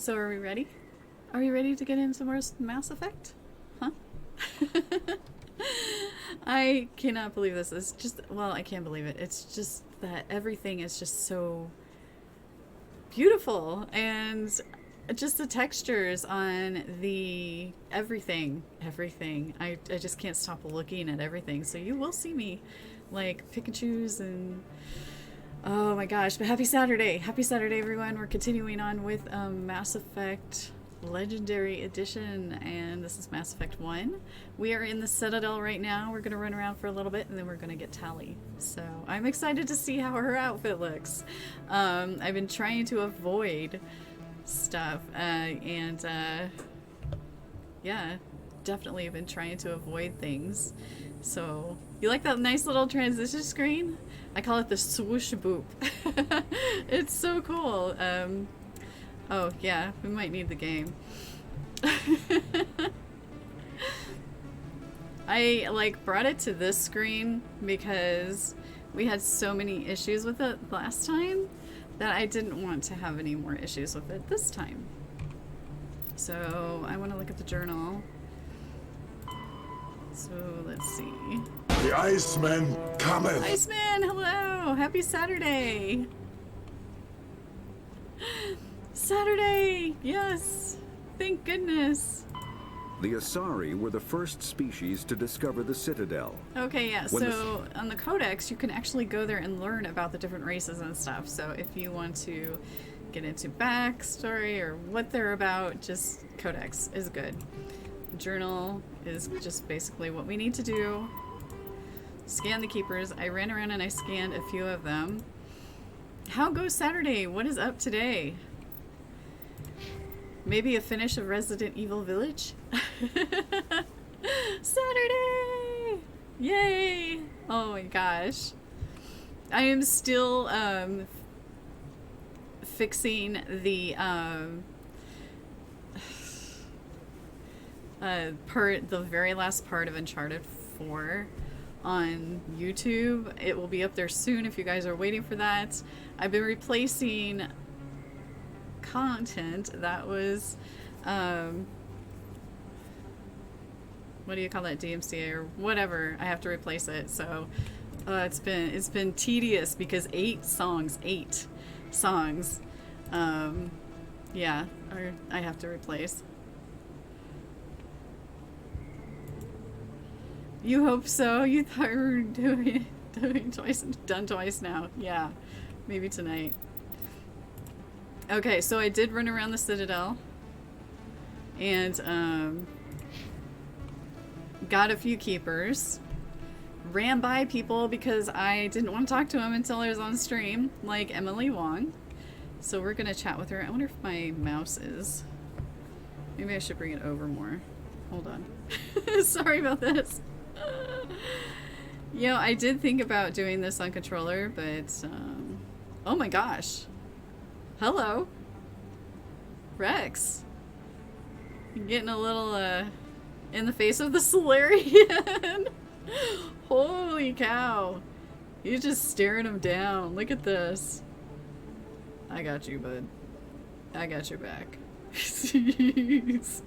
So are we ready? Are we ready to get into more Mass Effect? Huh? I cannot believe this. It's just, well, I can't believe it. It's just that everything is just so beautiful, and just the textures on the everything. I just can't stop looking at everything. So you will see me like pick and choose, and oh my gosh, but happy Saturday. Happy Saturday, everyone. We're continuing on with Mass Effect Legendary Edition, and this is Mass Effect 1. We are in the Citadel right now. We're going to run around for a little bit, and then we're going to get Tali. So I'm excited to see how her outfit looks. I've been trying to avoid stuff, yeah, definitely been trying to avoid things. So, you like that nice little transition screen? I call it the swoosh boop. It's so cool. Oh, yeah, we might need the game. I, like, brought it to this screen because we had so many issues with it last time that I didn't want to have any more issues with it this time. So, I want to look at the journal. So, let's see. The Iceman cometh! Iceman, hello! Happy Saturday! Saturday! Yes! Thank goodness! The Asari were the first species to discover the Citadel. Okay, yeah, so on the Codex, you can actually go there and learn about the different races and stuff. So if you want to get into backstory or what they're about, just Codex is good. Journal is just basically what we need to do. Scan the keepers. I ran around and I scanned a few of them. How goes Saturday? What is up today? Maybe a finish of Resident Evil Village? Saturday! Yay! Oh my gosh. I am still fixing the the very last part of Uncharted 4 on YouTube. It will be up there soon if you guys are waiting for that. I've been replacing content that was what do you call that, DMCA or whatever. I have to replace it. So it's been tedious because 8 songs yeah, I have to replace. You hope so? You thought we were doing twice, done twice now. Yeah, maybe tonight. Okay, so I did run around the Citadel and got a few keepers. Ran by people because I didn't want to talk to them until I was on stream, like Emily Wong. So we're gonna chat with her. I wonder if my mouse is... Maybe I should bring it over more. Hold on. Sorry about this. You know, I did think about doing this on controller, but oh my gosh. Hello. Rex. You're getting a little in the face of the Solarian. Holy cow. He's just staring him down. Look at this. I got you, bud. I got your back. Jeez.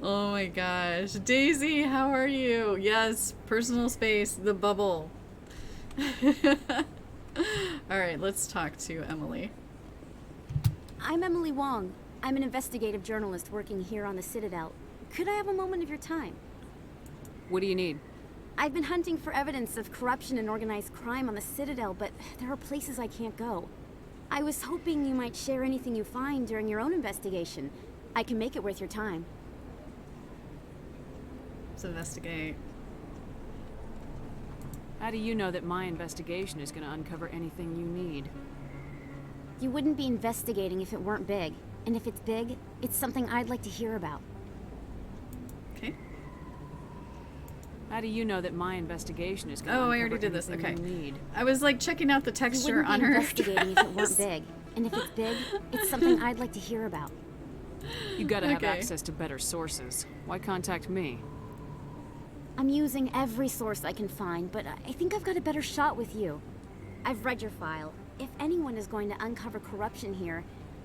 Oh my gosh. Daisy, how are you? Yes, personal space, the bubble. Alright, let's talk to Emily. I'm Emily Wong. I'm an investigative journalist working here on the Citadel. Could I have a moment of your time? What do you need? I've been hunting for evidence of corruption and organized crime on the Citadel, but there are places I can't go. I was hoping you might share anything you find during your own investigation. I can make it worth your time. Let's investigate. How do you know that my investigation is going to uncover anything you need? You wouldn't be investigating if it weren't big. And if it's big, it's something I'd like to hear about. Okay. How do you know that my investigation is going to Oh, uncover I already did this. anything Okay. you need? I was like checking out the You texture wouldn't on be her investigating if it weren't dress. big. And if it's big, it's something I'd like to hear about. You gotta have Okay. access to better sources. Why contact me? I'm using every source I can find, but I think I've got a better shot with you. I've read your file. If anyone is going to uncover corruption here,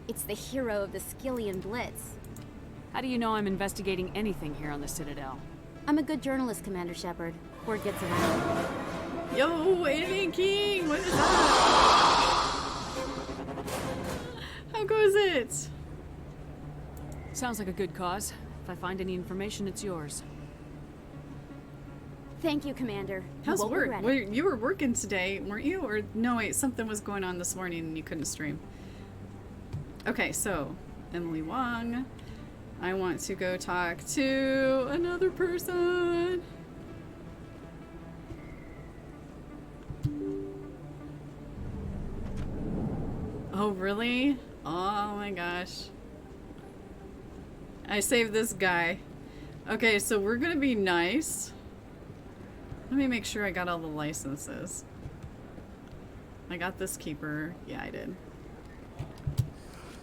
It's the hero of the Skillian Blitz. How do you know I'm investigating anything here on the Citadel? I'm a good journalist, Commander Shepard. Word gets around. Yo, Alien King, what is that? How goes it? Sounds like a good cause. If I find any information, it's yours. Thank you, Commander. You How's won't work? regret it. Well, you were working today, weren't you? Or no, wait, something was going on this morning and you couldn't stream. Okay, so Emily Wong. I want to go talk to another person. Oh, really? Oh my gosh. I saved this guy. Okay, so we're gonna be nice. Let me make sure I got all the licenses. I got this keeper. Yeah, I did.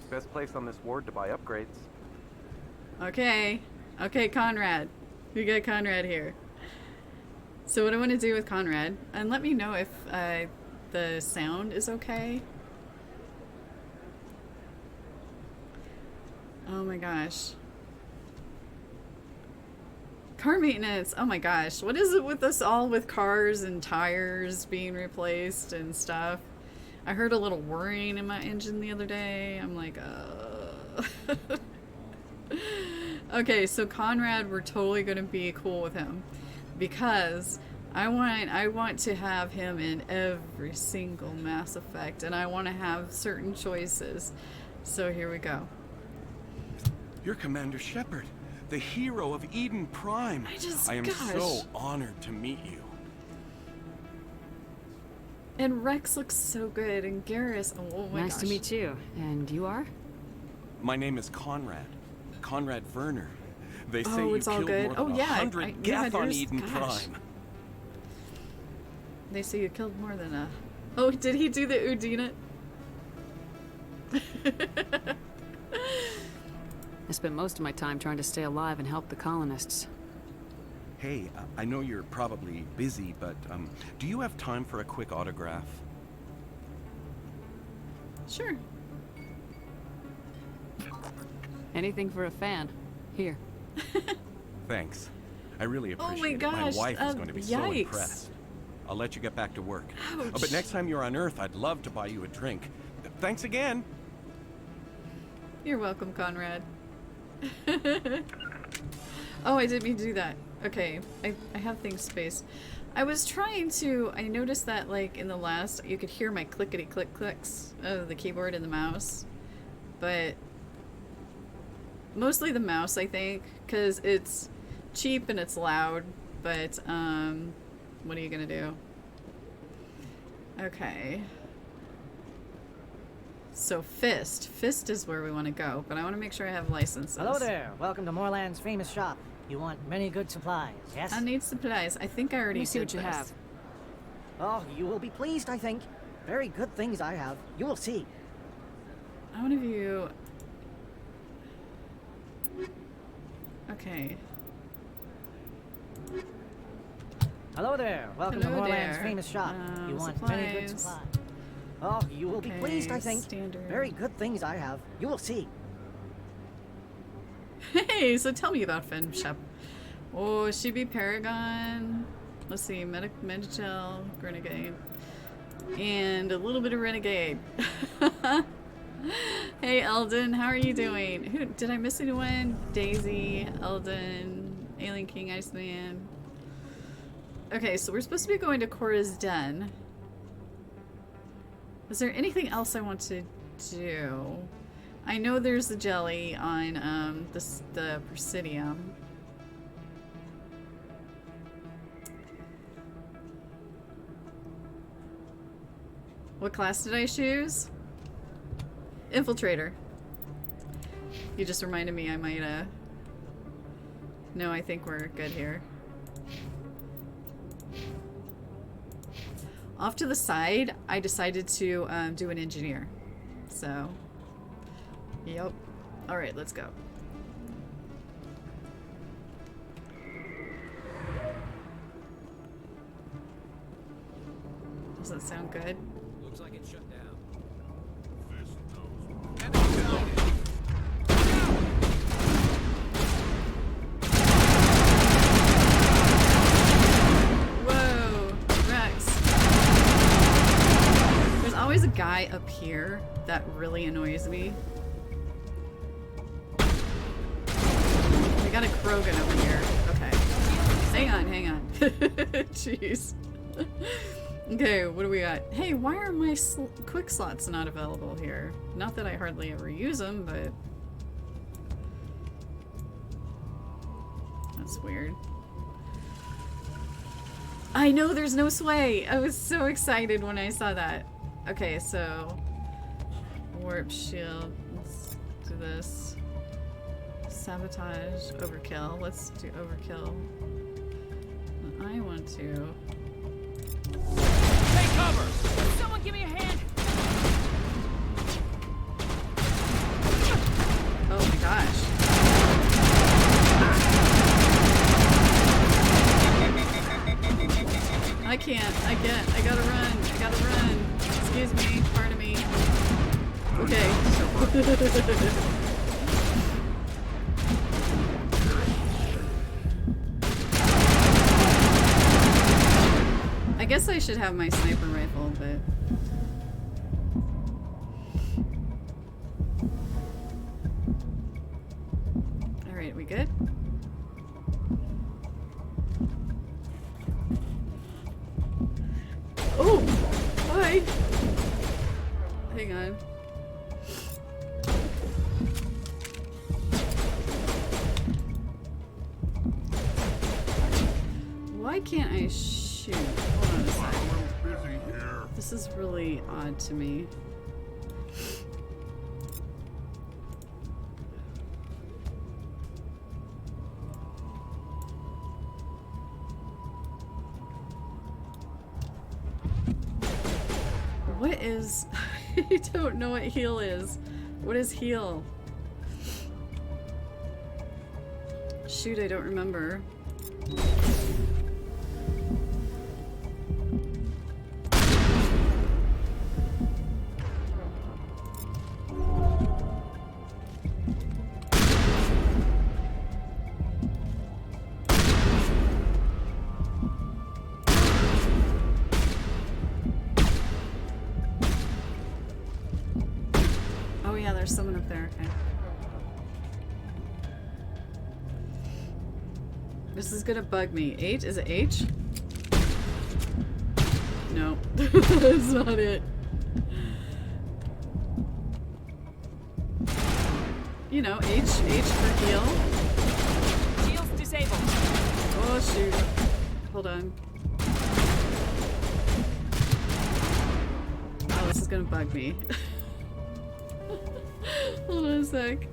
Best place on this ward to buy upgrades. Okay. Okay, Conrad. We got Conrad here. So what I want to do with Conrad, and let me know if the sound is okay. Oh my gosh. Car maintenance. Oh my gosh. What is it with us all with cars and tires being replaced and stuff? I heard a little whirring in my engine the other day. I'm like, Okay, so Conrad, we're totally gonna be cool with him because I want to have him in every single Mass Effect, and I want to have certain choices. So here we go. You're Commander Shepard, the hero of Eden Prime. I am so honored to meet you. And Rex looks so good, and Garrus. Oh my gosh. Nice to meet you. And you are? My name is Conrad. Conrad Werner. They say you it's all killed good. more than Oh yeah, 100 Geth on Eden gosh. Prime. They say you killed more than a. Oh, did he do the Udina? I spent most of my time trying to stay alive and help the colonists. Hey, I know you're probably busy, but do you have time for a quick autograph? Sure. Anything for a fan. Here. Thanks. I really Oh my appreciate it. gosh, My wife is going to be so yikes. impressed. I'll let you get back to work. Ouch. But next time you're on Earth, I'd love to buy you a drink. Thanks again. You're welcome, Conrad. Oh, I didn't mean to do that. Okay, I have things spaced. I was trying to. I noticed that, like, in the last, you could hear my clickety-click clicks of the keyboard and the mouse. But mostly the mouse, I think, because it's cheap and it's loud. But, what are you gonna do? Okay. So Fist. Fist is where we want to go, but I want to make sure I have licenses. Hello there. Welcome to Moorland's famous shop. You want many good supplies, yes? I need supplies. I think I already Let me see did what you this. have. Oh, you will be pleased, I think. Very good things I have. You will see. I want to view. Okay. Hello there. Welcome Hello to Moorland's there. famous shop. You want many good Supplies. supplies. Oh, you will be Okay, pleased, I think. standard. Very good things I have. You will see. Hey, so tell me about FemShep. Oh, she be Paragon. Let's see, Medichel, Renegade, and a little bit of Renegade. Hey, Eldon, how are you doing? Who did I miss anyone? Daisy, Eldon, Alien King, Iceman. Okay, so we're supposed to be going to Cora's Den. Is there anything else I want to do? I know there's the jelly on the Presidium. What class did I choose? Infiltrator. You just reminded me I might No, I think we're good here. Off to the side, I decided to do an engineer. So, yep. All right, let's go. Does that sound good? Looks like it's shut down. That really annoys me. I got a Krogan over here. Okay. Hang on. Jeez. Okay, what do we got? Hey, why are my quick slots not available here? Not that I hardly ever use them, but... That's weird. I know there's no sway! I was so excited when I saw that. Okay, so... Warp shield. Let's do this. Sabotage. Overkill. Let's do overkill. I want to... Take cover! Someone give me a hand! Oh my gosh. I can't. I gotta run. Excuse me. Pardon me. Okay. I guess I should have my sniper rifle, but... Alright, we good? Oh! Hi! Hang on. Why can't I shoot? Hold on a second. This is really odd to me. What is... I don't know what heal is. What is heal? Shoot, I don't remember. There's someone up there. Okay. This is gonna bug me. H? Is it H? No. That's not it. You know, H for heal. Shield's disabled. Oh shoot. Hold on. Oh, this is gonna bug me. Hold on a sec.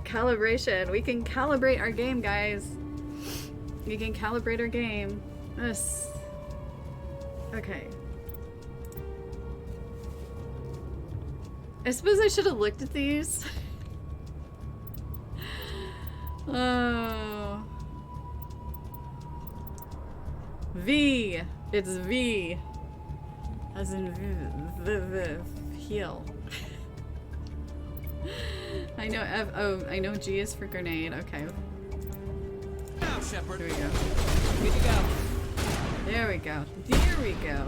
Calibration. We can calibrate our game, guys. We can calibrate our game. Yes. Okay. I suppose I should have looked at these. Oh. V. It's V. As in the heal. I know F. Oh, I know G is for grenade. Okay. Now, Shepard. Here we go. Good to go. There we go. There we go.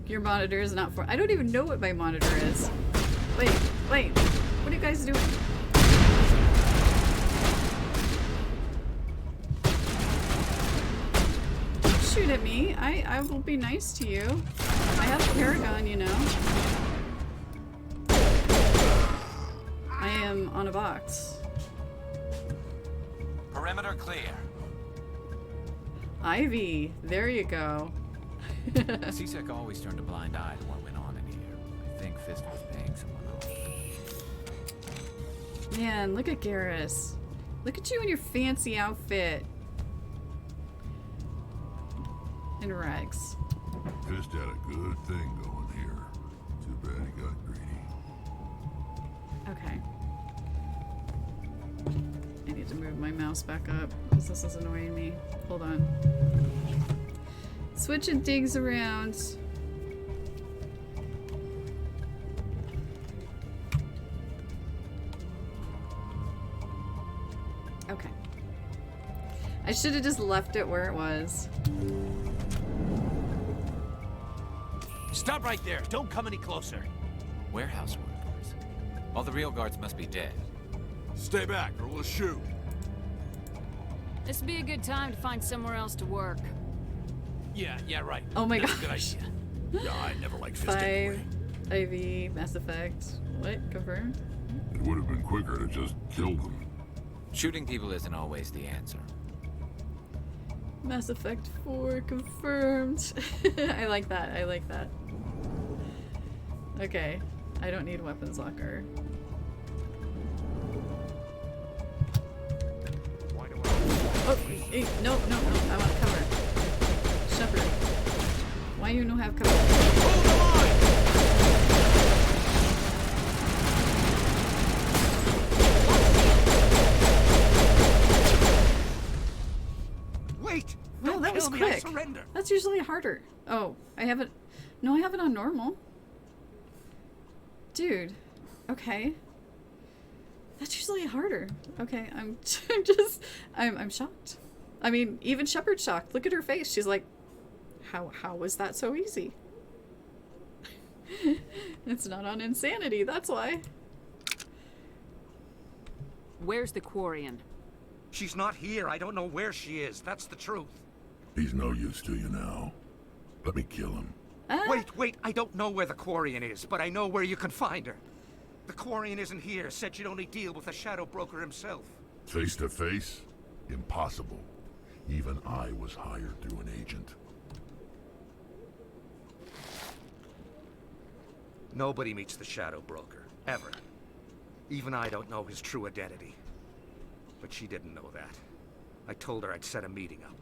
Your monitor is not for. I don't even know what my monitor is. Wait. What are you guys doing? Don't shoot at me. I will be nice to you. I have a Paragon, you know. I am on a box. Perimeter clear. Ivy. There you go. CSEC always turned a blind eye to what went on in here. I think Fist was paying someone off. Man, look at Garrus. Look at you in your fancy outfit. And Rex. Fist had a good thing going here. Too bad he got greedy. Okay. need to move my mouse back up because this is annoying me. Hold on. Switching things around. Okay. I should have just left it where it was. Stop right there. Don't come any closer. Warehouse workers. All the real guards must be dead. Stay back or we'll shoot. This would be a good time to find somewhere else to work. Yeah, right. Oh my That's gosh. a good idea. Yeah, I never liked Fist anyway. 5 IV Mass Effect. What? Confirmed? It would have been quicker to just kill them. Shooting people isn't always the answer. Mass Effect 4 confirmed. I like that. I like that. Okay. I don't need weapons locker. Oh, hey, no. I want cover. Shepard. Why you no have cover? Hold the line! Wait! Well, Don't that was kill me, quick. I surrender. That's usually harder. Oh, I have it. No, I have it on normal. Dude. Okay. That's usually harder. Okay, I'm shocked. I mean, even Shepard's shocked. Look at her face. She's like, how was that so easy? It's not on insanity, that's why. Where's the Quarian? She's not here. I don't know where she is. That's the truth. He's no use to you now. Let me kill him. Wait. I don't know where the Quarian is, but I know where you can find her. The Quarian isn't here. Said you'd only deal with the Shadow Broker himself. Face to face? Impossible. Even I was hired through an agent. Nobody meets the Shadow Broker. Ever. Even I don't know his true identity. But she didn't know that. I told her I'd set a meeting up.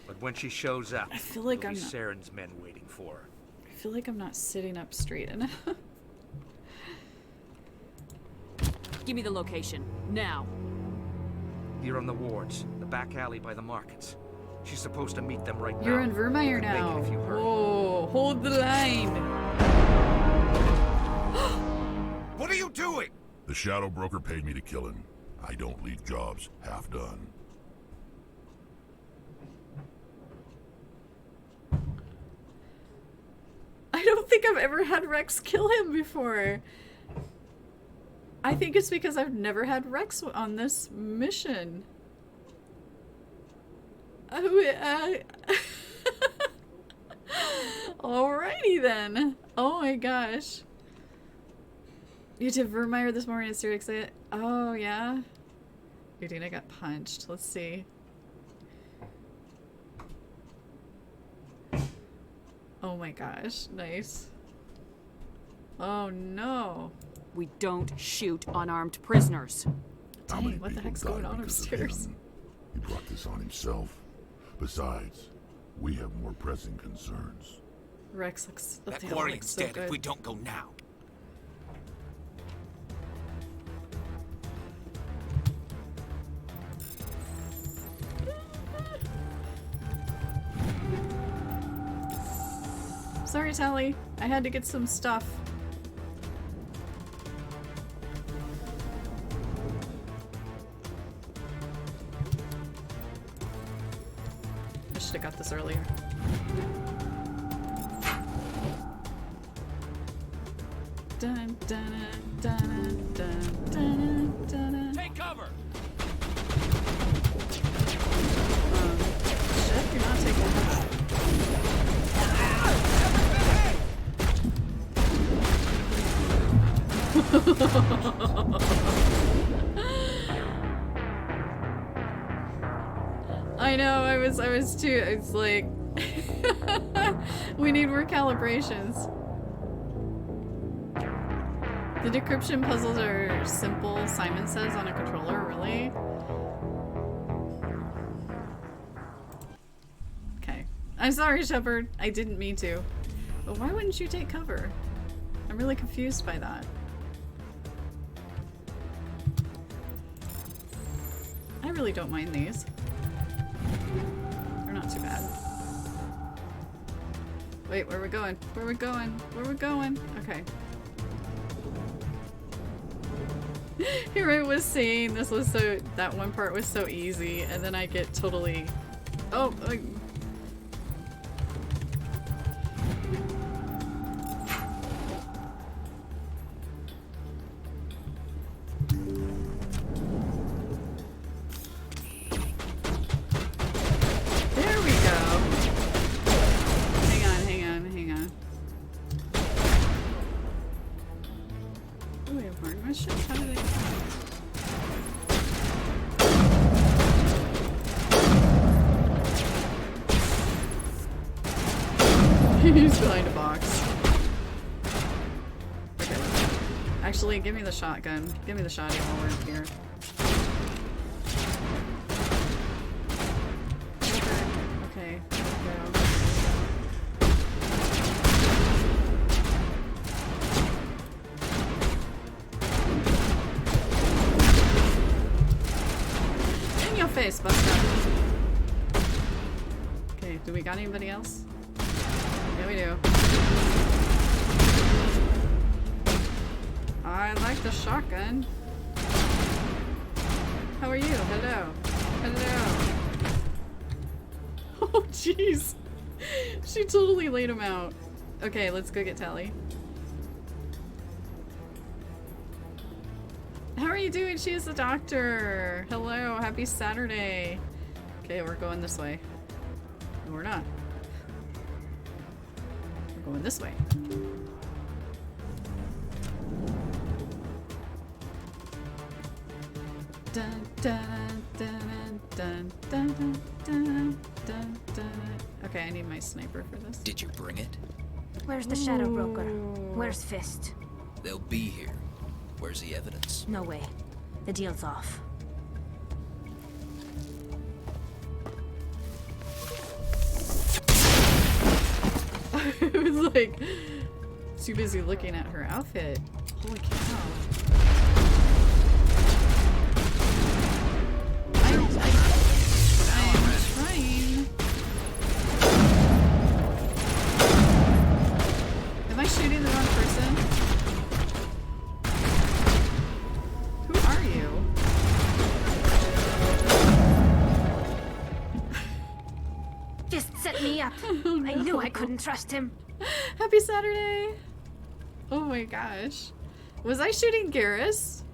But when she shows up, I feel like there'll be I'm not... Saren's men waiting for her. I feel like I'm not sitting up straight enough. Give me the location. Now. Here on the wards, the back alley by the markets. She's supposed to meet them right now. You're in Vermeer You can now. make it if you hurry. Whoa, hold the line. What are you doing? The Shadow Broker paid me to kill him. I don't leave jobs half done. I don't think I've ever had Rex kill him before. I think it's because I've never had Rex on this mission. Alrighty then. Oh my gosh. You did Vermeer this morning at Sirius. Oh yeah? Udina got punched. Let's see. Oh my gosh. Nice. Oh no. We don't shoot unarmed prisoners. How many Dang, what the people heck's going died on because of upstairs? him? He brought this on himself. Besides, we have more pressing concerns. Rex looks, That they all look Quarian's so dead good. if we don't go now. Sorry, Tally. I had to get some stuff. I should have got this earlier. Dun, dun, dun, dun, dun, dun. Take cover! Shit, you're not taking cover. I know, I was too, it's like, we need more calibrations. The decryption puzzles are simple, Simon says, on a controller, really? Okay. I'm sorry, Shepard. I didn't mean to. But why wouldn't you take cover? I'm really confused by that. I really don't mind these. They're not too bad. Wait, where are we going? Where are we going? Where are we going? Okay. Here I was saying this was so, that one part was so easy, and then I get totally, oh, there we go. Hang on, hang on, hang on. Oh, we have hard mushrooms? How do they? He's behind a box. Okay. Actually, give me the shotgun. Give me the shotty while we're here. Okay, there we go. In your face, Buster. Okay, do we got anybody else? Yeah, we do. I like the shotgun. How are you? Hello. Hello. Oh, jeez. She totally laid him out. Okay, let's go get Tally. How are you doing? She is the doctor. Hello. Happy Saturday. Okay, we're going this way. No, we're not. Going this way. Dun, dun, dun, dun, dun, dun, dun, dun, dun. Okay, I need my sniper for this. Did you bring it? Where's the Shadow Broker? Where's Fist? They'll be here. Where's the evidence? No way. The deal's off. I was like too busy looking at her outfit. Holy cow. I'm trying. Am I shooting the wrong person? Who are you? Fist set me up. Oh, no. I knew I couldn't trust him. Happy Saturday! Oh my gosh. Was I shooting Garrus?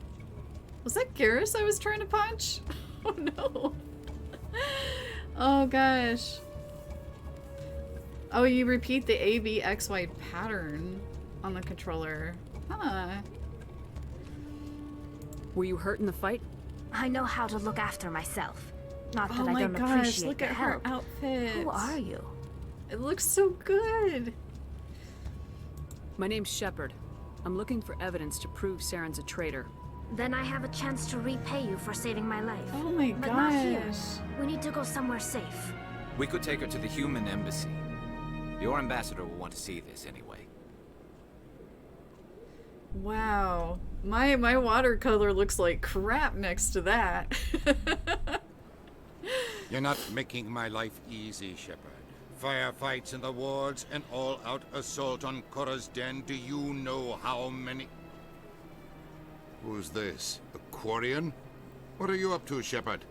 Was that Garrus I was trying to punch? Oh no. Oh gosh. Oh, you repeat the ABXY pattern on the controller. Huh. Were you hurt in the fight? I know how to look after myself. Not that Oh I my don't gosh, appreciate look the at her help. outfit. Who are you? It looks so good. My name's Shepard. I'm looking for evidence to prove Saren's a traitor. Then I have a chance to repay you for saving my life. Oh my But not here. gosh. We need to go somewhere safe. We could take her to the human embassy. Your ambassador will want to see this anyway. Wow. My watercolor looks like crap next to that. You're not making my life easy, Shepard. Firefights in the wards, an all-out assault on Korra's den. Do you know how many... Who's this? A Quarian? What are you up to, Shepard?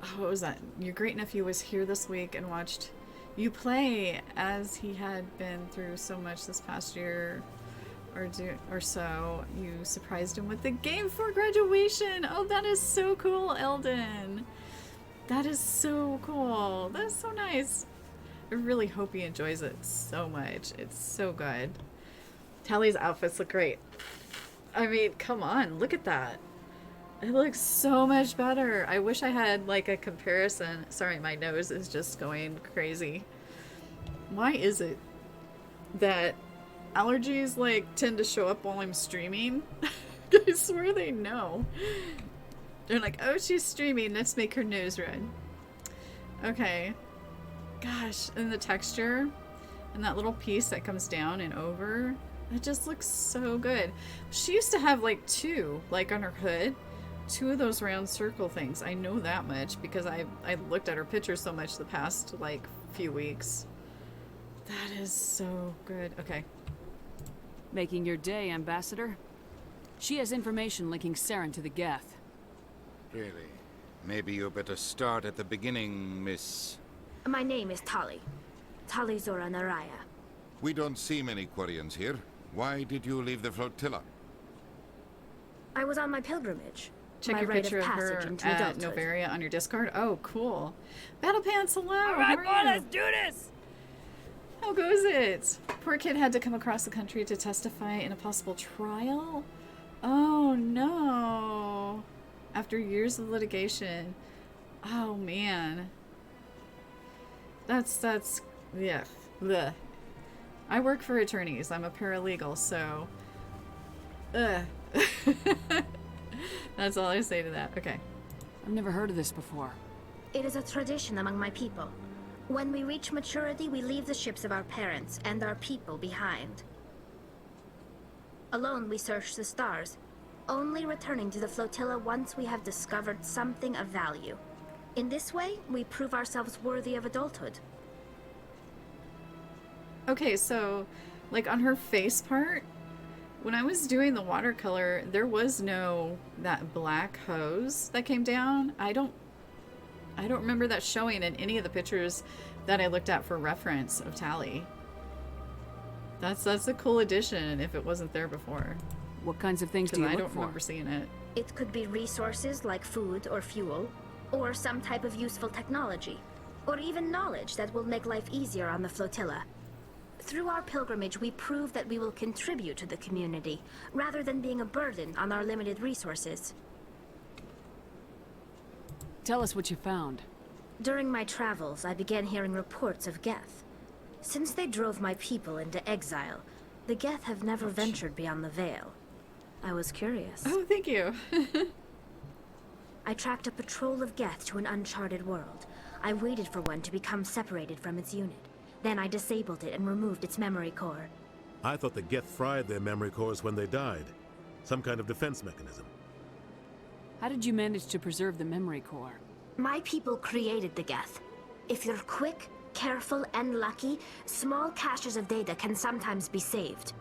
Oh, what was that? Your great nephew was here this week and watched you play as he had been through so much this past year or so. You surprised him with the game for graduation. Oh, that is so cool, Eldon. That is so cool. That is so nice. I really hope he enjoys it so much. It's so good. Tally's outfits look great. I mean, come on, look at that. It looks so much better. I wish I had like a comparison. Sorry, my nose is just going crazy. Why is it that allergies like tend to show up while I'm streaming? I swear they know. They're like, oh, she's streaming. Let's make her nose run. Okay. Gosh, and the texture and that little piece that comes down and over, it just looks so good. She used to have like two, like on her hood, 2 of those round circle things. I know that much because I looked at her picture so much the past, like, few weeks. That is so good. Okay. Making your day, Ambassador. She has information linking Saren to the Geth. Really? Maybe you better start at the beginning, Miss... My name is Tali. Tali Zora Naraya. We don't see many Quarians here. Why did you leave the flotilla? I was on my pilgrimage. Check my your rite picture of of passage her into at adulthood. Novaria on your Discord. Oh, cool. Battle Pants, hello. Alright, boy, how are you? let's do this! How goes it? Poor kid had to come across the country to testify in a possible trial? Oh no. After years of litigation. Oh man. That's yeah. Blech. I work for attorneys. I'm a paralegal, so that's all I say to that. Okay. I've never heard of this before. It is a tradition among my people. When we reach maturity, we leave the ships of our parents and our people behind. Alone, we search the stars, only returning to the flotilla once we have discovered something of value. In this way, we prove ourselves worthy of adulthood. Okay, so, like, on her face part, when I was doing the watercolor, there was no that black hose that came down. I don't remember that showing in any of the pictures that I looked at for reference of Tali. That's a cool addition if it wasn't there before. What kinds of things do you I look don't for? remember seeing it. It could be resources like food or fuel, or some type of useful technology, or even knowledge that will make life easier on the flotilla. Through our pilgrimage, we prove that we will contribute to the community, rather than being a burden on our limited resources. Tell us what you found. During my travels, I began hearing reports of Geth. Since they drove my people into exile, the Geth have never ventured beyond the Veil. I was curious. Oh, thank you. I tracked a patrol of Geth to an uncharted world. I waited for one to become separated from its unit. Then I disabled it and removed its memory core. I thought the Geth fried their memory cores when they died. Some kind of defense mechanism. How did you manage to preserve the memory core? My people created the Geth. If you're quick, careful, and lucky, small caches of data can sometimes be saved.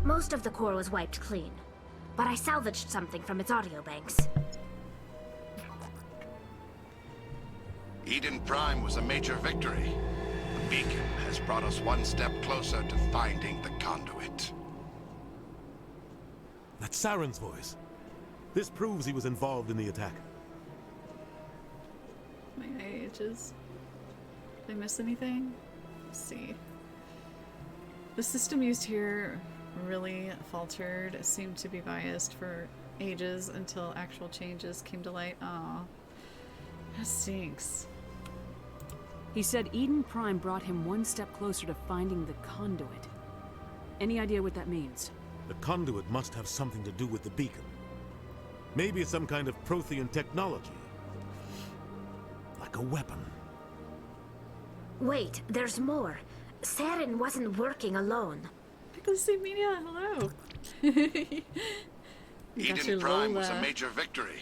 Most of the core was wiped clean, but I salvaged something from its audio banks. Eden Prime was a major victory. The beacon has brought us one step closer to finding the conduit. That's Saren's voice. This proves he was involved in the attack. My ages. Did I miss anything? Let's see. The system used here really faltered. It seemed to be biased for ages until actual changes came to light. Aw. That stinks. He said Eden Prime brought him one step closer to finding the conduit. Any idea what that means? The conduit must have something to do with the beacon. Maybe it's some kind of Prothean technology. Like a weapon. Wait, there's more. Saren wasn't working alone. Pickles Media, hello. Eden Prime was a major victory.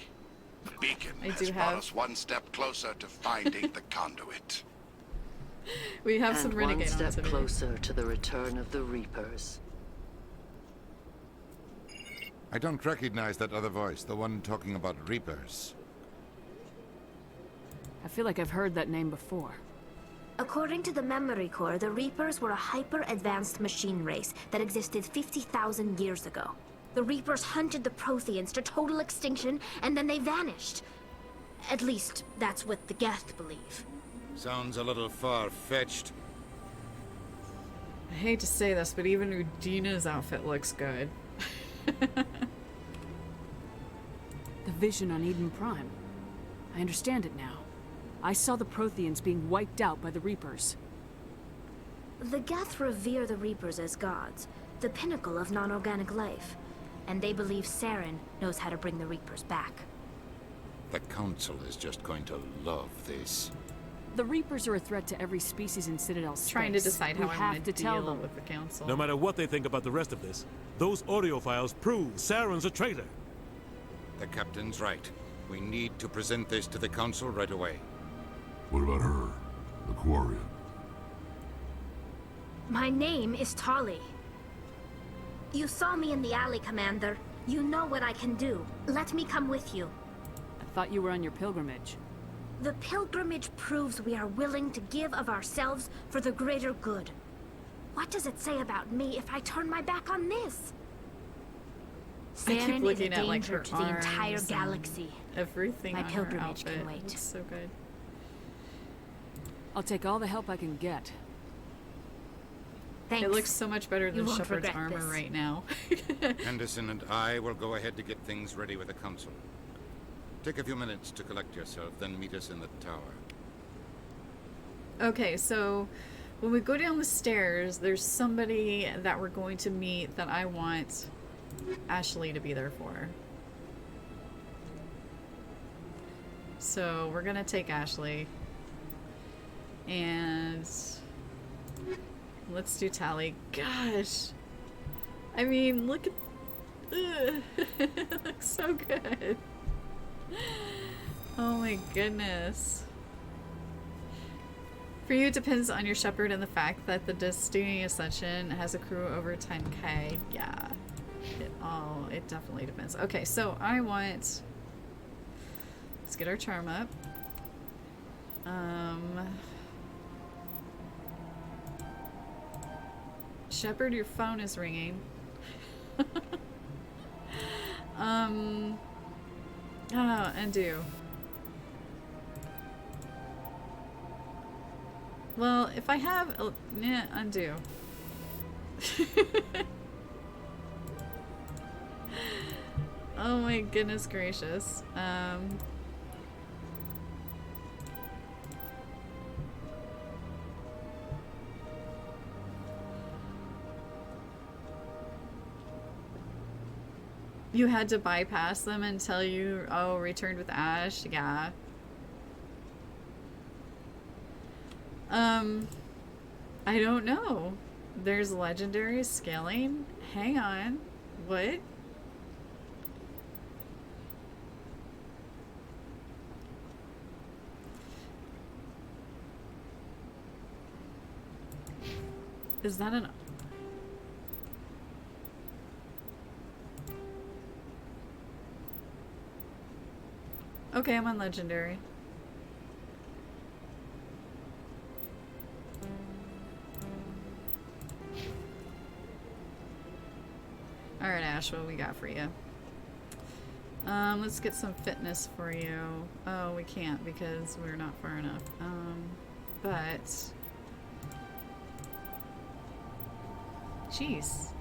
The beacon has brought us one step closer to finding the conduit. We have some and renegade one step on today. closer to the return of the Reapers. I don't recognize that other voice, the one talking about Reapers. I feel like I've heard that name before. According to the memory core, the Reapers were a hyper-advanced machine race that existed 50,000 years ago. The Reapers hunted the Protheans to total extinction, and then they vanished. At least, that's what the Geth believe. Sounds a little far-fetched. I hate to say this, but even Udina's outfit looks good. The vision on Eden Prime. I understand it now. I saw the Protheans being wiped out by the Reapers. The Geth revere the Reapers as gods, the pinnacle of non-organic life. And they believe Saren knows how to bring the Reapers back. The Council is just going to love this. The Reapers are a threat to every species in Citadel space. Trying to decide how we I'm have going to to tell deal them. with the council. No matter what they think about the rest of this, those audio files prove Saren's a traitor. The captain's right. We need to present this to the Council right away. What about her? The Quarian? My name is Tali. You saw me in the alley, Commander. You know what I can do. Let me come with you. I thought you were on your pilgrimage. The pilgrimage proves we are willing to give of ourselves for the greater good. What does it say about me if I turn my back on this? I keep Saren is a looking at like danger her to the entire arms and galaxy. everything My on her pilgrimage outfit. can wait. It's so good. I'll take all the help I can get. Thanks. It looks so much better You than won't Shepard's regret armor this. right now. Henderson and I will go ahead to get things ready with the Council. Take a few minutes to collect yourself, then meet us in the tower. Okay, so when we go down the stairs, there's somebody that we're going to meet that I want Ashley to be there for. So we're gonna take Ashley. And let's do Tali. Gosh. I mean, look at... Ugh. It looks so good. Oh my goodness. For you, it depends on your Shepard and the fact that the Destiny Ascension has a crew over 10k. Yeah. It definitely depends. Okay, so I want... Let's get our charm up. Shepard, your phone is ringing. Undo. Well, if I have... undo. Oh my goodness gracious. You had to bypass them until you, returned with Ash? Yeah. I don't know. There's legendary scaling? Hang on. What? Is that an... Okay, I'm on legendary. Alright, Ash, what we got for you? Let's get some fitness for you. Oh, we can't because we're not far enough. But... Jeez.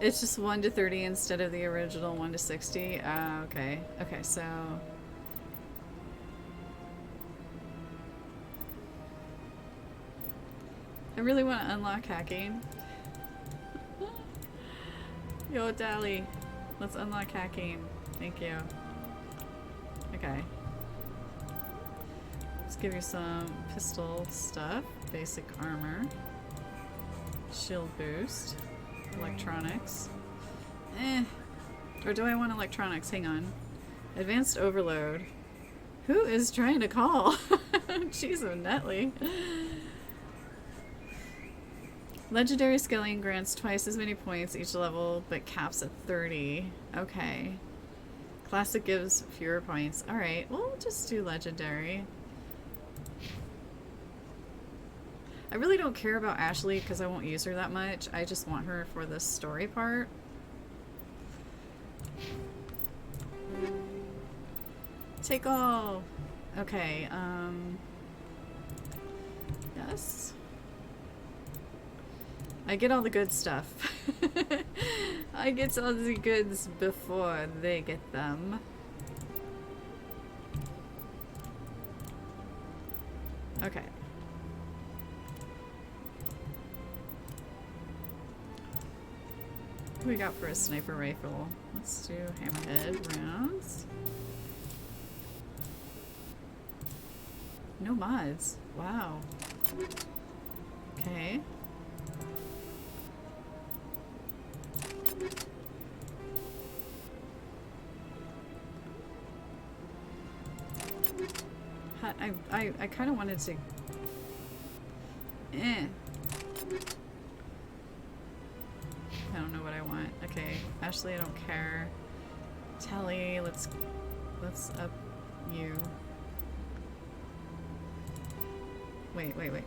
It's just 1 to 30 instead of the original 1 to 60. Okay. Okay, so... I really want to unlock hacking. Yo, Dali. Let's unlock hacking. Thank you. Okay. Let's give you some pistol stuff. Basic armor. Shield boost. Electronics. Or do I want electronics? Hang on. Advanced overload. Who is trying to call? Jeez, Netley. Legendary scaling grants twice as many points each level, but caps at 30. Okay. Classic gives fewer points. Alright, we'll just do legendary. I really don't care about Ashley because I won't use her that much. I just want her for the story part. Take all. Okay, yes. I get all the good stuff. I get all the goods before they get them. Okay. we got for a sniper rifle? Let's do hammerhead rounds. No mods. Wow. Okay. I kind of wanted to. I don't know what I want. Okay, Ashley, I don't care. Tally, let's up you. Wait. Okay.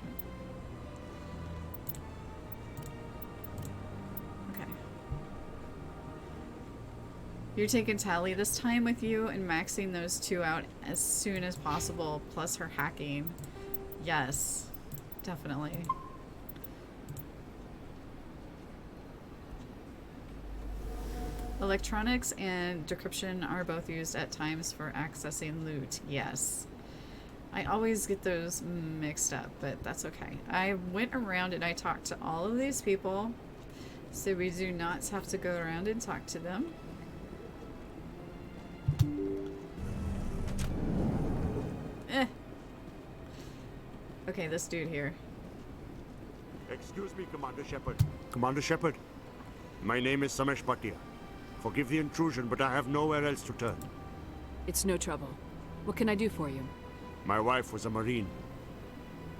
You're taking Tally this time with you and maxing those two out as soon as possible, plus her hacking. Yes, definitely. Electronics and decryption are both used at times for accessing loot. Yes. I always get those mixed up, but that's okay. I went around and I talked to all of these people, so we do not have to go around and talk to them. Okay, this dude here. Excuse me, Commander Shepard. Commander Shepard, my name is Samesh Bhatia. Forgive the intrusion, but I have nowhere else to turn. It's no trouble. What can I do for you? My wife was a Marine.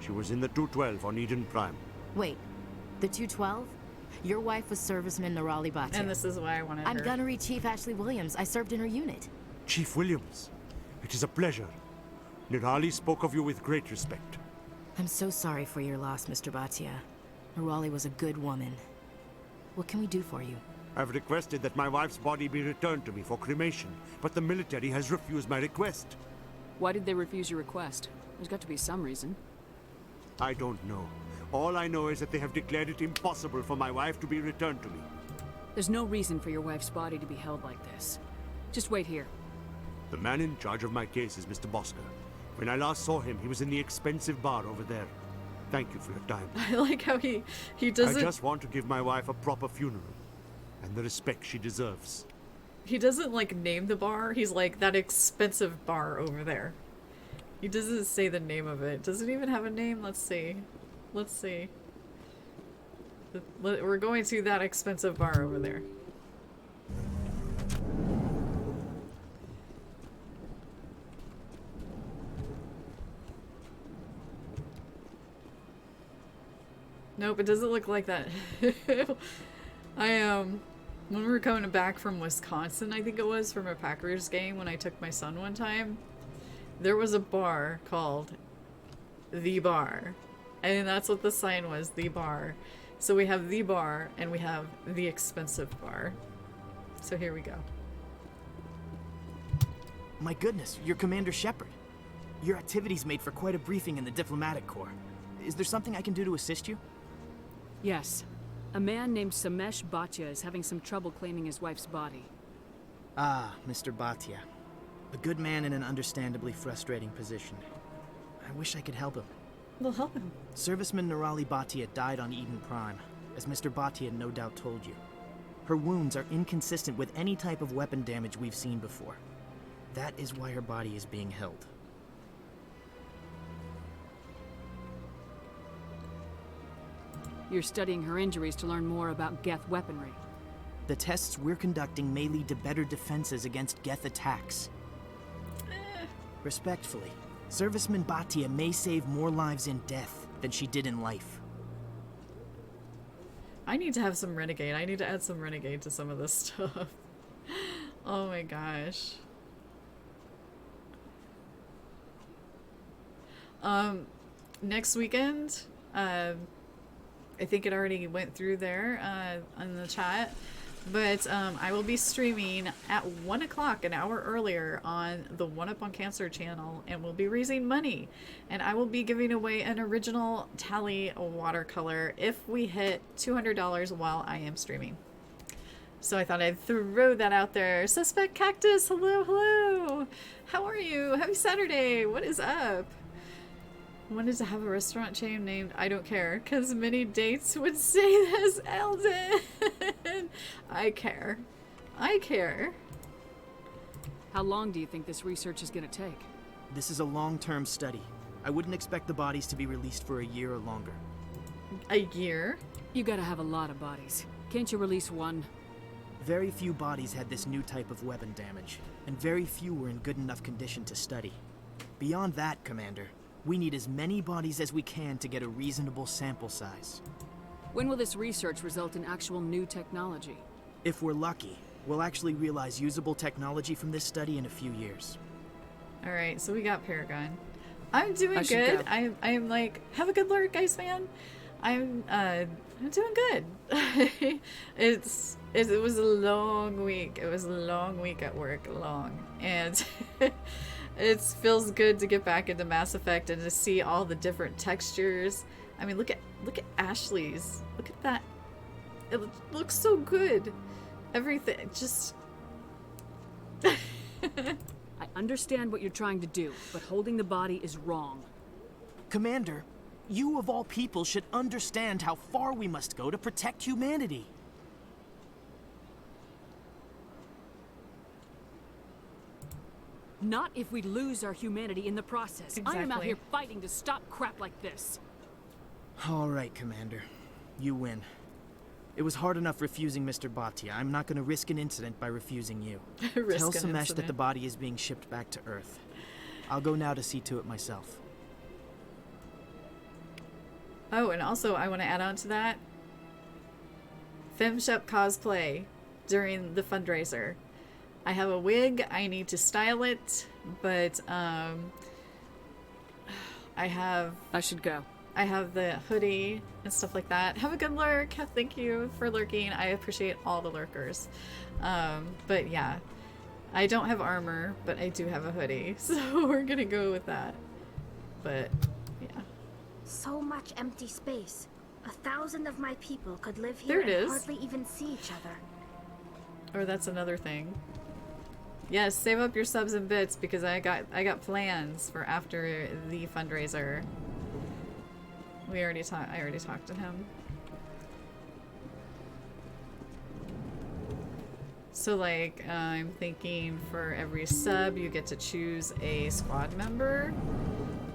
She was in the 212 on Eden Prime. Wait, the 212? Your wife was Serviceman Nirali Bhatia. And this is why I wanted I'm her. Gunnery Chief Ashley Williams. I served in her unit. Chief Williams, it is a pleasure. Nirali spoke of you with great respect. I'm so sorry for your loss, Mr. Bhatia. Nirali was a good woman. What can we do for you? I've requested that my wife's body be returned to me for cremation, but the military has refused my request. Why did they refuse your request? There's got to be some reason. I don't know. All I know is that they have declared it impossible for my wife to be returned to me. There's no reason for your wife's body to be held like this. Just wait here. The man in charge of my case is Mr. Bosca. When I last saw him, he was in the expensive bar over there. Thank you for your time. I like how he doesn't... I just want to give my wife a proper funeral, and the respect she deserves. He doesn't, like, name the bar. He's like, that expensive bar over there. He doesn't say the name of it. Does it even have a name? Let's see. Let's see. We're going to that expensive bar over there. Nope, it doesn't look like that. when we were coming back from Wisconsin, I think it was, from a Packers game when I took my son one time, there was a bar called The Bar. And that's what the sign was, The Bar. So we have The Bar and we have The Expensive Bar. So here we go. My goodness, you're Commander Shepard. Your activities made for quite a briefing in the Diplomatic Corps. Is there something I can do to assist you? Yes. A man named Samesh Bhatia is having some trouble claiming his wife's body. Ah, Mr. Bhatia. A good man in an understandably frustrating position. I wish I could help him. We'll help him. Serviceman Nirali Bhatia died on Eden Prime, as Mr. Bhatia no doubt told you. Her wounds are inconsistent with any type of weapon damage we've seen before. That is why her body is being held. You're studying her injuries to learn more about Geth weaponry. The tests we're conducting may lead to better defenses against Geth attacks. Respectfully, Serviceman Bhatia may save more lives in death than she did in life. I need to have some Renegade. I need to add some Renegade to some of this stuff. Oh my gosh. Next weekend, I think it already went through there on the chat, but I will be streaming at 1 o'clock, an hour earlier, on the One Up on Cancer channel, and we'll be raising money, and I will be giving away an original Tally watercolor if we hit $200 while I am streaming. So I thought I'd throw that out there. Suspect Cactus, hello. How are you? Happy Saturday. What is up? I wanted to have a restaurant chain named I Don't Care, because many dates would say this, Eldon. I care. I care. How long do you think this research is gonna take? This is a long-term study. I wouldn't expect the bodies to be released for a year or longer. A year? You gotta have a lot of bodies. Can't you release one? Very few bodies had this new type of weapon damage, and very few were in good enough condition to study. Beyond that, Commander, we need as many bodies as we can to get a reasonable sample size. When will this research result in actual new technology? If we're lucky, we'll actually realize usable technology from this study in a few years. Alright, so we got Paragon. I'm doing I should good. go. I'm like, have a good lurk, Iceman. I'm doing good. It was a long week. It was a long week at work, and it feels good to get back into Mass Effect and to see all the different textures. I mean, look at Ashley's. Look at that. It looks so good. Everything just. I understand what you're trying to do, but holding the body is wrong. Commander, you of all people should understand how far we must go to protect humanity. Not if we lose our humanity in the process. I am out Exactly. here fighting to stop crap like this. All right, Commander. You win. It was hard enough refusing Mr. Bhatia. I'm not going to risk an incident by refusing you. Risk Tell an Samesh that incident. the body is being shipped back to Earth. I'll go now to see to it myself. Oh, and also I want to add on to that. FemShep cosplay during the fundraiser. I have a wig. I need to style it, but I should go. I have the hoodie and stuff like that. Have a good lurk. Thank you for lurking. I appreciate all the lurkers. But yeah, I don't have armor, but I do have a hoodie, so we're gonna go with that. But yeah. So much empty space. 1,000 of my people could live There here it and is. hardly even see each other. Or that's another thing. Yes, save up your subs and bits because I got plans for after the fundraiser. I already talked to him. So like I'm thinking for every sub you get to choose a squad member,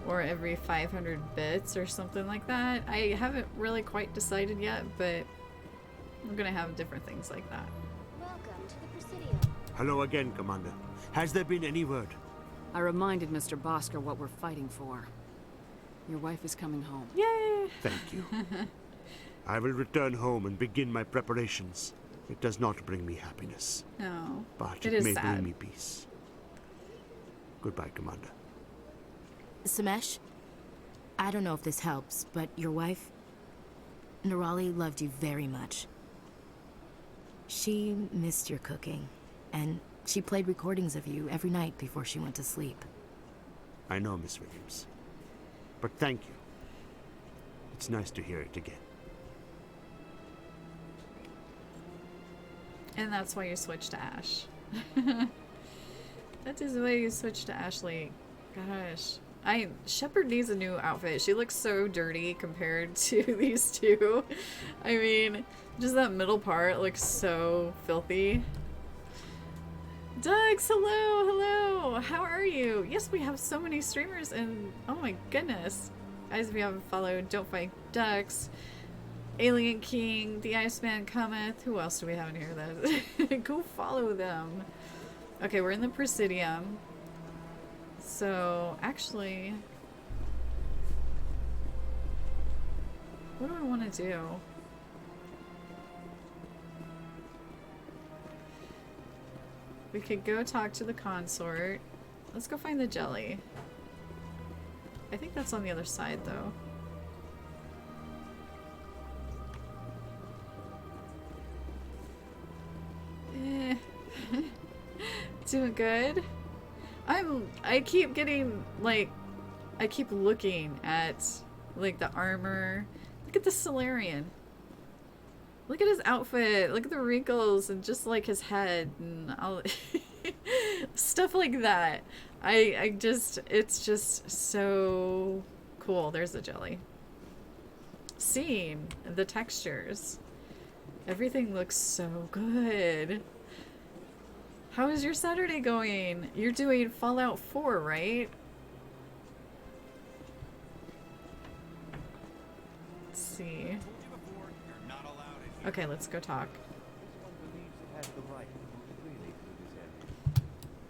or every 500 bits or something like that. I haven't really quite decided yet, but we're gonna have different things like that. Welcome to the Presidio. Hello again, Commander. Has there been any word? I reminded Mr. Bosker what we're fighting for. Your wife is coming home. Yay! Thank you. I will return home and begin my preparations. It does not bring me happiness, No, but it it is may sad. bring me peace. Goodbye, Commander. Samesh, I don't know if this helps, but your wife, Nerali, loved you very much. She missed your cooking, and she played recordings of you every night before she went to sleep. I know, Miss Williams. But thank you. It's nice to hear it again. And that's why you switched to Ash. That is why you switched to Ashley. Gosh. Shepard needs a new outfit. She looks so dirty compared to these two. I mean, just that middle part looks so filthy. Dux, hello, hello. How are you? Yes, we have so many streamers, and oh my goodness. Guys, if you haven't followed, Don't Fight Dux, Alien King, The Iceman Cometh. Who else do we have in here? That go follow them. Okay, we're in the Presidium. So, actually, what do I want to do? We could go talk to the consort. Let's go find the jelly. I think that's on the other side, though. Eh. Doing good. I keep getting, like, I keep looking at, like, the armor. Look at the Solarian. Look at his outfit. Look at the wrinkles and just, like, his head and all stuff like that. It's just so cool. There's the jelly. Seeing the textures. Everything looks so good. How is your Saturday going? You're doing Fallout 4, right? Let's see. Okay, let's go talk.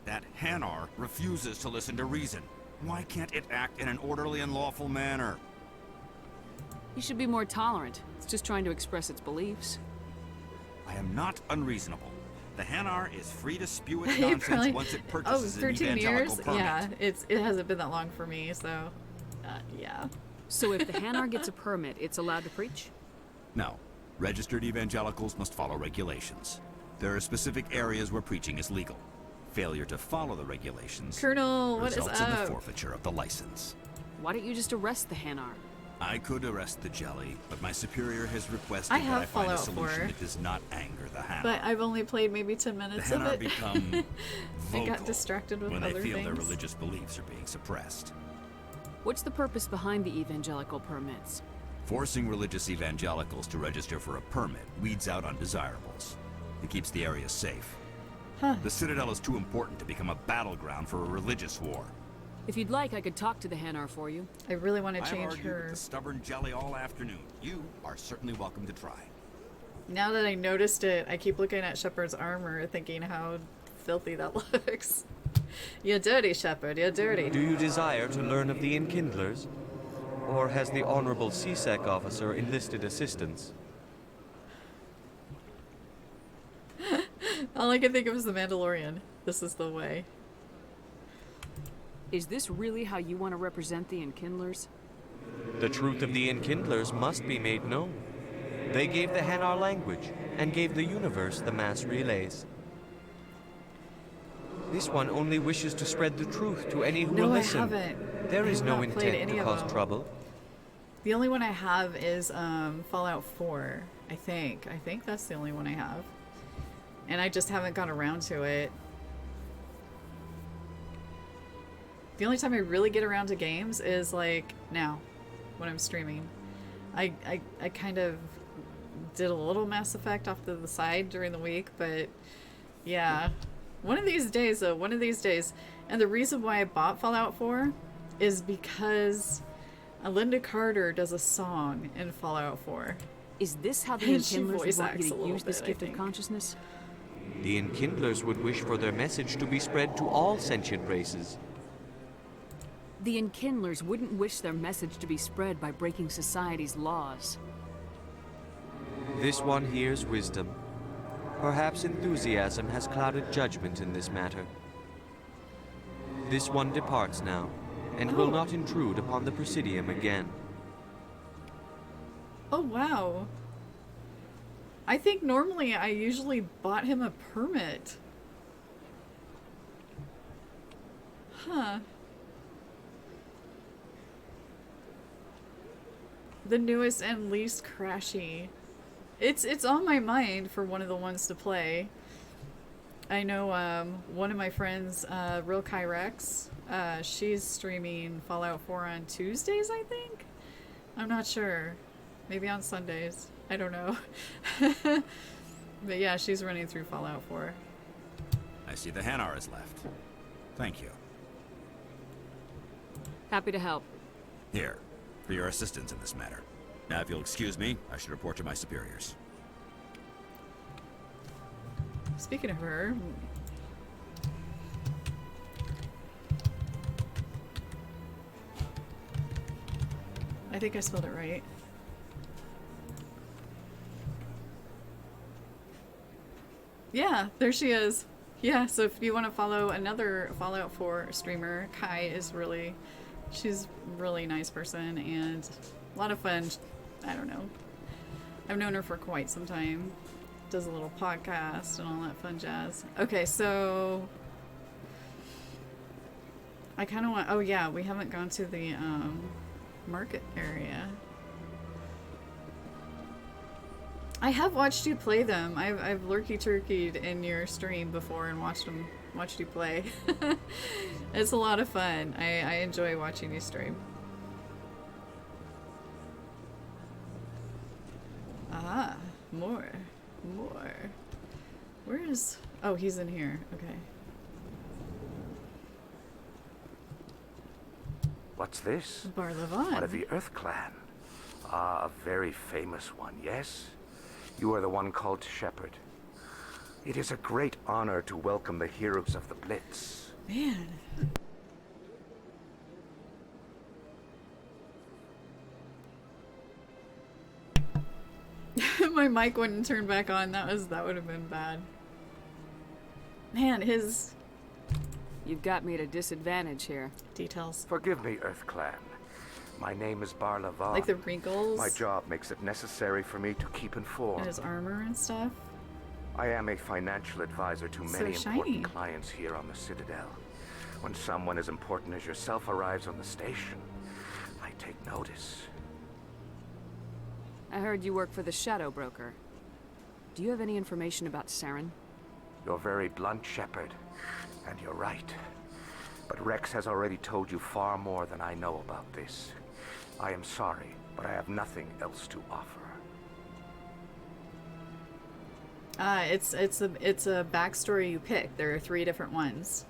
That Hanar refuses to listen to reason. Why can't it act in an orderly and lawful manner? You should be more tolerant. It's just trying to express its beliefs. I am not unreasonable. The Hanar is free to spew its nonsense once it purchases an 13 evangelical years? permit. Yeah, it hasn't been that long for me, so yeah. So if the Hanar gets a permit, it's allowed to preach? No. Registered evangelicals must follow regulations. There are specific areas where preaching is legal. Failure to follow the regulations Colonel, what is results in the up? forfeiture of the license. Why don't you just arrest the Hanar? I could arrest the jelly, but my superior has requested I that have I find a Fallout solution 4. that does not anger the Hanar. But I've only played maybe 10 The minutes of Hanar it. become I vocal got distracted with when other they feel things. their religious beliefs are being suppressed. What's the purpose behind the evangelical permits? Forcing religious evangelicals to register for a permit weeds out undesirables. It keeps the area safe. Huh. The Citadel is too important to become a battleground for a religious war. If you'd like, I could talk to the Hanar for you. I really want to I've change argued her. with the stubborn jelly all afternoon. You are certainly welcome to try. Now that I noticed it, I keep looking at Shepard's armor, thinking how filthy that looks. You're dirty, Shepard. You're dirty. Do you desire to learn of the Enkindlers? Or has the Honorable CSEC officer enlisted assistance? All I can think of is the Mandalorian. This is the way. Is this really how you want to represent the Enkindlers? The truth of the Enkindlers must be made known. They gave the Hanar language, and gave the universe the mass relays. This one only wishes to spread the truth to any who will listen. I haven't. There I is have no not played intent any to of cause them. trouble. The only one I have is Fallout 4, I think. I think that's the only one I have. And I just haven't got around to it. The only time I really get around to games is like now, when I'm streaming. I kind of did a little Mass Effect off to the side during the week, but yeah. One of these days though, one of these days. And the reason why I bought Fallout 4 is because Linda Carter does a song in Fallout 4. Is this how the And she Enkindlers voice want you acts a to little use this bit, I gift of think. consciousness? The Enkindlers would wish for their message to be spread to all sentient races. The Enkindlers wouldn't wish their message to be spread by breaking society's laws. This one hears wisdom. Perhaps enthusiasm has clouded judgment in this matter. This one departs now, and will not intrude upon the Presidium again. Oh wow. I think normally I usually bought him a permit. Huh. The newest and least crashy. It's on my mind for one of the ones to play. I know one of my friends, Real Kyrex, she's streaming Fallout 4 on Tuesdays, I think? I'm not sure. Maybe on Sundays. I don't know. But yeah, she's running through Fallout 4. I see the Hanar is left. Thank you. Happy to help. Here, for your assistance in this matter. Now, if you'll excuse me, I should report to my superiors. Speaking of her, I think I spelled it right. Yeah, there she is. Yeah, so if you want to follow another Fallout 4 streamer, Kai is really, she's a really nice person and a lot of fun. I don't know. I've known her for quite some time. Does a little podcast and all that fun jazz. Okay, so I kind of want, oh yeah, we haven't gone to the market area. I have watched you play them. I've lurky-turkeyed in your stream before and watched you play. It's a lot of fun. I enjoy watching you stream. Ah, more. more. Where is... Oh, he's in here. Okay. What's this? Bar Levon. One of the Earth Clan. Ah, a very famous one, yes? You are the one called Shepard. It is a great honor to welcome the heroes of the Blitz. Man. My mic wouldn't turn back on. That would have been bad. Man, his... You've got me at a disadvantage here. Details. Forgive me, Earth Clan. My name is Bar Levon. Like the wrinkles. My job makes it necessary for me to keep informed. And his armor and stuff. I am a financial advisor to many So important shiny. clients here on the Citadel. When someone as important as yourself arrives on the station, I take notice. I heard you work for the Shadow Broker. Do you have any information about Saren? You're very blunt, Shepard, and you're right. But Rex has already told you far more than I know about this. I am sorry, but I have nothing else to offer. It's a backstory you pick. There are 3 different ones.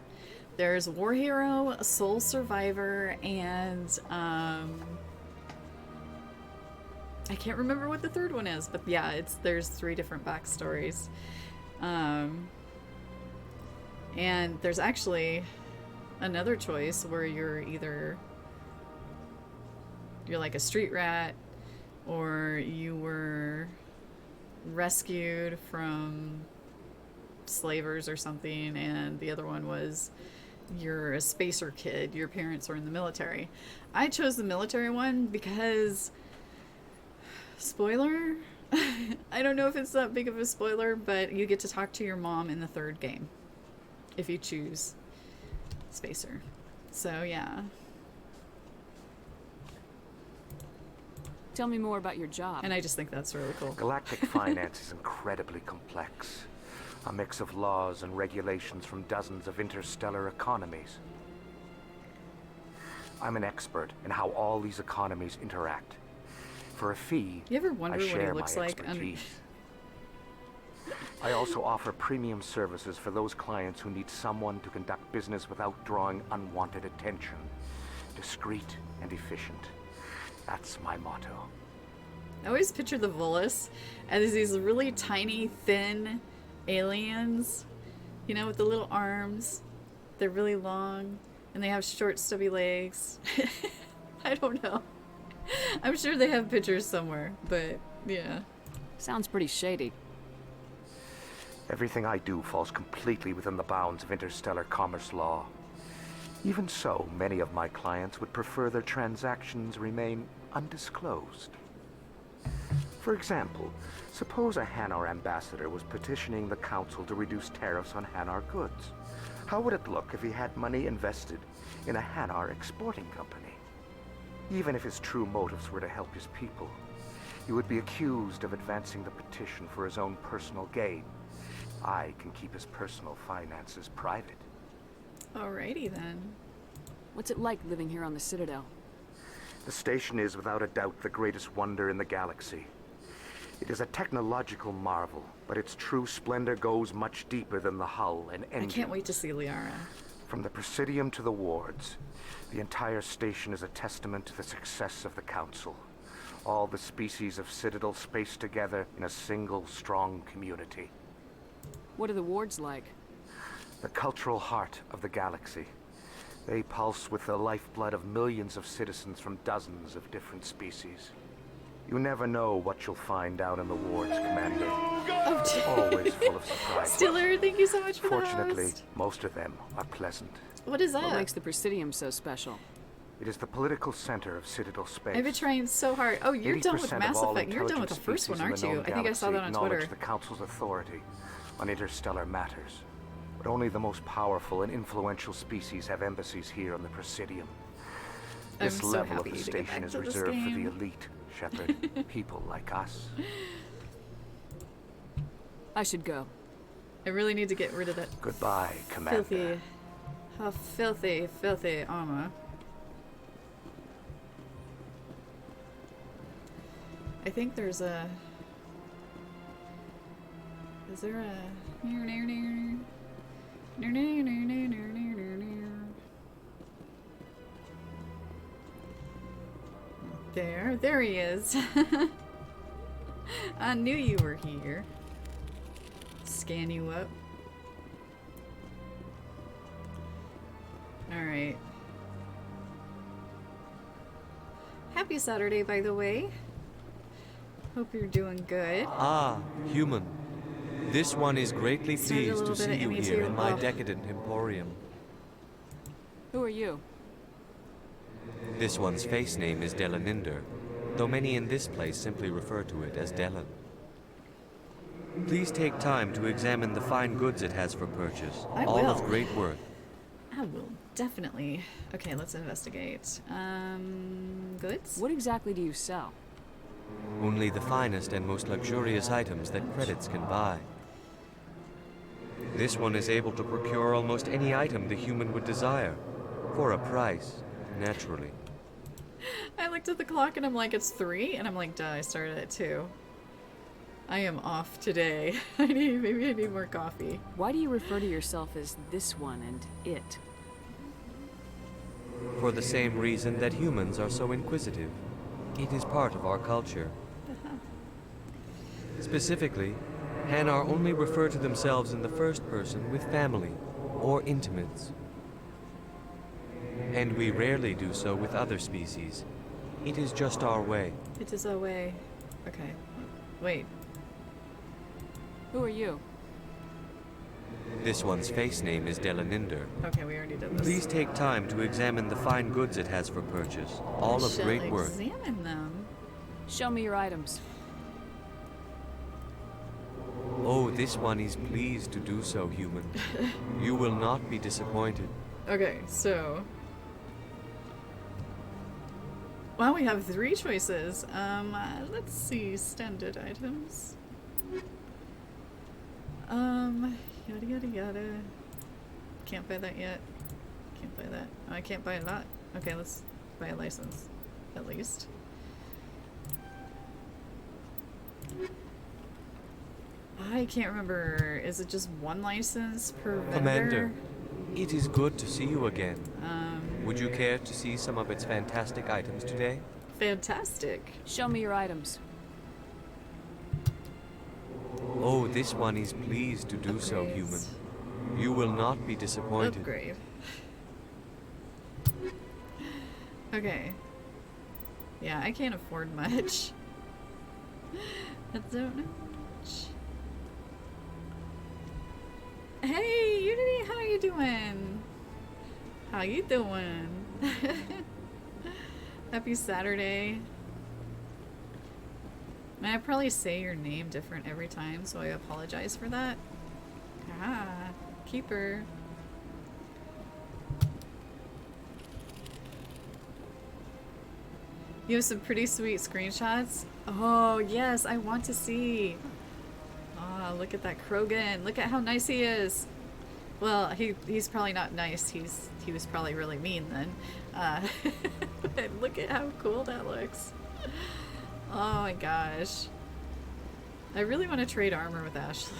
There's War Hero, Soul Survivor, and I can't remember what the 3rd one is, but yeah, there's 3 different backstories. And there's actually another choice where you're like a street rat, or you were rescued from slavers or something, and the other one was you're a spacer kid, your parents were in the military. I chose the military one because, spoiler, I don't know if it's that big of a spoiler, but you get to talk to your mom in the 3rd game if you choose spacer. So yeah. Tell me more about your job. And I just think that's really cool. Galactic finance is incredibly complex. A mix of laws and regulations from dozens of interstellar economies. I'm an expert in how all these economies interact. For a fee, You ever wonder I what he share looks my like? expertise. I also offer premium services for those clients who need someone to conduct business without drawing unwanted attention. Discreet and efficient. That's my motto. I always picture the Volus as these really tiny, thin aliens, you know, with the little arms. They're really long, and they have short, stubby legs. I don't know. I'm sure they have pictures somewhere, but yeah. Sounds pretty shady. Everything I do falls completely within the bounds of interstellar commerce law. Even so, many of my clients would prefer their transactions remain undisclosed. For example, suppose a Hanar ambassador was petitioning the council to reduce tariffs on Hanar goods. How would it look if he had money invested in a Hanar exporting company? Even if his true motives were to help his people, he would be accused of advancing the petition for his own personal gain. I can keep his personal finances private. Alrighty then. What's it like living here on the Citadel? The station is without a doubt the greatest wonder in the galaxy. It is a technological marvel, but its true splendor goes much deeper than the hull and engine. I can't wait to see Liara. From the Presidium to the wards, the entire station is a testament to the success of the Council. All the species of Citadel spaced together in a single, strong community. What are the wards like? The cultural heart of the galaxy. They pulse with the lifeblood of millions of citizens from dozens of different species. You never know what you'll find out in the wards, Commander. Always full of surprises. Stiller, thank you so much for Fortunately, the host. most of them are pleasant. What is that? What makes the Presidium so special? It is the political center of Citadel space. I've been trying so hard. Oh, you're done with 80% of Mass all Effect. You're done with the intelligent first one, species aren't in the you? known I think I saw that on galaxy Twitter. acknowledge the Council's authority on interstellar matters. But only the most powerful and influential species have embassies here on the Presidium. I'm This so level of happy the to get station back is to this reserved for the game. elite, Shepard. People like us. I should go. I really need to get rid of that Goodbye, Commander. filthy armor. I think there's a... Is there a... There he is. I knew you were here. Scan you up. Alright. Happy Saturday, by the way. Hope you're doing good. Ah, human. This one is greatly pleased to see you here in my decadent emporium. Who are you? This one's face name is Delaninder, though many in this place simply refer to it as Delan. Please take time to examine the fine goods it has for purchase, all of great worth. I will definitely. Okay, let's investigate. Goods? What exactly do you sell? Only the finest and most luxurious items that credits can buy. This one is able to procure almost any item the human would desire, for a price, naturally. I looked at the clock and I'm like, it's 3? And I'm like, duh, I started at 2. I am off today. Maybe I need more coffee. Why do you refer to yourself as this one and it? For the same reason that humans are so inquisitive. It is part of our culture. Specifically, Hanar only refer to themselves in the first person with family or intimates. And we rarely do so with other species. It is just our way. It is our way. Okay. Wait. Who are you? This one's face name is Delaninder. Okay, we already did this. Please take time to examine the fine goods it has for purchase, all of great worth. Examine them. Show me your items. Oh, this one is pleased to do so, human. You will not be disappointed. Okay, so... Well, we have 3 choices. Let's see, standard items. Yada yada yada. Can't buy that yet. Can't buy that. Oh, I can't buy a lot. Okay, let's buy a license, at least. I can't remember. Is it just 1 license per vendor? Commander, it is good to see you again. Would you care to see some of its fantastic items today? Fantastic. Show me your items. Oh, this one is pleased to do so, human. You will not be disappointed. Upgrade. Okay. Yeah, I can't afford much. I don't know much. Hey, Unity, how you doing? How you doing? Happy Saturday. I probably say your name different every time, so I apologize for that. Ah, keeper. You have some pretty sweet screenshots. Oh, yes, I want to see. Oh, look at that Krogan. Look at how nice he is. Well, he's probably not nice. He was probably really mean then. But look at how cool that looks. Oh my gosh. I really want to trade armor with Ashley.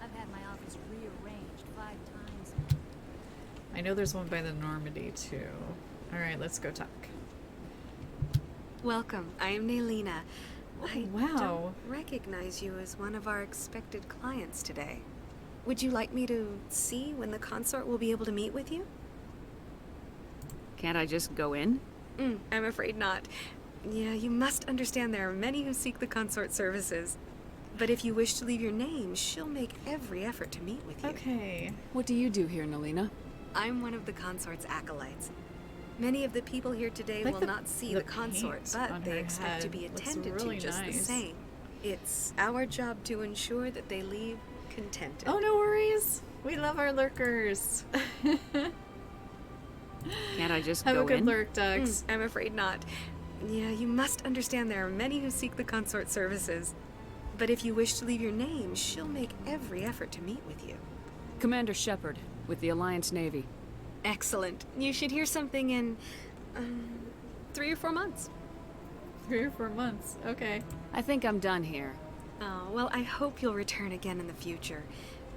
I've had my office rearranged 5 times. I know there's one by the Normandy too. Alright, let's go talk. Welcome. I am Naylina. I wow. don't recognize you as one of our expected clients today. Would you like me to see when the consort will be able to meet with you? Can't I just go in? I'm afraid not. Yeah, you must understand there are many who seek the consort services. But if you wish to leave your name, she'll make every effort to meet with you. Okay. What do you do here, Naylina? I'm one of the consort's acolytes. Many of the people here today will not see the consort, but they expect to be attended to just the same. It's our job to ensure that they leave contented. Oh, no worries. We love our lurkers. Can't I just have go a good in? lurk, Ducks? I'm afraid not. Yeah, you must understand there are many who seek the consort services. But if you wish to leave your name, she'll make every effort to meet with you. Commander Shepard, with the Alliance Navy. Excellent. You should hear something in 3 or 4 months. 3 or 4 months. Okay. I think I'm done here. Oh, well, I hope you'll return again in the future.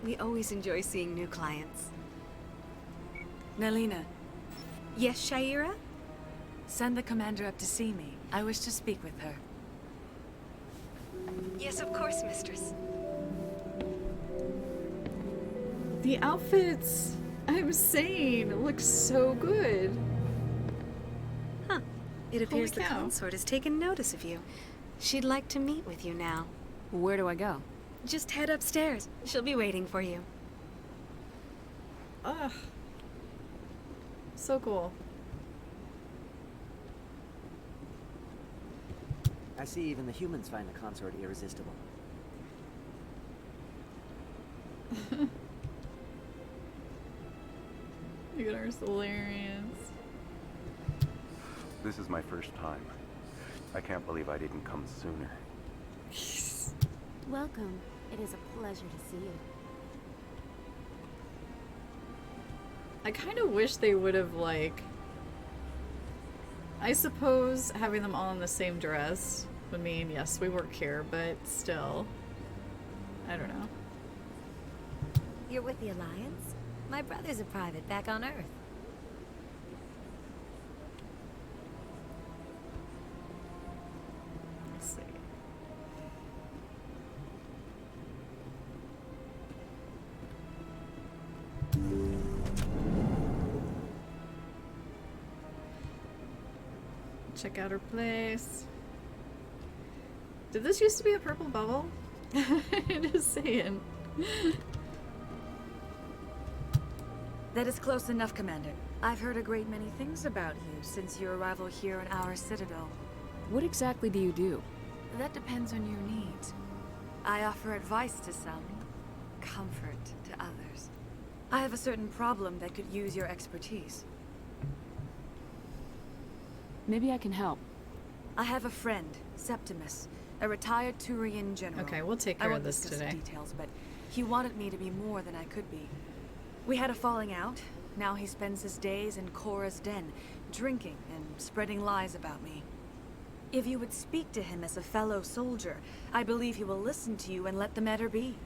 We always enjoy seeing new clients. Nelina. Yes, Shaira? Send the commander up to see me. I wish to speak with her. Yes, of course, mistress. The outfits, I'm saying, look so good. Huh. It appears the Holy cow. consort has taken notice of you. She'd like to meet with you now. Where do I go? Just head upstairs. She'll be waiting for you. Ugh. So cool. I see even the humans find the consort irresistible. Look at our Solarians. This is my first time. I can't believe I didn't come sooner. Welcome. It is a pleasure to see you. I kind of wish they would have, like... I suppose having them all in the same dress would mean, yes, we work here, but still. I don't know. You're with the Alliance? My brother's a private back on Earth. Let's see. Check out her place. Did this used to be a purple bubble? Just saying. That is close enough, Commander. I've heard a great many things about you since your arrival here in our citadel. What exactly do you do? That depends on your needs. I offer advice to some, comfort to others. I have a certain problem that could use your expertise. Maybe I can help. I have a friend, Septimus, a retired Turian general. Okay, we'll take care of this today. I won't discuss the details, but he wanted me to be more than I could be. We had a falling out. Now he spends his days in Korra's den, drinking and spreading lies about me. If you would speak to him as a fellow soldier, I believe he will listen to you and let the matter be.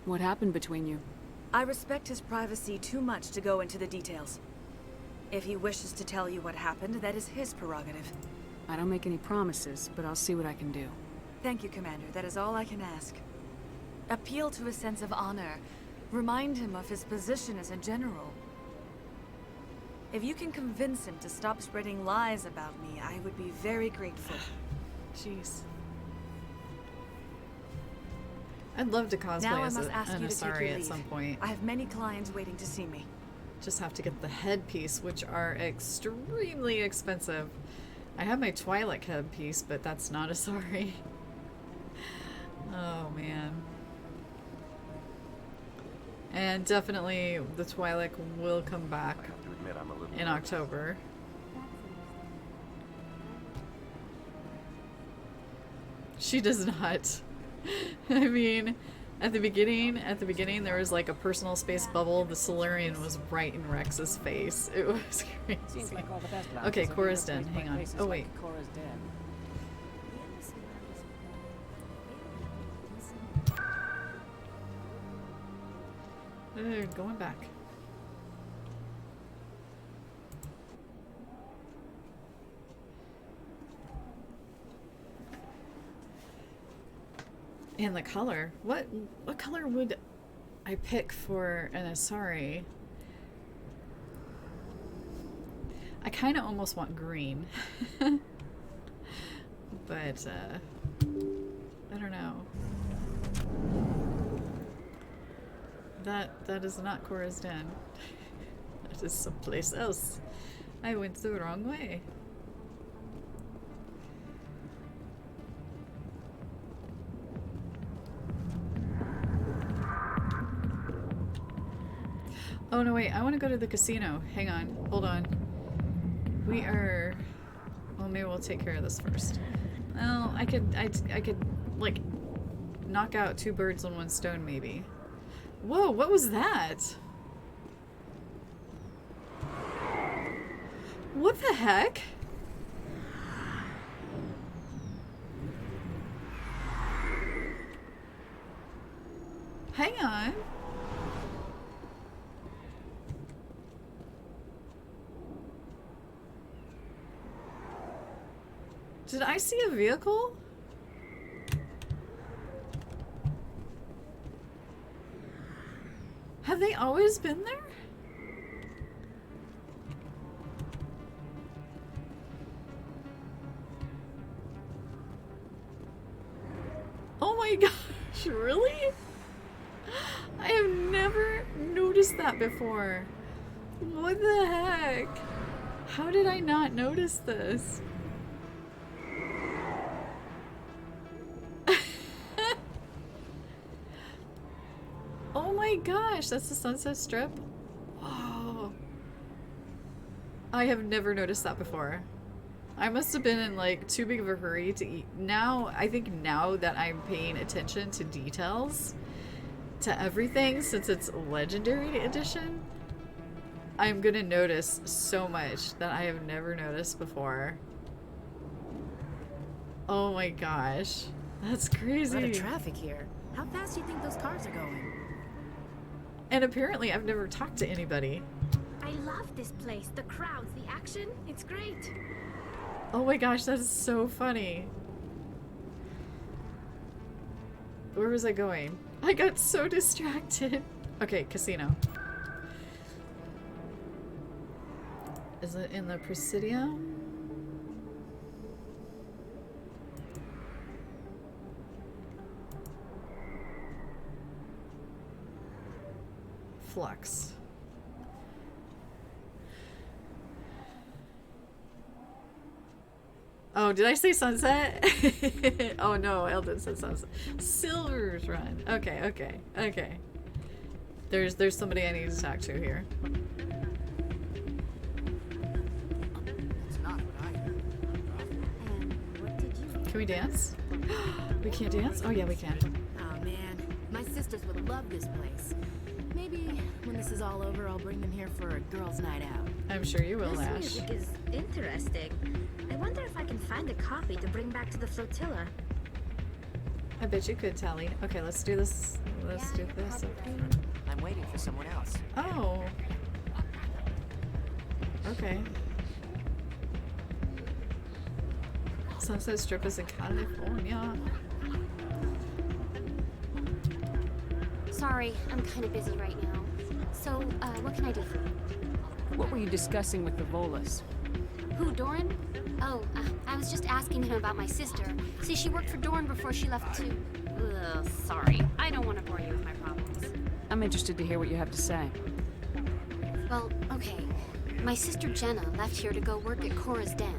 What happened between you? I respect his privacy too much to go into the details. If he wishes to tell you what happened, that is his prerogative. I don't make any promises, but I'll see what I can do. Thank you, Commander. That is all I can ask. Appeal to a sense of honor. Remind him of his position as a general. If you can convince him to stop spreading lies about me, I would be very grateful. Jeez. I'd love to cosplay now as I must ask an you to take Asari your at leave. some point. I have many clients waiting to see me. Just have to get the headpiece, which are extremely expensive. I have my Twi'lek headpiece, but that's not Asari. Oh man. And definitely the Twi'lek will come back in October. She does not. I mean, at the beginning there was like a personal space bubble. The Solarian was right in Rex's face. It was crazy. Okay, Korra's den. Hang on. Oh wait. Korra's den. Going back. And the color. What color would I pick for an Asari? I kind of almost want green. But I don't know. That is not Korra's den. That is someplace else. I went the wrong way. Oh no, wait, I want to go to the casino. Hang on, hold on. We are... Well, maybe we'll take care of this first. Well, I could, like, knock out 2 birds on 1 stone, maybe. Whoa, what was that? What the heck? Hang on. Did I see a vehicle? Have they always been there? Oh my gosh, really? I have never noticed that before. What the heck? How did I not notice this? Oh my gosh, that's the Sunset Strip? Whoa. I have never noticed that before. I must have been in like too big of a hurry to eat. Now, I think now that I'm paying attention to details, to everything, since it's Legendary Edition, I'm gonna notice so much that I have never noticed before. Oh my gosh. That's crazy. A lot of traffic here. How fast do you think those cars are going? And apparently I've never talked to anybody. I love this place. The crowds, the action, it's great. Oh my gosh, that is so funny. Where was I going? I got so distracted. Okay, casino. Is it in the Presidium? Flux. Oh, did I say Sunset? Oh no, Eldon said Sunset. Silver's Run. Okay, okay, okay. There's somebody I need to talk to here. Can we dance? We can't dance? Oh yeah, we can. Oh man, my sisters would love this place. Maybe when this is all over, I'll bring them here for a girls' night out. I'm sure you will, This Ash. music is interesting. I wonder if I can find a copy to bring back to the flotilla. I bet you could, Tally. Okay, let's do this. Let's do this. I'm waiting for someone else. Oh. Okay. Sunset Strip is in California. Sorry, I'm kind of busy right now. So, what can I do for you? What were you discussing with the Volus? Who, Doran? Oh, I was just asking him about my sister. See, she worked for Doran before she left to... Ugh, sorry. I don't want to bore you with my problems. I'm interested to hear what you have to say. Well, okay. My sister Jenna left here to go work at Cora's Den.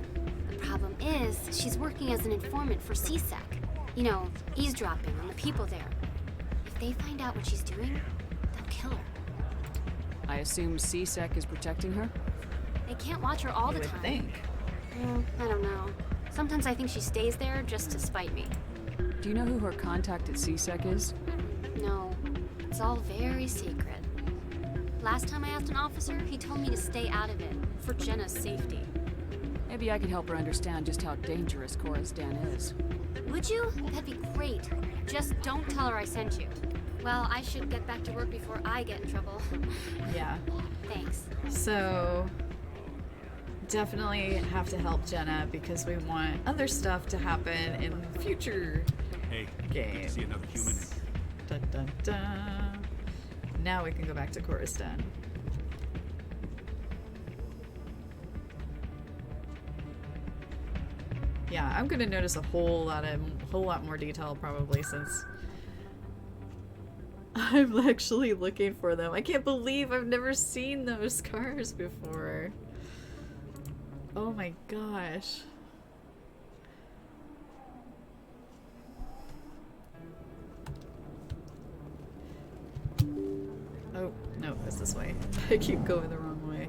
The problem is, she's working as an informant for CSEC. You know, eavesdropping on the people there. If they find out what she's doing, they'll kill her. I assume CSEC is protecting her? They can't watch her all the time. Think. Well, I don't know. Sometimes I think she stays there just to spite me. Do you know who her contact at CSEC is? No, it's all very secret. Last time I asked an officer, he told me to stay out of it, for Jenna's safety. Maybe I can help her understand just how dangerous Cora's Den is. Would you? That'd be great. Just don't tell her I sent you. Well, I should get back to work before I get in trouble. Yeah. Thanks. So, definitely have to help Jenna because we want other stuff to happen in future games. See another human. Dun, dun, dun. Now we can go back to Cora's Den. Yeah, I'm gonna notice a whole lot more detail probably since I'm actually looking for them. I can't believe I've never seen those cars before. Oh my gosh. Oh, no, it's this way. I keep going the wrong way.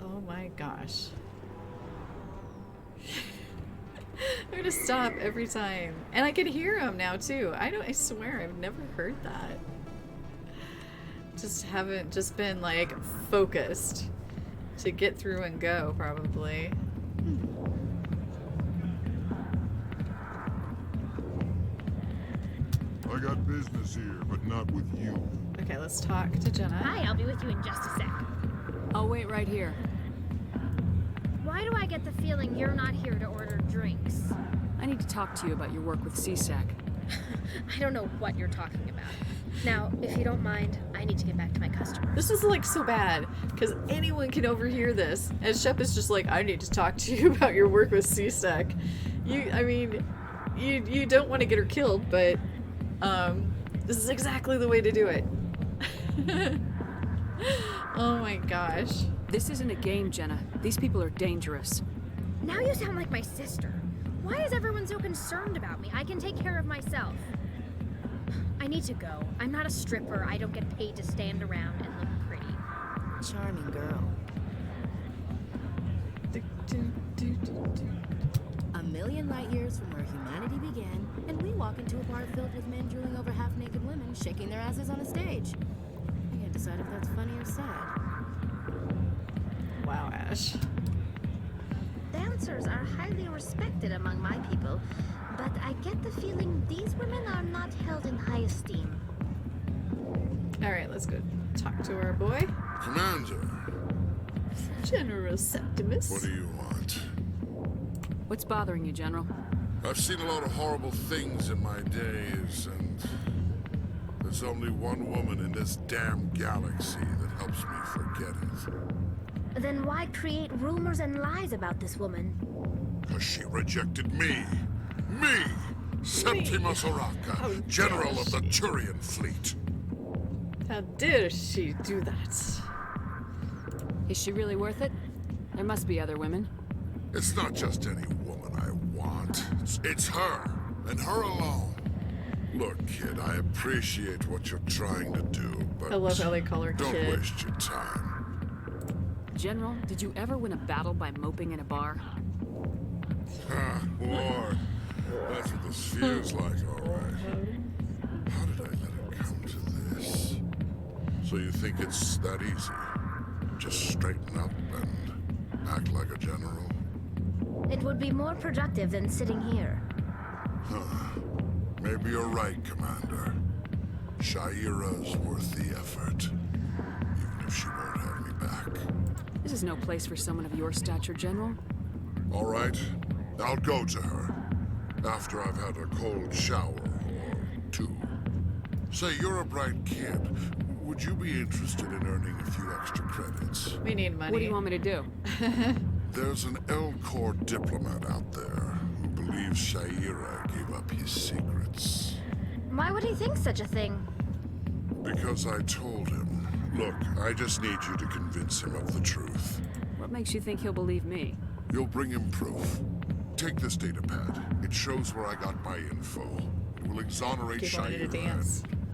Oh my gosh. I'm gonna stop every time. And I can hear them now too. I swear I've never heard that. Just haven't been like focused to get through and go, probably. I got business here, but not with you. Okay, let's talk to Jenna. Hi, I'll be with you in just a sec. I'll wait right here. Why do I get the feeling you're not here to order drinks? I need to talk to you about your work with CSAC. I don't know what you're talking about. Now, if you don't mind, I need to get back to my customer. This is like so bad because anyone can overhear this, and Shep is just like, "I need to talk to you about your work with CSAC." You don't want to get her killed, but this is exactly the way to do it. Oh my gosh. This isn't a game, Jenna. These people are dangerous. Now you sound like my sister. Why is everyone so concerned about me? I can take care of myself. I need to go. I'm not a stripper. I don't get paid to stand around and look pretty. Charming girl. A million light years from where humanity began, and we walk into a bar filled with men drooling over half-naked women shaking their asses on a stage. I can't decide if that's funny or sad. Wow, Ash. Dancers are highly respected among my people, but I get the feeling these women are not held in high esteem. Alright, let's go talk to our boy. Commander. General Septimus. What do you want? What's bothering you, General? I've seen a lot of horrible things in my days, and there's only one woman in this damn galaxy that helps me forget it. Then why create rumors and lies about this woman? Because she rejected me. Me! Septimus Oraka, General of the Turian Fleet. How dare she do that? Is she really worth it? There must be other women. It's not just any woman I want. It's her, and her alone. Look, kid, I appreciate what you're trying to do, but I love how they call her don't kid. waste your time. General, did you ever win a battle by moping in a bar? Ah, Lord. That's what this feels like, all right. How did I let it come to this? So you think it's that easy? Just straighten up and act like a general? It would be more productive than sitting here. Huh. Maybe you're right, Commander. Shaira's worth the effort. Even if she won't have me back. This is no place for someone of your stature, General. All right. I'll go to her. After I've had a cold shower or two. Say, you're a bright kid. Would you be interested in earning a few extra credits? We need money. What do you want me to do? There's an Elcor diplomat out there who believes Shaira gave up his secrets. Why would he think such a thing? Because I told him. Look, I just need you to convince him of the truth. What makes you think he'll believe me? You'll bring him proof. Take this data pad. It shows where I got my info. It will exonerate Shaira and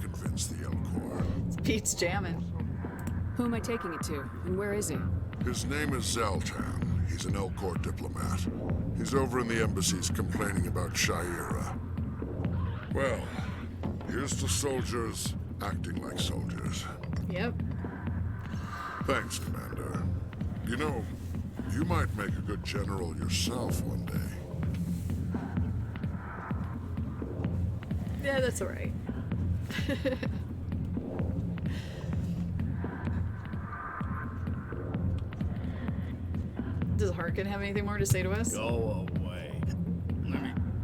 convince the Elcor. Pete's jamming. Who am I taking it to, and where is he? His name is Zaltan. He's an Elcor diplomat. He's over in the embassies complaining about Shaira. Well, here's to soldiers acting like soldiers. Yep. Thanks, Commander. You know, you might make a good general yourself one day. Yeah, that's alright. Does Harkin have anything more to say to us? Go away.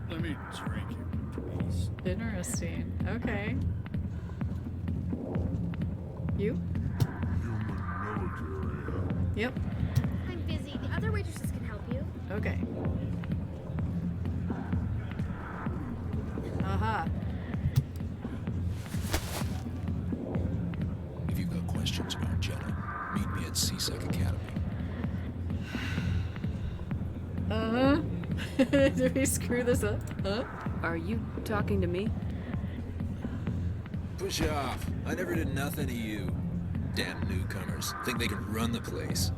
Let me drink in peace. Interesting. Okay. You? Human military. Yep. I'm busy. The other waitresses can help you. Okay. Aha. If you've got questions about Jenna, meet me at CSEC Academy. Uh-huh. Did we screw this up? Huh? Are you talking to me? Push off. I never did nothing to you. Damn newcomers. Think they can run the place.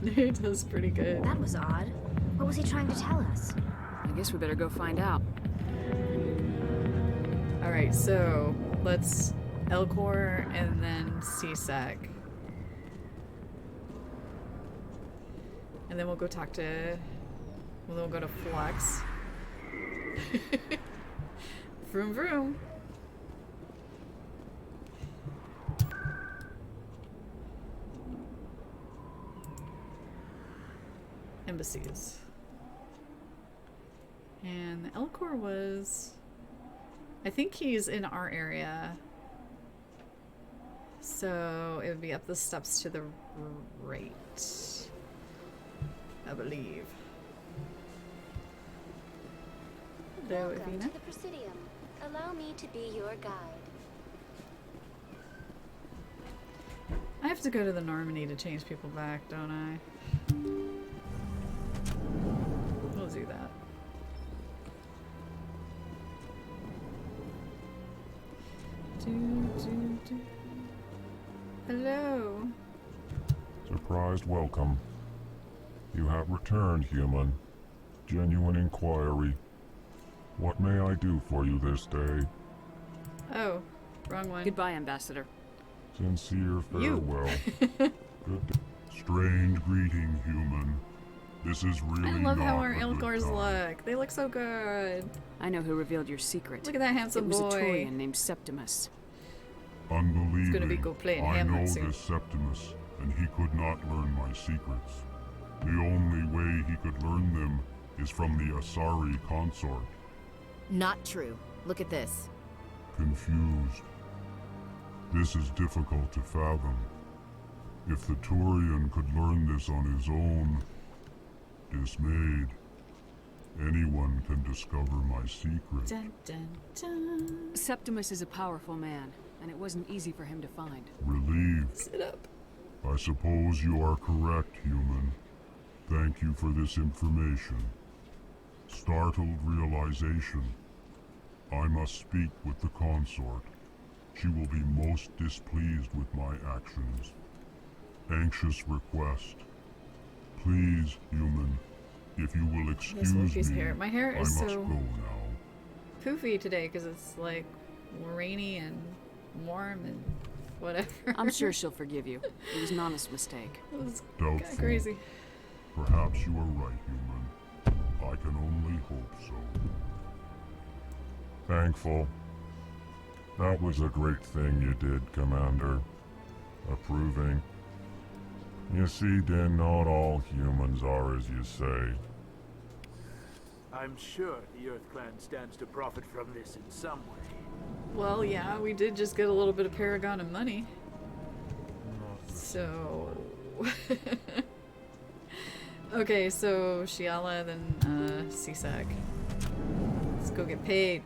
He does pretty good. That was odd. What was he trying to tell us? I guess we better go find out. Alright, so let's Elcor and then CSAC. And then we'll go talk to... Well, then we'll go to Flux. Vroom vroom. Embassies. And the Elcor was... I think he's in our area. So it would be up the steps to the right, I believe. Hello, Welcome Evina. to the Presidium. Allow me to be your guide. I have to go to the Normandy to change people back, don't I? We'll do that. Hello. Surprised welcome. You have returned, human. Genuine inquiry. What may I do for you this day? Oh, wrong one. Goodbye, Ambassador. Sincere farewell. Good day. Strange greeting, human. This is really I love not how our a good Elcors time. look. They look so good. I know who revealed your secret. Look at that handsome It was boy. a Turian named Septimus. Unbelieving. He's gonna be go playing I know Hamlet soon. this Septimus, and he could not learn my secrets. The only way he could learn them is from the Asari consort. Not true. Look at this. Confused. This is difficult to fathom. If the Turian could learn this on his own, dismayed, anyone can discover my secret. Dun, dun, dun. Septimus is a powerful man, and it wasn't easy for him to find. Relieved. Sit up. I suppose you are correct, human. Thank you for this information. Startled realization. I must speak with the consort. She will be most displeased with my actions. Anxious request. Please, human, if you will excuse Loki's me, hair. My hair I is must so go now. poofy today because it's like rainy and warm and whatever. I'm sure she'll forgive you. It was an honest mistake. It was kind Doubtful. of crazy. Perhaps you are right, human. I can only hope so. Thankful. That was a great thing you did, Commander. Approving. You see, Din, not all humans are as you say. I'm sure the Earth Clan stands to profit from this in some way. Well, yeah, we did just get a little bit of Paragon and money. So... Okay, so Shiala, then CSAC. Let's go get paid.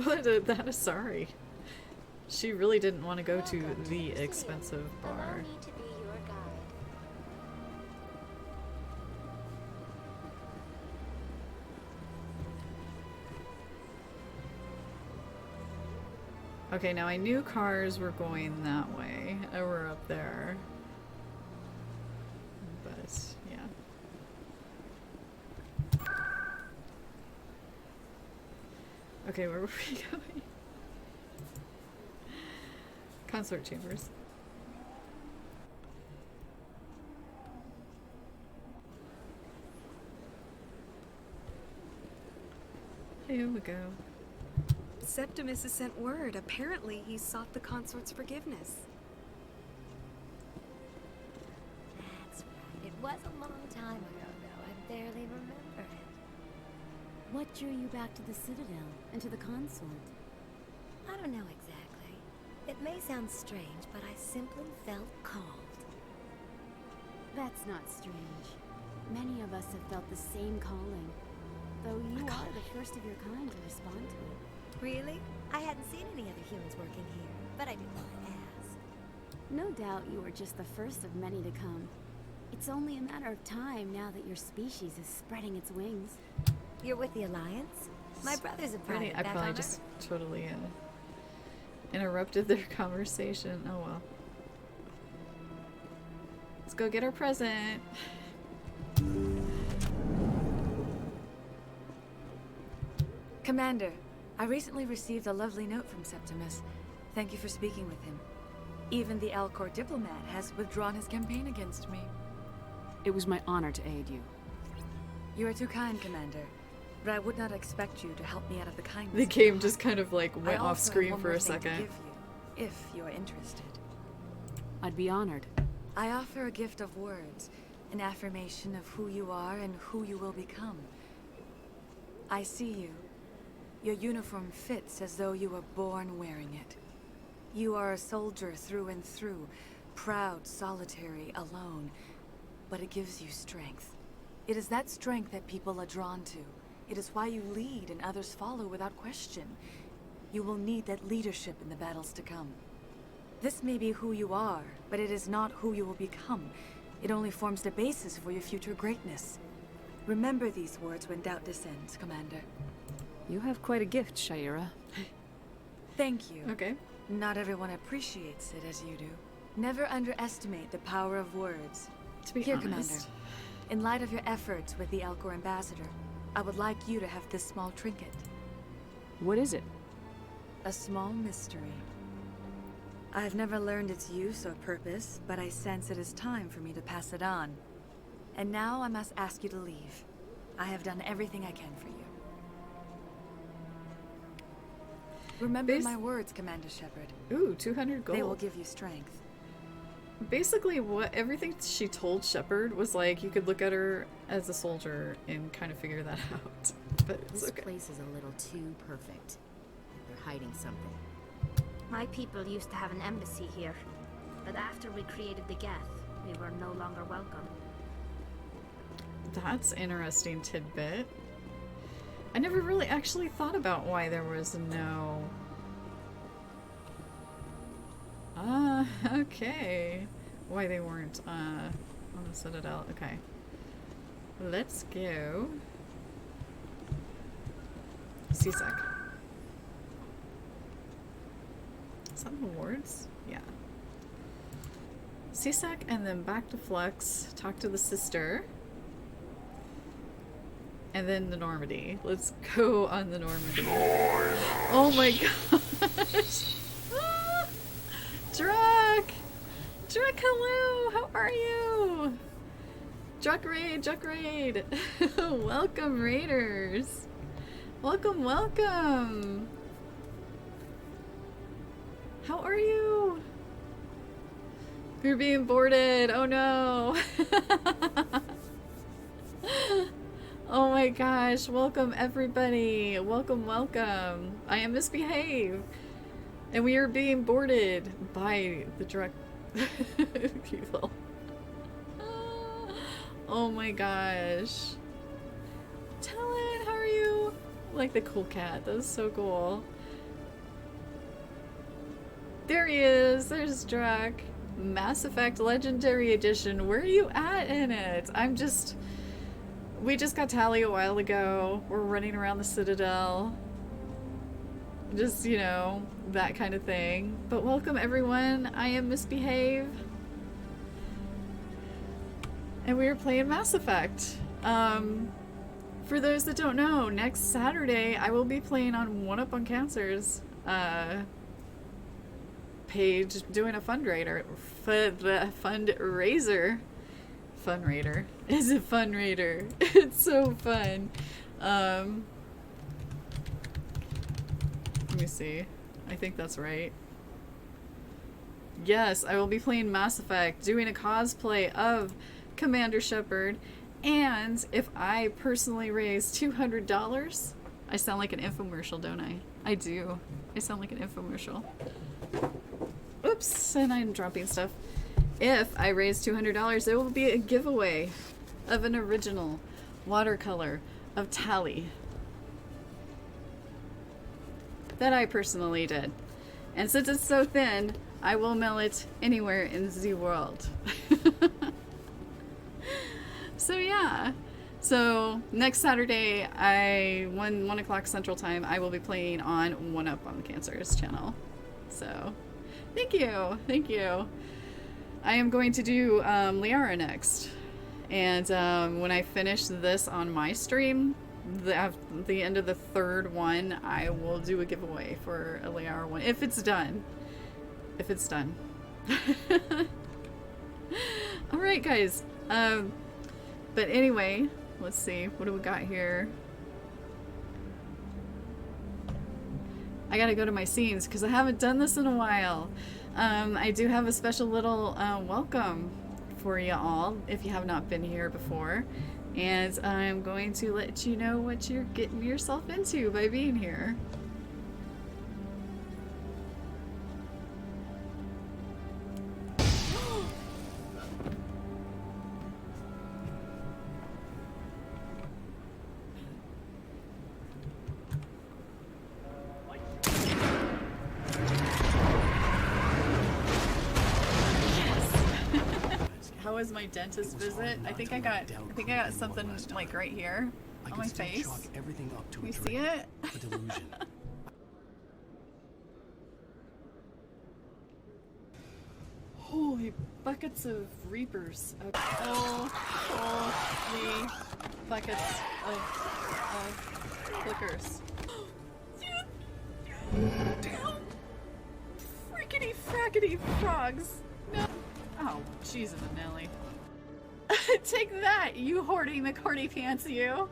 What a, that Asari. She really didn't want to go to the expensive bar. Okay, now I knew cars were going that way. We're up there. But, yeah. Okay, where were we going? Consort chambers. Here we go. Septimus has sent word. Apparently, he sought the consort's forgiveness. That's right. It was a long time ago, though. I barely remember it. What drew you back to the Citadel and to the consort? I don't know exactly. It may sound strange, but I simply felt called. That's not strange. Many of us have felt the same calling. Though you are the first of your kind to respond to it. Really? I hadn't seen any other humans working here, but I did want to ask. No doubt you are just the first of many to come. It's only a matter of time now that your species is spreading its wings. You're with the Alliance? My brother's a private I back probably on just Earth. totally interrupted their conversation. Oh well. Let's go get our present. Commander, I recently received a lovely note from Septimus. Thank you for speaking with him. Even the Alcor diplomat has withdrawn his campaign against me. It was my honor to aid you. You are too kind, Commander. But I would not expect you to help me out of the kindness. The game just kind of like I went off also have screen one for more a thing to second. give you, if you are interested. I'd be honored. I offer a gift of words, an affirmation of who you are and who you will become. I see you. Your uniform fits as though you were born wearing it. You are a soldier through and through, proud, solitary, alone, but it gives you strength. It is that strength that people are drawn to. It is why you lead and others follow without question. You will need that leadership in the battles to come. This may be who you are, but it is not who you will become. It only forms the basis for your future greatness. Remember these words when doubt descends, Commander. You have quite a gift, Sha'ira. Thank you. Okay. Not everyone appreciates it as you do. Never underestimate the power of words. To be Here, honest. Commander. In light of your efforts with the Elcor Ambassador, I would like you to have this small trinket. What is it? A small mystery. I have never learned its use or purpose, but I sense it is time for me to pass it on. And now I must ask you to leave. I have done everything I can for you. Remember my words, Commander Shepard. Ooh, 200 gold. They will give you strength. Basically, everything she told Shepard was like you could look at her as a soldier and kind of figure that out. But it's This okay. place is a little too perfect. They're hiding something. My people used to have an embassy here, but after we created the Geth, we were no longer welcome. That's interesting tidbit. I never really actually thought about why there was no... okay. Why they weren't on the Citadel. Okay. Let's go. C-Sec. Is that the wards? Yeah. C-Sec and then back to Flux. Talk to the sister. And then the Normandy. Let's go on the Normandy. Oh my gosh! Druck! Druck, hello! How are you? Druck Raid, Druck Raid! Welcome, Raiders! Welcome, welcome! How are you? You're being boarded! Oh no! Oh my gosh, welcome everybody. Welcome, welcome. I am Misbehave. And we are being boarded by the Druck people. Oh my gosh. Talon, how are you? Like the cool cat. That was so cool. There he is. There's Druck. Mass Effect Legendary Edition. Where are you at in it? We just got Tally a while ago. We're running around the Citadel. Just, you know, that kind of thing. But welcome everyone. I am Misbehave. And we are playing Mass Effect. For those that don't know, next Saturday I will be playing on One Up on Cancer's page, doing a fundraiser. Funraider. Is a funraider. It's so fun. Let me see. I think that's right. Yes, I will be playing Mass Effect, doing a cosplay of Commander Shepard, and if I personally raise $200, I sound like an infomercial, don't I? I do. I sound like an infomercial. Oops, and I'm dropping stuff. If I raise $200, there will be a giveaway of an original watercolor of Tally that I personally did. And since it's so thin, I will mail it anywhere in the world. So yeah. So next Saturday, 1 o'clock Central Time, I will be playing on One Up on the Cancer's channel. So thank you. Thank you. I am going to do Liara next. And when I finish this on my stream, at the end of the third one, I will do a giveaway for a Liara one. If it's done. If it's done. Alright guys. But anyway, let's see. What do we got here? I gotta go to my scenes because I haven't done this in a while. I do have a special little welcome for you all if you have not been here before. And I'm going to let you know what you're getting yourself into by being here. How was my dentist visit? I think I got something like right here on my face. Can you see it? Holy buckets of reapers. Holy buckets of clickers. Damn. Frickety frackety frogs. No. Oh, Jesus, Nelly. Take that, you hoarding the corny pants, you.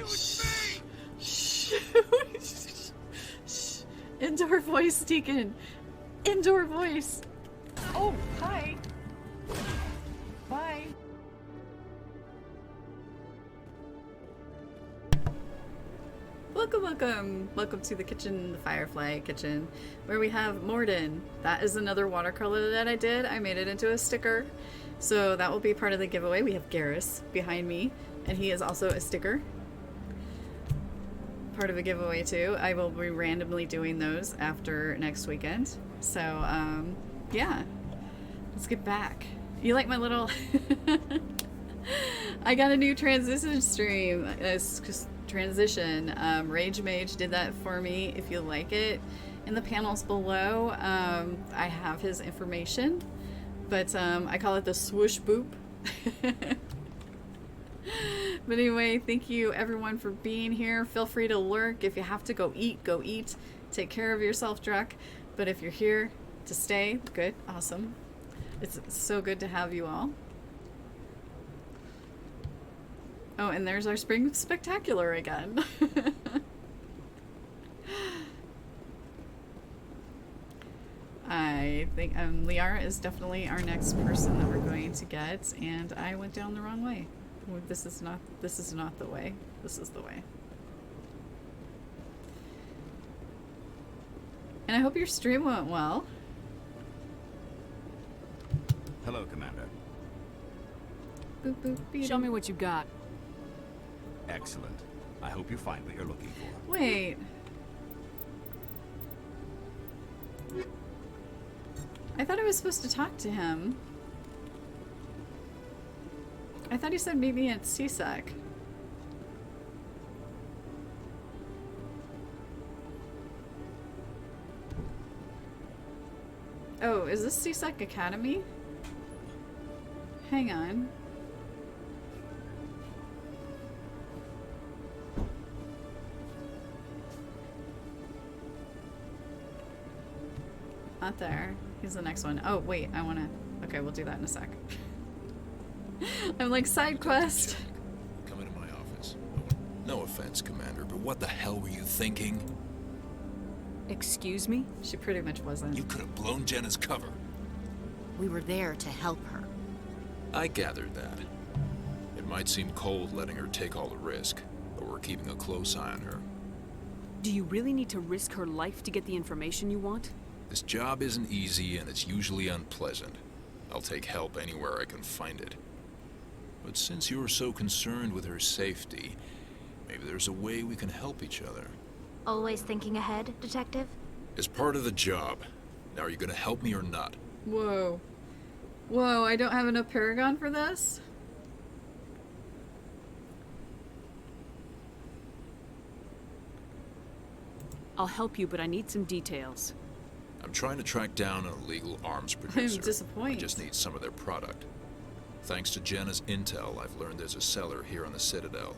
Shh. Shh. Indoor voice, Deacon. Indoor voice. Oh, hi. Bye. Welcome to the kitchen, the Firefly kitchen, where we have Morden. That is another watercolor that I did. I made it into a sticker, so that will be part of the giveaway. We have Garrus behind me, and he is also a sticker. Part of a giveaway too. I will be randomly doing those after next weekend. So, yeah. Let's get back. You like my little... I got a new transition stream. It's just transition. Rage Mage did that for me. If you like it, in the panels below, I have his information, but I call it the swoosh boop. But anyway, thank you everyone for being here. Feel free to lurk. If you have to go eat, go eat. Take care of yourself, Druck. But if you're here to stay, good, awesome. It's so good to have you all. Oh, and there's our spring spectacular again. I think Liara is definitely our next person that we're going to get, and I went down the wrong way. This is not the way. This is the way. And I hope your stream went well. Hello, Commander. Boop, boop, beep. Show me what you got. Excellent. I hope you find what you're looking for. Wait. I thought I was supposed to talk to him. I thought he said meet me at CSEC. Oh, is this CSEC Academy? Hang on. Not there. He's the next one. Oh, wait, I wanna... Okay, we'll do that in a sec. I'm like, side quest. Come into my office. No offense, Commander, but what the hell were you thinking? Excuse me? She pretty much wasn't. You could have blown Jenna's cover. We were there to help her. I gathered that. It might seem cold letting her take all the risk, but we're keeping a close eye on her. Do you really need to risk her life to get the information you want? This job isn't easy, and it's usually unpleasant. I'll take help anywhere I can find it. But since you're so concerned with her safety, maybe there's a way we can help each other. Always thinking ahead, Detective? As part of the job. Now, are you gonna help me or not? Whoa. Whoa, I don't have enough Paragon for this? I'll help you, but I need some details. I'm trying to track down an illegal arms producer. I'm disappointed. I just need some of their product. Thanks to Jenna's intel, I've learned there's a seller here on the Citadel.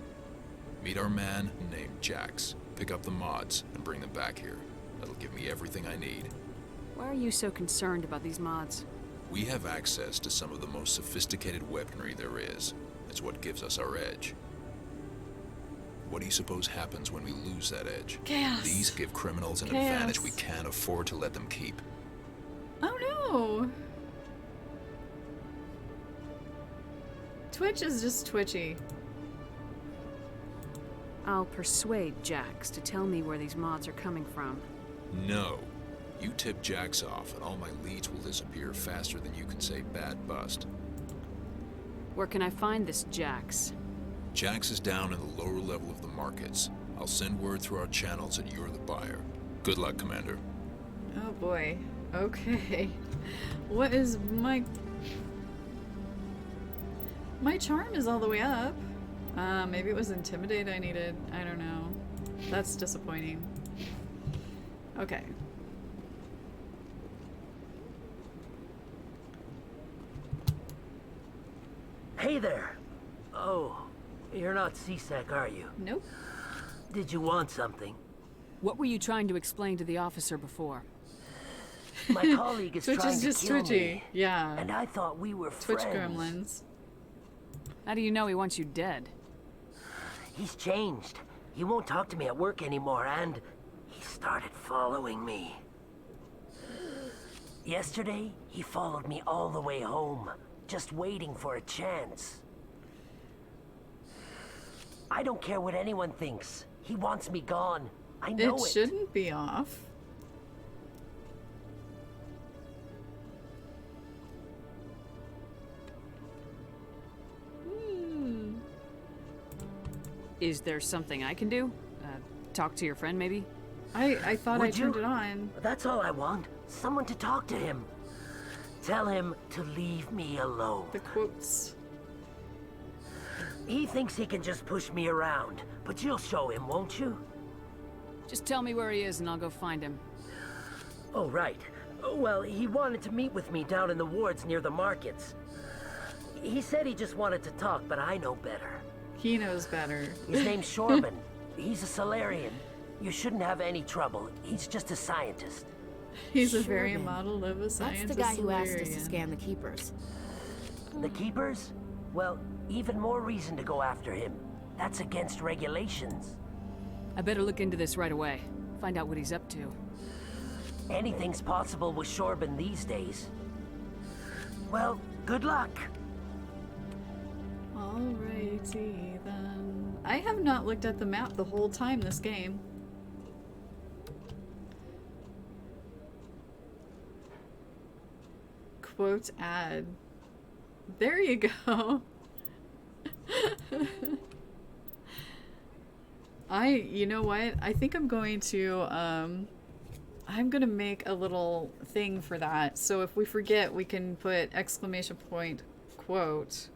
Meet our man named Jax. Pick up the mods and bring them back here. That'll give me everything I need. Why are you so concerned about these mods? We have access to some of the most sophisticated weaponry there is. It's what gives us our edge. What do you suppose happens when we lose that edge? Chaos. These give criminals an Chaos. advantage we can't afford to let them keep. Oh no! Twitch is just twitchy. I'll persuade Jax to tell me where these mods are coming from. No. You tip Jax off, and all my leads will disappear faster than you can say bad bust. Where can I find this Jax? Jax is down in the lower level of the markets. I'll send word through our channels that you're the buyer. Good luck, Commander. Oh boy. Okay. What is my... My charm is all the way up. Maybe it was Intimidate I needed. I don't know. That's disappointing. Okay. Hey there. Oh, you're not C-Sec, are you? Nope. Did you want something? What were you trying to explain to the officer before? My colleague is Twitch trying is to just kill twitchy. me. Yeah. And I thought we were Twitch friends. gremlins. How do you know he wants you dead? He's changed. He won't talk to me at work anymore, and he started following me. Yesterday, he followed me all the way home, just waiting for a chance. I don't care what anyone thinks. He wants me gone. I know it. It shouldn't be off. Is there something I can do? Talk to your friend, maybe? I thought I Would turned you? it on. That's all I want. Someone to talk to him. Tell him to leave me alone. The quotes. He thinks he can just push me around, but you'll show him, won't you? Just tell me where he is and I'll go find him. Oh, right. Well, he wanted to meet with me down in the wards near the markets. He said he just wanted to talk, but I know better. He knows better. His name's Shorban. He's a Solarian. You shouldn't have any trouble. He's just a scientist. He's a variant model of a scientist. That's the guy who asked us to scan the Keepers. The Keepers? Well, even more reason to go after him. That's against regulations. I better look into this right away. Find out what he's up to. Anything's possible with Shorban these days. Well, good luck. Alrighty then. I have not looked at the map the whole time this game. Quote ad. There you go. You know what? I think I'm going to, I'm gonna make a little thing for that. So if we forget, we can put exclamation point quote.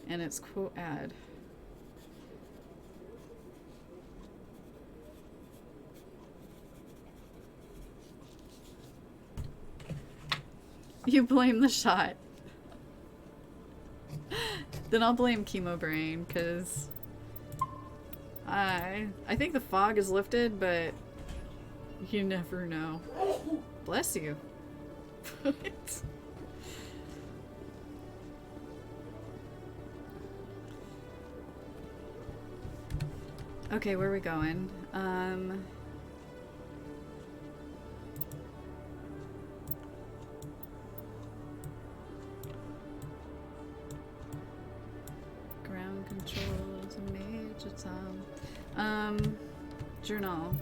And it's quote ad. You blame the shot. Then I'll blame Chemo Brain, because I think the fog is lifted, but you never know. Bless you. Okay, where are we going? Ground control to Major Tom. Journal.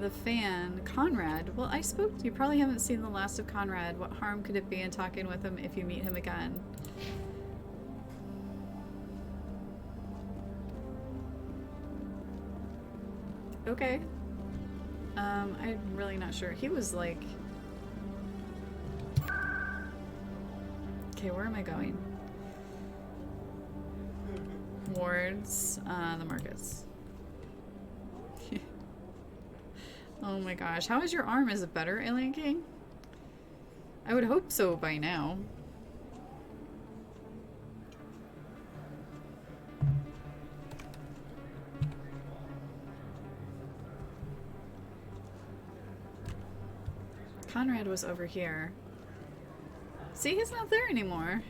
The fan, Conrad. Well, I spoke. You probably haven't seen the last of Conrad. What harm could it be in talking with him if you meet him again? Okay. I'm really not sure. He was like... Okay, where am I going? Wards, the markets. Oh my gosh. How is your arm? Is it better, Alien King? I would hope so by now. Conrad was over here. See, he's not there anymore.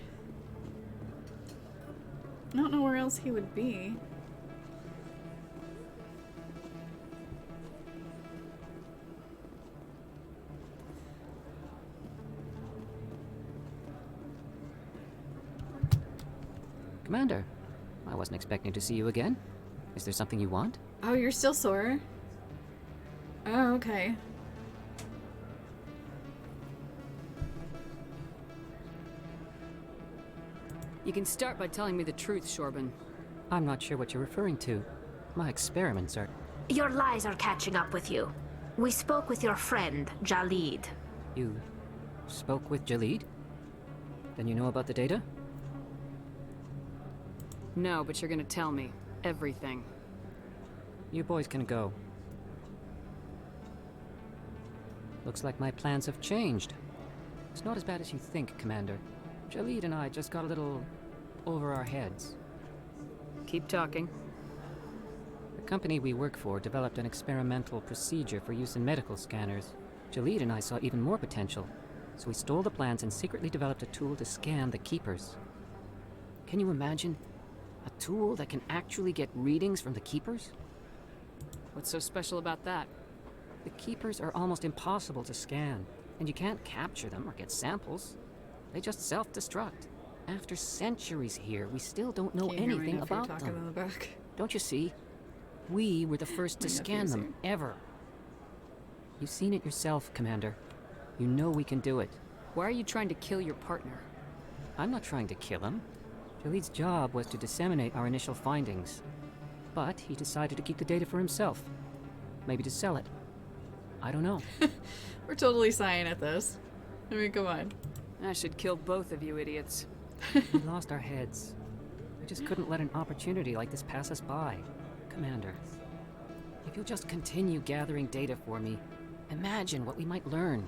I don't know where else he would be. Commander, I wasn't expecting to see you again. Is there something you want? Oh, you're still sore? Oh, okay. You can start by telling me the truth, Shorban. I'm not sure what you're referring to. My experiments are... Your lies are catching up with you. We spoke with your friend, Jalid. You spoke with Jalid? Then you know about the data? No, but you're gonna tell me. Everything. You boys can go. Looks like my plans have changed. It's not as bad as you think, Commander. Jalid and I just got a little over our heads. Keep talking. The company we work for developed an experimental procedure for use in medical scanners. Jalid and I saw even more potential, so we stole the plans and secretly developed a tool to scan the Keepers. Can you imagine? A tool that can actually get readings from the Keepers? What's so special about that? The Keepers are almost impossible to scan, and you can't capture them or get samples. They just self-destruct. After centuries here, we still don't know anything about them. In the back. Don't you see? We were the first to scan them, ever. You've seen it yourself, Commander. You know we can do it. Why are you trying to kill your partner? I'm not trying to kill him. Jalid's job was to disseminate our initial findings. But he decided to keep the data for himself. Maybe to sell it. I don't know. We're totally sighing at this. I mean, come on. I should kill both of you idiots. We lost our heads. We just couldn't let an opportunity like this pass us by. Commander, if you'll just continue gathering data for me, imagine what we might learn.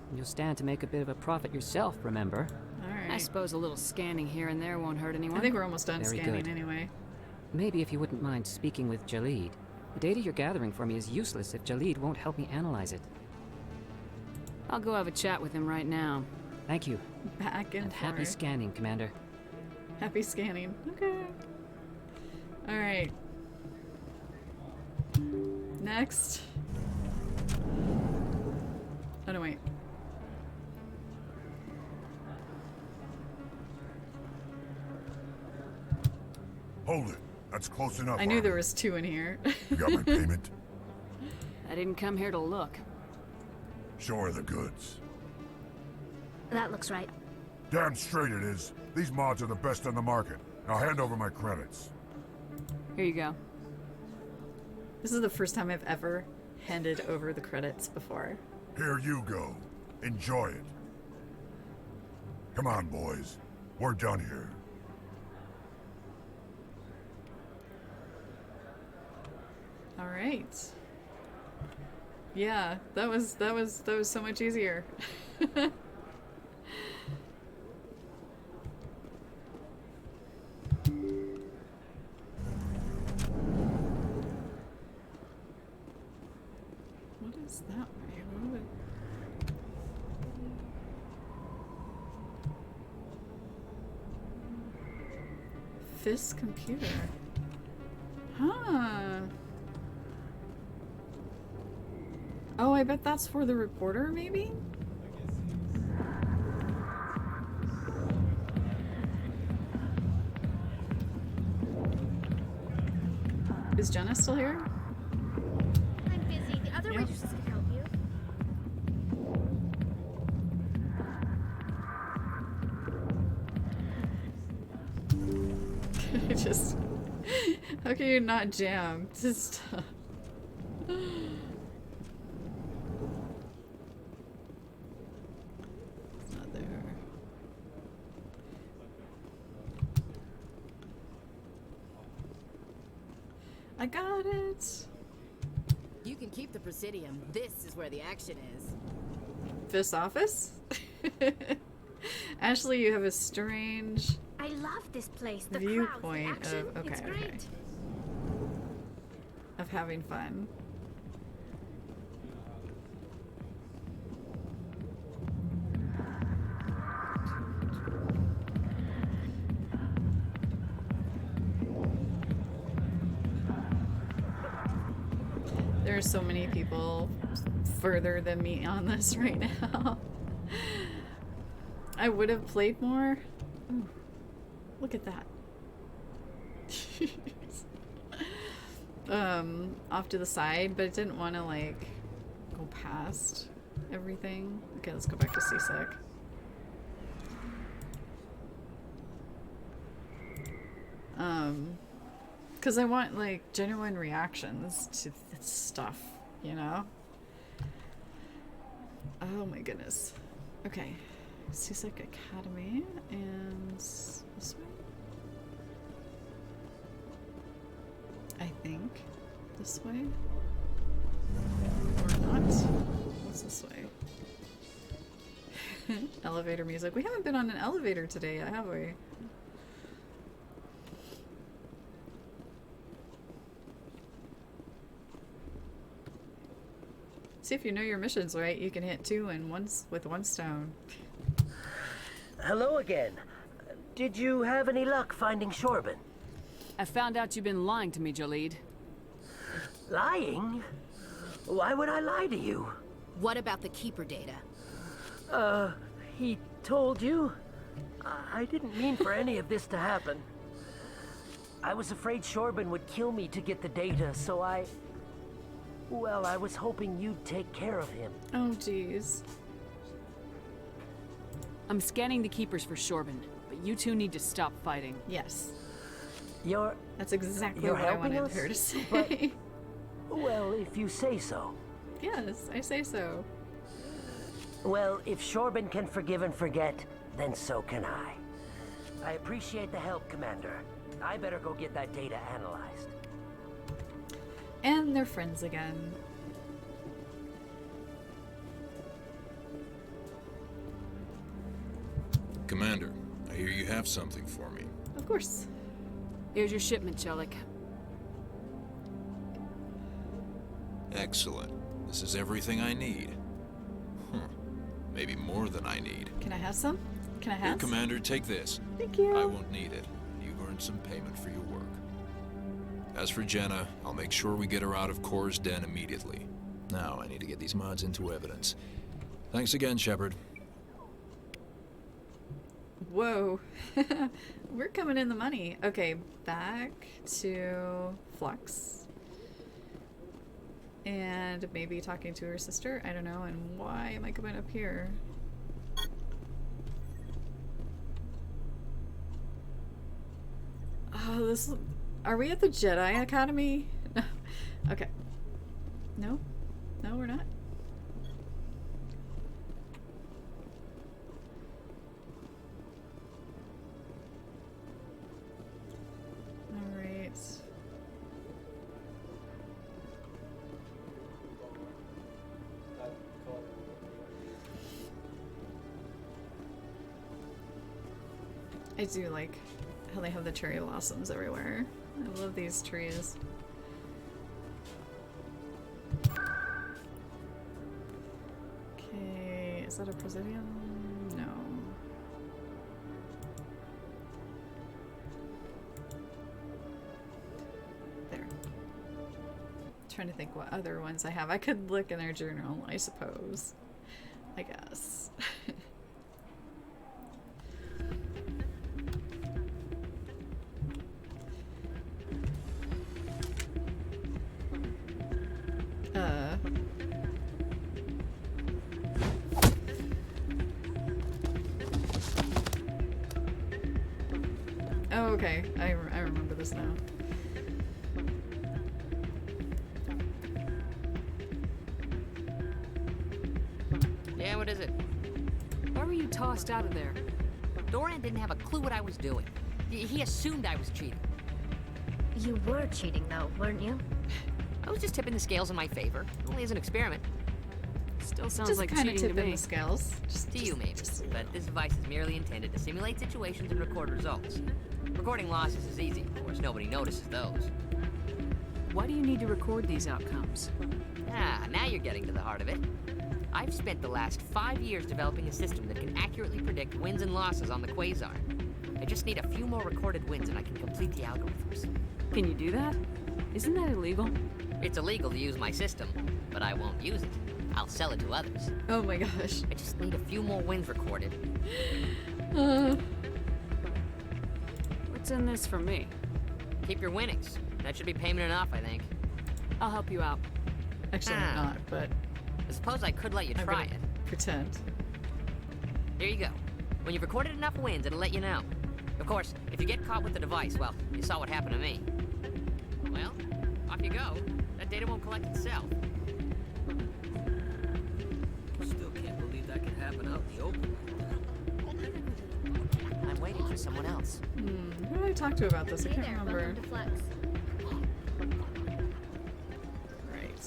And you'll stand to make a bit of a profit yourself, remember? Alright. I suppose a little scanning here and there won't hurt anyone. I think we're almost done Very scanning good. anyway. Maybe if you wouldn't mind speaking with Jalid. The data you're gathering for me is useless if Jalid won't help me analyze it. I'll go have a chat with him right now. Thank you. Back and happy forth. scanning, Commander. Happy scanning. Okay. Alright. Next. Oh no, wait. Hold it. That's close enough. I knew there was two in here. You got my payment? I didn't come here to look. Show her the goods. That looks right. Damn straight it is. These mods are the best on the market. Now hand over my credits. Here you go. This is the first time I've ever handed over the credits before. Here you go. Enjoy it. Come on, boys. We're done here. All right. Yeah, that was so much easier. What is that way? What would... Fisk computer. Huh. Oh, I bet that's for the reporter, maybe? Is Jenna still here? I'm busy. The other waitresses can help you. Just... How can you not jam to stuff? It's not there. I got it. You can keep the Presidium. This is where the action is. This office? Ashley, you have a strange I love this place. The viewpoint crowds, the action. of okay, It's great. okay. Of having fun. There are so many people further than me on this right now. I would have played more. Ooh, look at that. Off to the side, but it didn't want to like go past everything. Okay, let's go back to CSEC. Because I want like genuine reactions to this stuff, you know? Oh my goodness. Okay, CSEC Academy, and this way? I think. This way? Or not? What's this way? Elevator music. We haven't been on an elevator today yet, have we? See, if you know your missions right, you can hit two in with one stone. Hello again. Did you have any luck finding Shorben? I found out you've been lying to me, Jalid. Lying? Why would I lie to you? What about the Keeper data? He told you? I didn't mean for any of this to happen. I was afraid Shorben would kill me to get the data, so well, I was hoping you'd take care of him. Oh, jeez. I'm scanning the Keepers for Shorben, but you two need to stop fighting. Yes. That's exactly what I wanted her to say. But, well, if you say so. Yes, I say so. Well, if Shorben can forgive and forget, then so can I. I appreciate the help, Commander. I better go get that data analyzed. And they're friends again. Commander, I hear you have something for me. Of course. Here's your shipment, Chelik. Excellent. This is everything I need. Maybe more than I need. Can I have some? Can I have Here, Commander, take this. Thank you. I won't need it. You've earned some payment for your work. As for Jenna, I'll make sure we get her out of Cora's den immediately. Now, I need to get these mods into evidence. Thanks again, Shepard. Whoa. We're coming in the money. Okay, back to Flux. And maybe talking to her sister. I don't know. And why am I coming up here? Oh, this... Are we at the Jedi Academy? No. Okay. No? No, we're not. Alright. I do like how they have the cherry blossoms everywhere. I love these trees. Okay, is that a Presidium? No. There. Trying to think what other ones I have. I could look in their journal, I suppose. I guess. Oh, okay. I remember this now. Yeah, what is it? Why were you tossed out of there? Doran didn't have a clue what I was doing. He assumed I was cheating. You were cheating, though, weren't you? I was just tipping the scales in my favor. Only as an experiment. Still sounds Just like kind of cheating to tipping me. the scales. To you, maybe. But this device is merely intended to simulate situations and record results. Recording losses is easy, of course. Nobody notices those. Why do you need to record these outcomes? Ah, now you're getting to the heart of it. I've spent the last 5 years developing a system that can accurately predict wins and losses on the Quasar. I just need a few more recorded wins and I can complete the algorithms. Can you do that? Isn't that illegal? It's illegal to use my system, but I won't use it. I'll sell it to others. Oh my gosh. I just need a few more wins recorded. What's in this for me? Keep your winnings. That should be payment enough, I think. I'll help you out. Actually, I'm not, but... I suppose I could let you try it. Pretend. Here you go. When you've recorded enough wins, it'll let you know. Of course, if you get caught with the device, well, you saw what happened to me. Well, off you go. That data won't collect itself. Still can't believe that could happen out in the open. I'm waiting for someone else. Who did I talk to about this? I can't remember. Welcome to Flex. Right.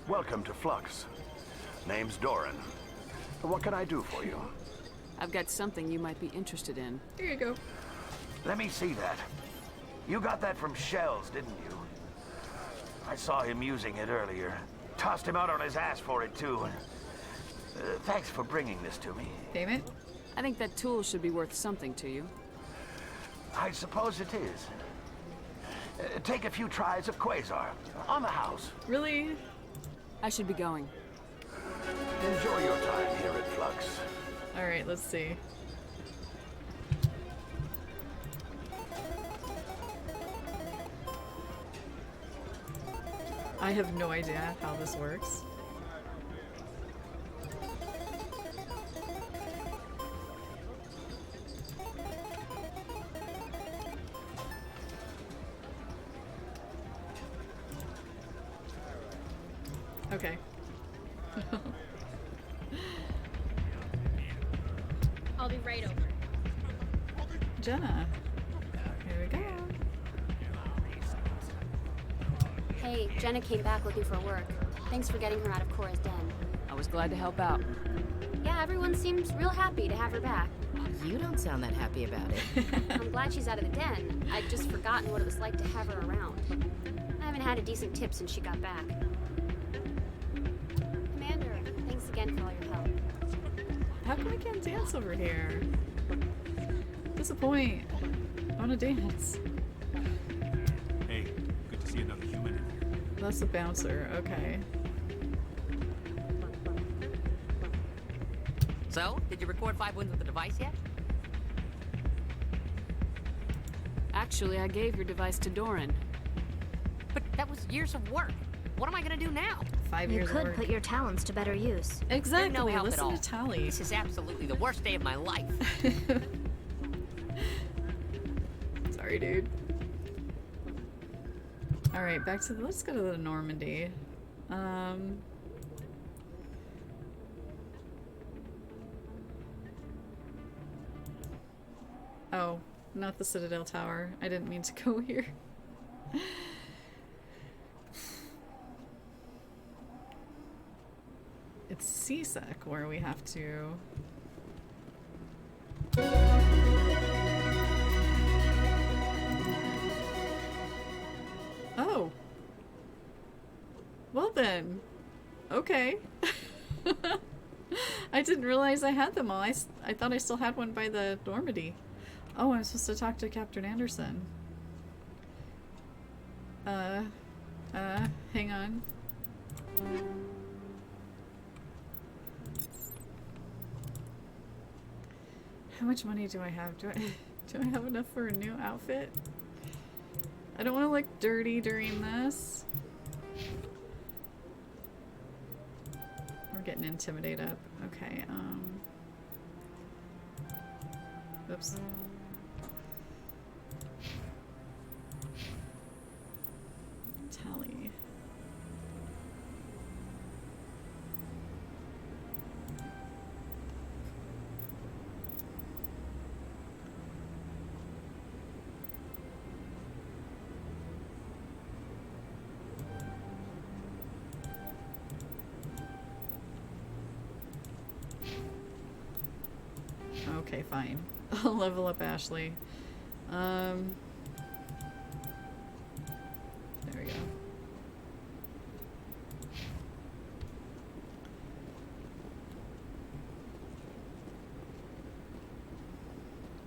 Welcome to Flux. Name's Doran. What can I do for you? I've got something you might be interested in. Here you go. Let me see that. You got that from Shells, didn't you? I saw him using it earlier. Tossed him out on his ass for it, too. Thanks for bringing this to me. Payment? I think that tool should be worth something to you. I suppose it is. Take a few tries of Quasar. On the house. Really? I should be going. Enjoy your time here at Flux. Alright, let's see. I have no idea how this works. Okay. I'll be right over. Jenna. Here we go. Hey, Jenna came back looking for work. Thanks for getting her out of Cora's den. I was glad to help out. Yeah, everyone seems real happy to have her back. You don't sound that happy about it. I'm glad she's out of the den. I'd just forgotten what it was like to have her around. I haven't had a decent tip since she got back. Commander, thanks again for all your help. How come I can't dance over here? Disappoint. I want to dance. Hey, good to see another human in here. That's a bouncer. Okay. So, did you record 5 wins with the device yet? Actually, I gave your device to Doran. But that was years of work. What am I gonna do now? 5 You years of could work. put your talents to better use. Exactly. You're no help Listen at all. to Tally. This is absolutely the worst day of my life. Sorry, dude. All right, back to the. Let's go to the Normandy. Oh, not the Citadel Tower. I didn't mean to go here. It's CSEC where we have to. Oh. Well then. Okay. I didn't realize I had them all. I thought I still had one by the Normandy. Oh, I'm supposed to talk to Captain Anderson. Hang on. How much money do I have? Do I have enough for a new outfit? I don't want to look dirty during this. We're getting Intimidate up. Okay, oops. Tally. Okay, fine. I'll level up Ashley. There we go.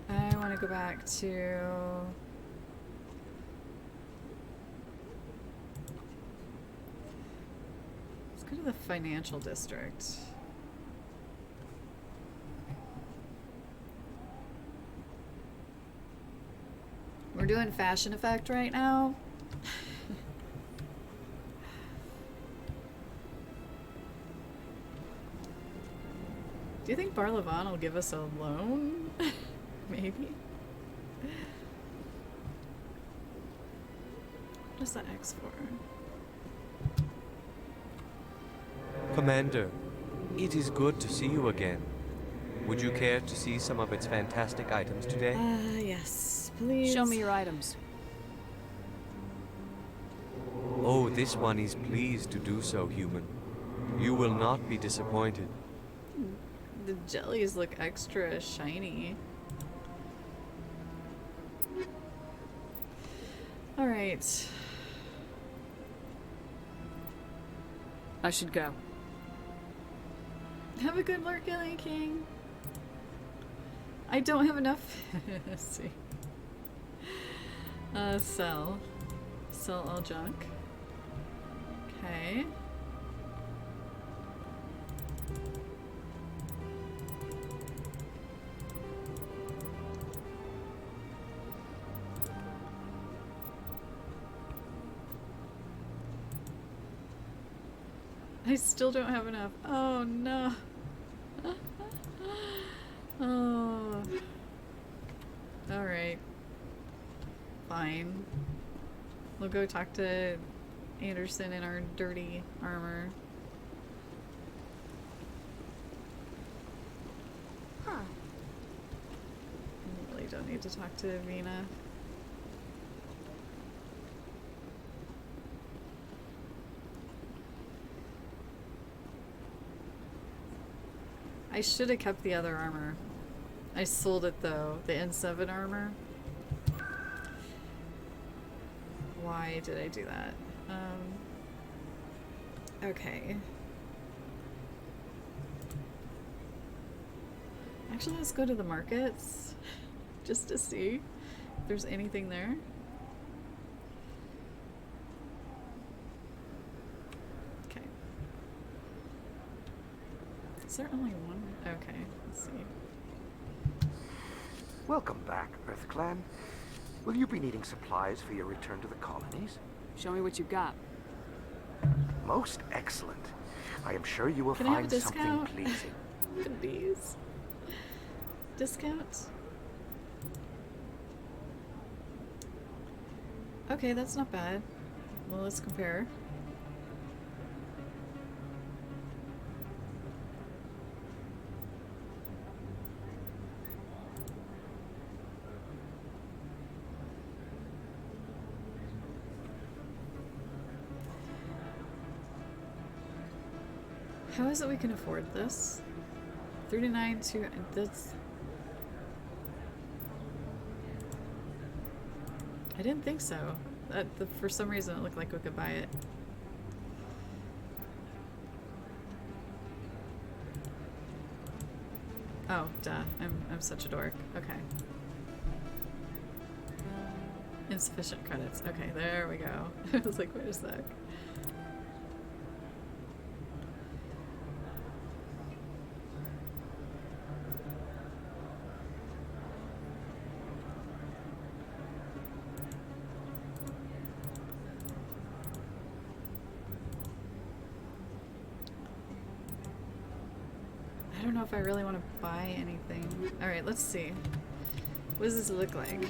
I want to go back to the financial district. We're doing fashion effect right now. Do you think Barlevon will give us a loan? Maybe. What is that X for? Commander, it is good to see you again. Would you care to see some of its fantastic items today? Yes, please. Show me your items. Oh, this one is pleased to do so, human. You will not be disappointed. The jellies look extra shiny. All right. I should go. Have a good work, Lily King. I don't have enough. Let's see. Sell. Sell all junk. Okay. I still don't have enough. Oh no. Oh. Alright. Fine. We'll go talk to Anderson in our dirty armor. Huh. I really don't need to talk to Vina. I should have kept the other armor. I sold it though, the N7 armor. Why did I do that? Okay. Actually, let's go to the markets just to see if there's anything there. Okay. Is there only one? Okay, let's see. Welcome back, EarthClan. Will you be needing supplies for your return to the colonies? Show me what you got. Most excellent. I am sure you will Can I have a find something discount? pleasing. Please. Discount? Okay, that's not bad. Well, let's compare. How is it we can afford this? 39 to that's. I didn't think so. For some reason, it looked like we could buy it. Oh, duh. I'm such a dork. Okay. Insufficient credits. Okay, there we go. I was like, wait a sec. I don't know if I really want to buy anything. Alright, let's see. What does this look like?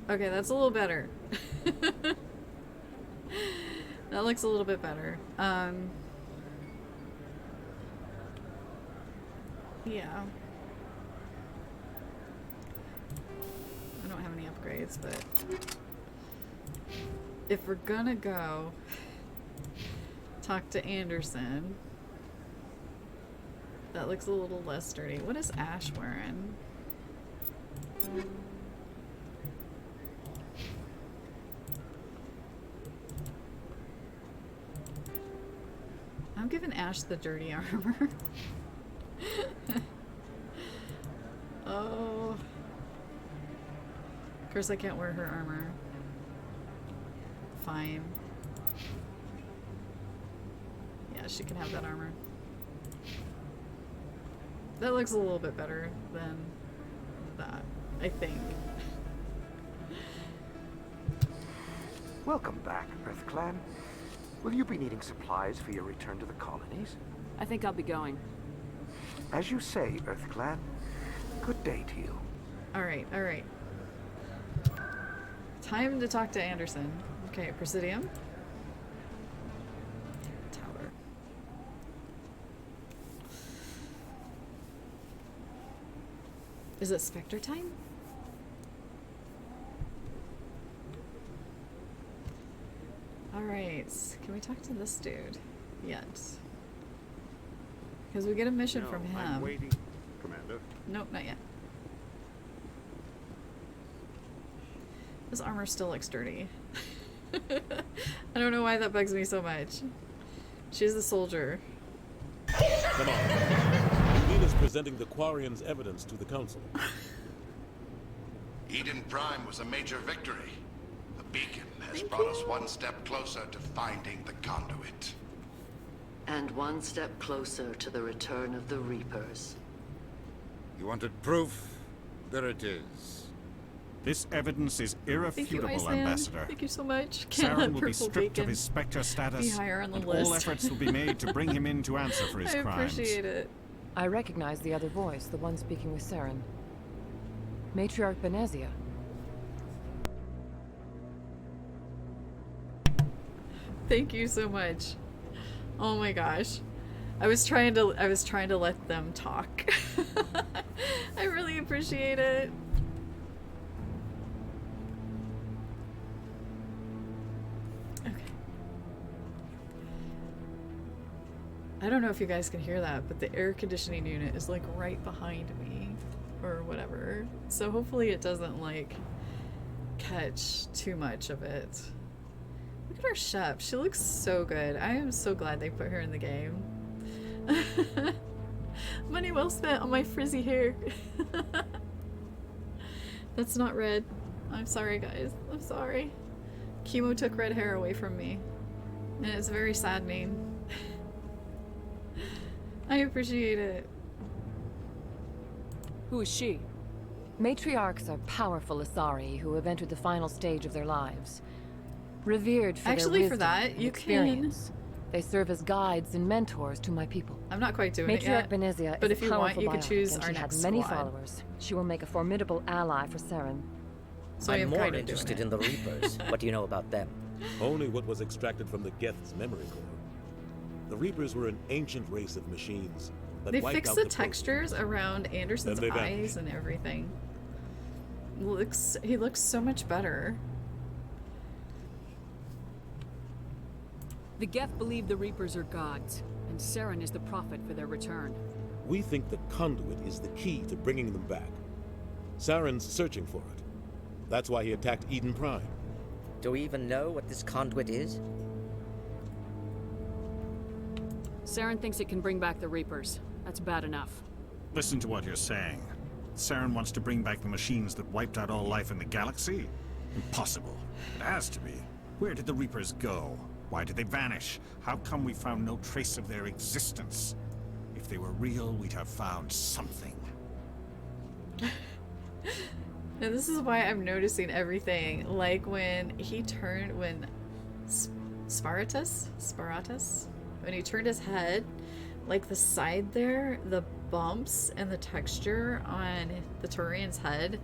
Okay, that's a little better. That looks a little bit better. Yeah. I don't have any upgrades, but if we're gonna go talk to Anderson, that looks a little less sturdy. What is Ash wearing? I'm giving Ash the dirty armor. Oh. Of course I can't wear her armor. Fine. Yeah, she can have that armor. That looks a little bit better than that, I think. Welcome back, EarthClan. Will you be needing supplies for your return to the colonies? I think I'll be going. As you say, EarthClan. Good day to you. Alright, alright. Time to talk to Anderson. Okay, Presidium. Tower. Is it Spectre time? Alright, can we talk to this dude yet? Because we get a mission from him. I'm waiting, Commander. Nope, not yet. This armor still looks dirty. I don't know why that bugs me so much. She's the soldier. Come on. Lena's presenting the Quarians' evidence to the Council. Eden Prime was a major victory. The beacon has brought us one step closer to finding the conduit. And one step closer to the return of the Reapers. You wanted proof? There it is. This evidence is irrefutable, Ambassador. Thank you so much. Can't Saren let will be Purple stripped Bacon of his Spectre status, be higher on the and list. all efforts will be made to bring him in to answer for his I crimes. appreciate it. I recognize the other voice, the one speaking with Saren. Matriarch Benezia. Thank you so much. Oh my gosh. I was trying to let them talk. I really appreciate it. Okay. I don't know if you guys can hear that, but the air conditioning unit is like right behind me or whatever. So hopefully it doesn't like catch too much of it. Look at our chef. She looks so good. I am so glad they put her in the game. Money well spent on my frizzy hair. That's not red. I'm sorry, guys. I'm sorry. Chemo took red hair away from me. And it's very saddening. I appreciate it. Who is she? Matriarchs are powerful Asari who have entered the final stage of their lives. Revered for Actually, their for wisdom that, and you experience. They serve as guides and mentors to my people. I'm not quite doing Matriarch it yet. Benezia But is if you a want, powerful you could biotic, choose and our she next has many squad. followers. She will make a formidable ally for Saren. So I'm I'm more kind of interested doing in the Reapers. What do you know about them? Only what was extracted from the Geth's memory core. The Reapers were an ancient race of machines that They wiped fixed out the the textures around Anderson's Then they eyes vanished. and everything. He looks so much better. The Geth believe the Reapers are gods, and Saren is the prophet for their return. We think the conduit is the key to bringing them back. Saren's searching for it. That's why he attacked Eden Prime. Do we even know what this conduit is? Saren thinks it can bring back the Reapers. That's bad enough. Listen to what you're saying. Saren wants to bring back the machines that wiped out all life in the galaxy? Impossible. It has to be. Where did the Reapers go? Why did they vanish? How come we found no trace of their existence? If they were real, we'd have found something. Now this is why I'm noticing everything. Like when he turned, when Sparatus, when he turned his head, like the side there, the bumps and the texture on the Turian's head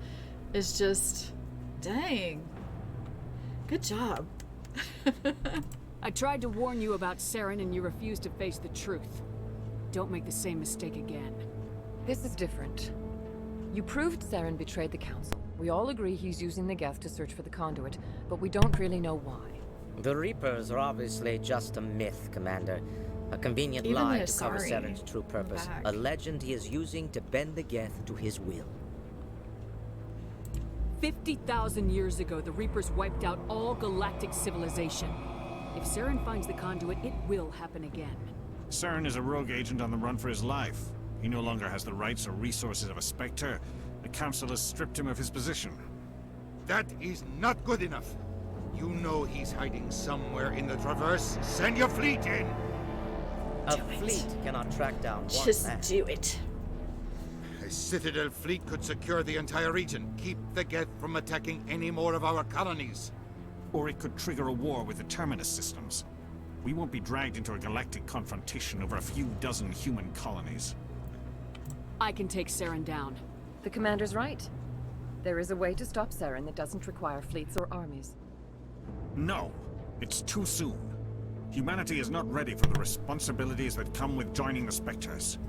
is just, dang. Good job. I tried to warn you about Saren and you refused to face the truth. Don't make the same mistake again. This is different. You proved Saren betrayed the Council. We all agree he's using the Geth to search for the conduit, but we don't really know why. The Reapers are obviously just a myth, Commander. A convenient Even lie the to cover Asari Saren's true purpose. back. A legend he is using to bend the Geth to his will. 50,000 years ago, the Reapers wiped out all galactic civilization. If Saren finds the conduit, it will happen again. Saren is a rogue agent on the run for his life. He no longer has the rights or resources of a Spectre. The Council has stripped him of his position. That is not good enough. You know he's hiding somewhere in the Traverse. Send your fleet in! A fleet cannot track down one Just man. do it. A Citadel fleet could secure the entire region, keep the Geth from attacking any more of our colonies. Or it could trigger a war with the Terminus systems. We won't be dragged into a galactic confrontation over a few dozen human colonies. I can take Saren down. The commander's right. There is a way to stop Saren that doesn't require fleets or armies. No, it's too soon. Humanity is not ready for the responsibilities that come with joining the Spectres.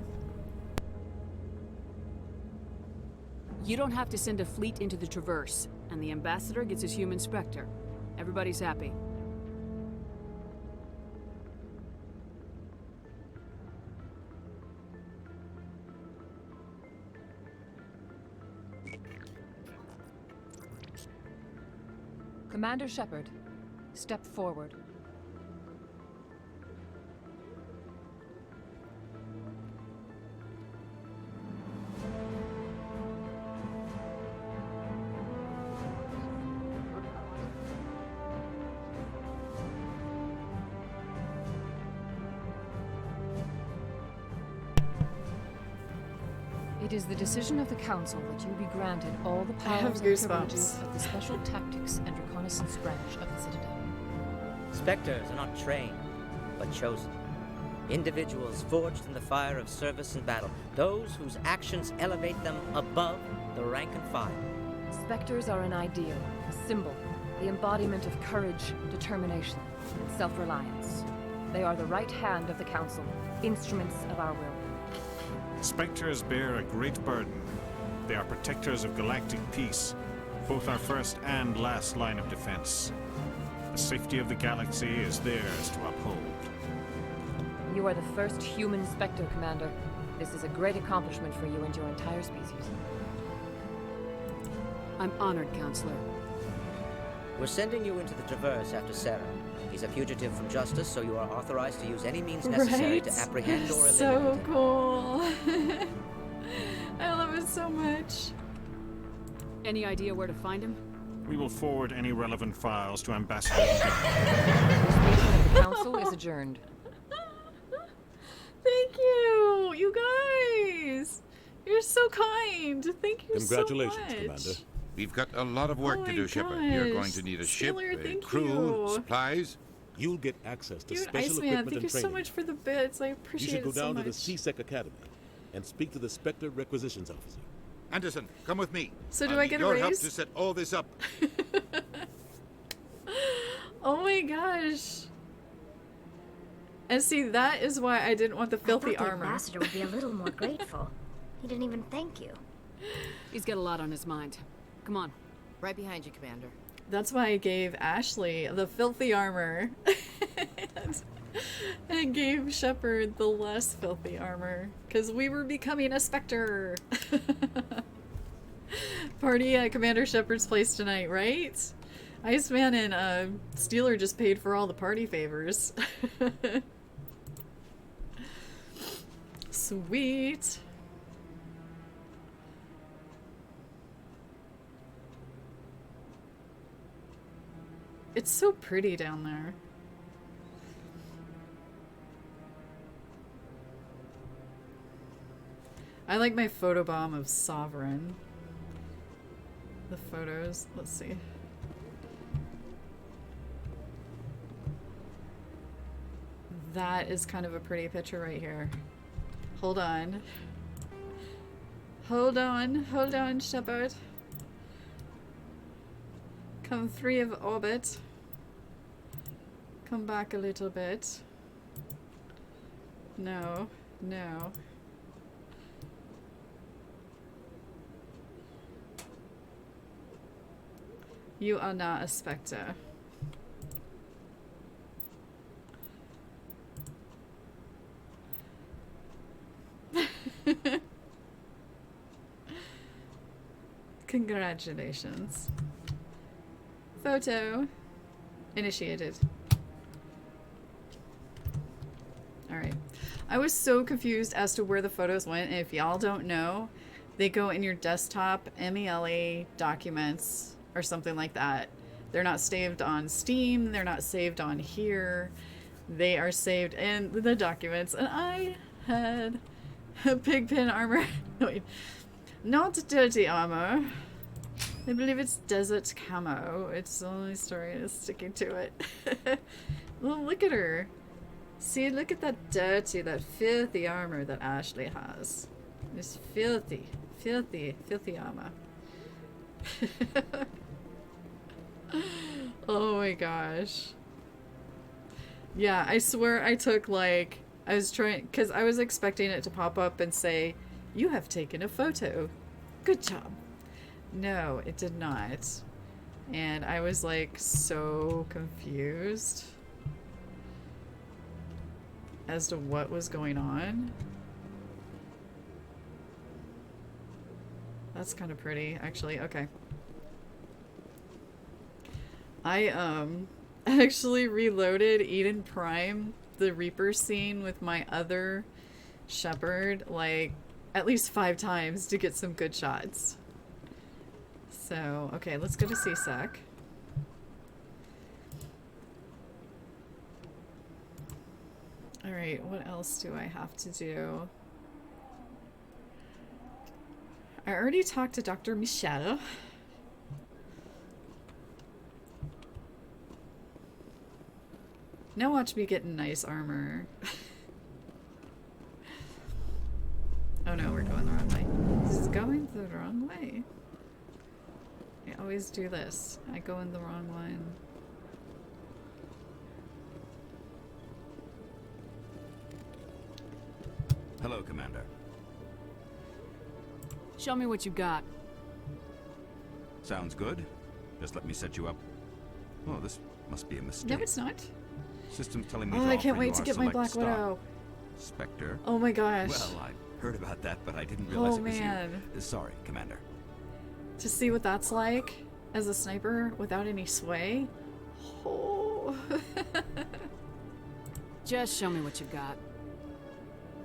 You don't have to send a fleet into the Traverse, and the Ambassador gets his human Spectre. Everybody's happy. Commander Shepard, step forward. It is the decision of the Council that you be granted all the I have powers and goosebumps. privileges of the Special Tactics and Reconnaissance branch of the Citadel. Spectres are not trained, but chosen. Individuals forged in the fire of service and battle. Those whose actions elevate them above the rank and file. Spectres are an ideal, a symbol, the embodiment of courage, determination, and self-reliance. They are the right hand of the Council, instruments of our will. Spectres bear a great burden. They are protectors of galactic peace, both our first and last line of defense. The safety of the galaxy is theirs to uphold. You are the first human Spectre, Commander. This is a great accomplishment for you and your entire species. I'm honored, Counselor. We're sending you into the Traverse after Saren. He's a fugitive from justice, so you are authorized to use any means necessary to apprehend or eliminate So him. cool. I love it so much. Any idea where to find him? We will forward any relevant files to Ambassador. The Council is adjourned. Thank you, you guys. You're so kind. Thank you Congratulations, so much. Commander. We've got a lot of work Oh to my do, Shepard. You're going gosh. to need a Steeler, ship, a thank crew, you. supplies. You'll get access to Dude, special Iceman, equipment thank you and so training. much for the bits. I You appreciate should go it so down to much. the CSEC Academy and speak to the Spectre Requisitions Officer. Anderson, come with me. So do I'll I need get a your help raise? to set all this up. Oh my gosh. And see, that is why I didn't want the filthy I thought the armor. ambassador would be a little more grateful. He didn't even thank you. He's got a lot on his mind. Come on. Right behind you, Commander. That's why I gave Ashley the filthy armor. and gave Shepard the less filthy armor. Because we were becoming a Spectre. Party at Commander Shepard's place tonight, right? Iceman and Steeler just paid for all the party favors. Sweet. It's so pretty down there. I like my photobomb of Sovereign. The photos, let's see. That is kind of a pretty picture right here. Hold on. Hold on, Shepard. Come 3 of orbit. Come back a little bit. No, no. You are not a Spectre. Congratulations. Photo initiated. Alright. I was so confused as to where the photos went, and if y'all don't know, they go in your desktop MELE documents, or something like that. They're not saved on Steam. They're not saved on here. They are saved in the documents. And I had pigpen armor. Wait, not dirty armor. I believe it's desert camo. It's the only story is sticking to it. Well, look at her. See, look at that dirty, that filthy armor that Ashley has. It's filthy, filthy, filthy armor. Oh my gosh. Yeah, I swear I took like, I was trying, because I was expecting it to pop up and say, you have taken a photo. Good job. No, it did not. And I was like so confused as to what was going on. That's kind of pretty, actually. Okay. I actually reloaded Eden Prime, the Reaper scene with my other Shepherd, like at least 5 times to get some good shots. So, okay, let's go to CSEC. Alright, what else do I have to do? I already talked to Dr. Michelle. Now watch me get nice armor. Oh no, we're going the wrong way. This is going the wrong way. I always do this. I go in the wrong one. Hello, Commander. Show me what you got. Sounds good. Just let me set you up. Oh, this must be a mistake. No, it's not. System's telling me Oh, to I can't offer wait you to our get my select Black stock. Widow. Spectre. Oh my gosh. Well, I heard about that, but I didn't realize Oh it was man. you. Sorry, Commander. To see what that's like as a sniper without any sway. Oh. Just show me what you got.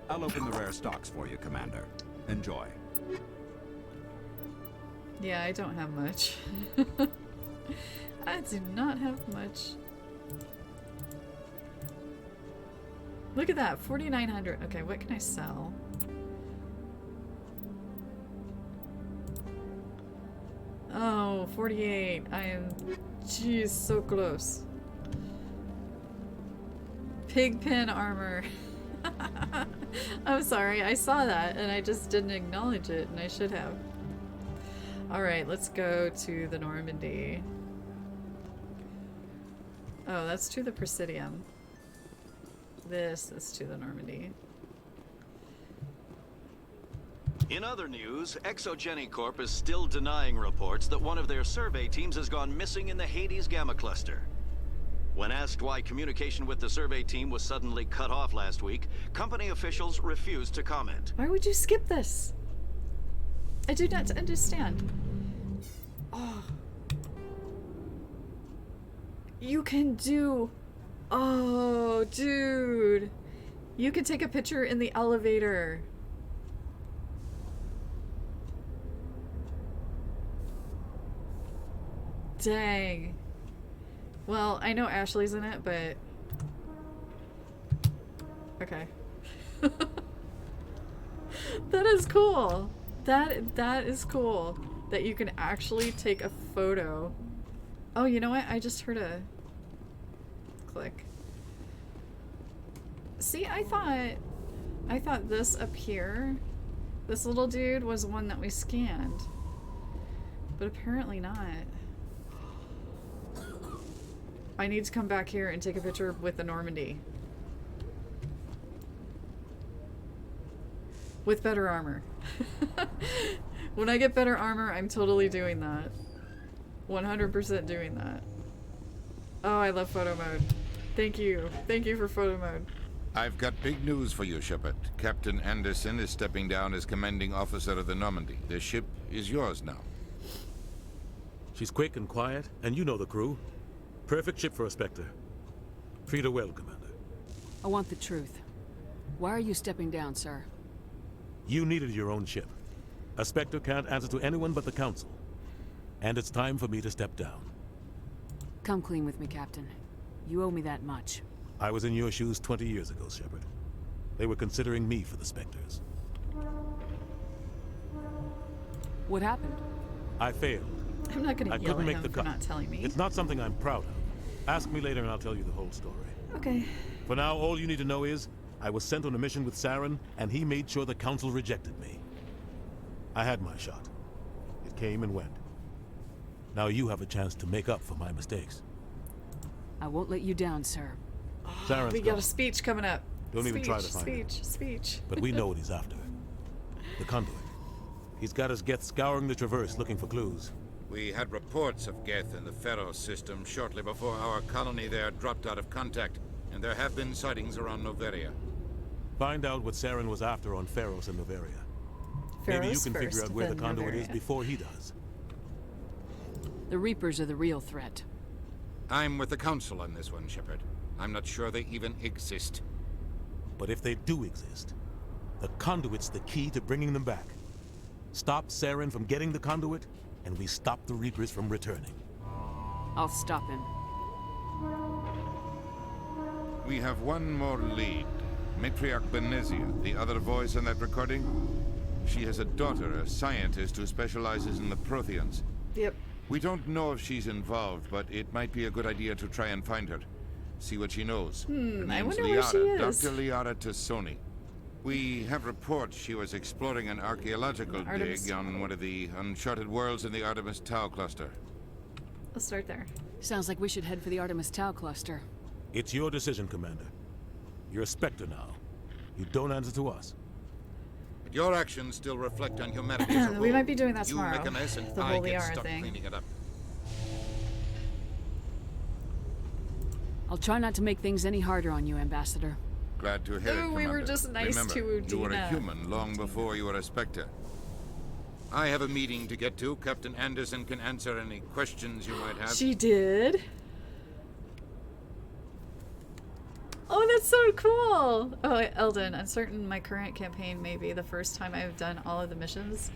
I'll open the rare stocks for you, Commander. Enjoy. Yeah, I don't have much. I do not have much. Look at that, 4,900. Okay, what can I sell? Oh, 48. I am, jeez, so close. Pigpen armor. I'm sorry, I saw that and I just didn't acknowledge it, and I should have. Alright, let's go to the Normandy. Oh, that's to the Presidium. This is to the Normandy. In other news, Exogeny Corp is still denying reports that one of their survey teams has gone missing in the Hades Gamma Cluster. When asked why communication with the survey team was suddenly cut off last week, company officials refused to comment. Why would you skip this? I do not understand. Oh. You can do... Oh, dude. You can take a picture in the elevator. Dang. Well, I know Ashley's in it, but... Okay. That is cool. That is cool. That you can actually take a photo. Oh, you know what? I just heard a click. See, I thought this up here, this little dude was one that we scanned. But apparently not. I need to come back here and take a picture with the Normandy. With better armor. When I get better armor, I'm totally doing that. 100% doing that. Oh, I love photo mode. Thank you. Thank you for photo mode. I've got big news for you, Shepard. Captain Anderson is stepping down as commanding officer of the Normandy. The ship is yours now. She's quick and quiet, and you know the crew. Perfect ship for a Spectre. Treat her well, Commander. I want the truth. Why are you stepping down, sir? You needed your own ship. A Spectre can't answer to anyone but the Council. And it's time for me to step down. Come clean with me, Captain. You owe me that much. I was in your shoes 20 years ago, Shepard. They were considering me for the Spectres. What happened? I failed. I'm not gonna I yell couldn't at make him the for cut. not telling me. It's not something I'm proud of. Ask me later and I'll tell you the whole story. Okay. For now, all you need to know is, I was sent on a mission with Saren, and he made sure the Council rejected me. I had my shot. It came and went. Now you have a chance to make up for my mistakes. I won't let you down, sir. Saren's We got gone. a speech coming up. Don't even try to find it. Speech. But we know what he's after. The conduit. He's got us Geth scouring the Traverse looking for clues. We had reports of Geth in the Pharos system shortly before our colony there dropped out of contact, and there have been sightings around Noveria. Find out what Saren was after on Pharos and Noveria. Maybe you Pharos can figure first, out where the then conduit is Noveria. before he does. The Reapers are the real threat. I'm with the Council on this one, Shepard. I'm not sure they even exist. But if they do exist, the conduit's the key to bringing them back. Stop Saren from getting the conduit, and we stop the Reapers from returning. I'll stop him. We have one more lead. Matriarch Benezia, the other voice on that recording. She has a daughter, a scientist who specializes in the Protheans. Yep. We don't know if she's involved, but it might be a good idea to try and find her. See what she knows. Her I name's wonder where she Liara, is. Dr. Liara Tassoni. We have reports she was exploring an archaeological Artemis. dig on one of the uncharted worlds in the Artemis Tau cluster. Let's start there. Sounds like we should head for the Artemis Tau cluster. It's your decision, Commander. You're a Spectre now. You don't answer to us. But your actions still reflect on humanity as a whole. We might be doing that You tomorrow. make a mess and The I whole get Liara stuck thing. cleaning it up. I'll try not to make things any harder on you, Ambassador. Glad to hear it, Oh, we were Commander. just nice Remember, to you were a Udina. human long before you were a Spectre. I have a meeting to get to. Captain Anderson can answer any questions you might have. She did. Oh, that's so cool! Oh, Eldon, I'm certain my current campaign may be the first time I've done all of the missions.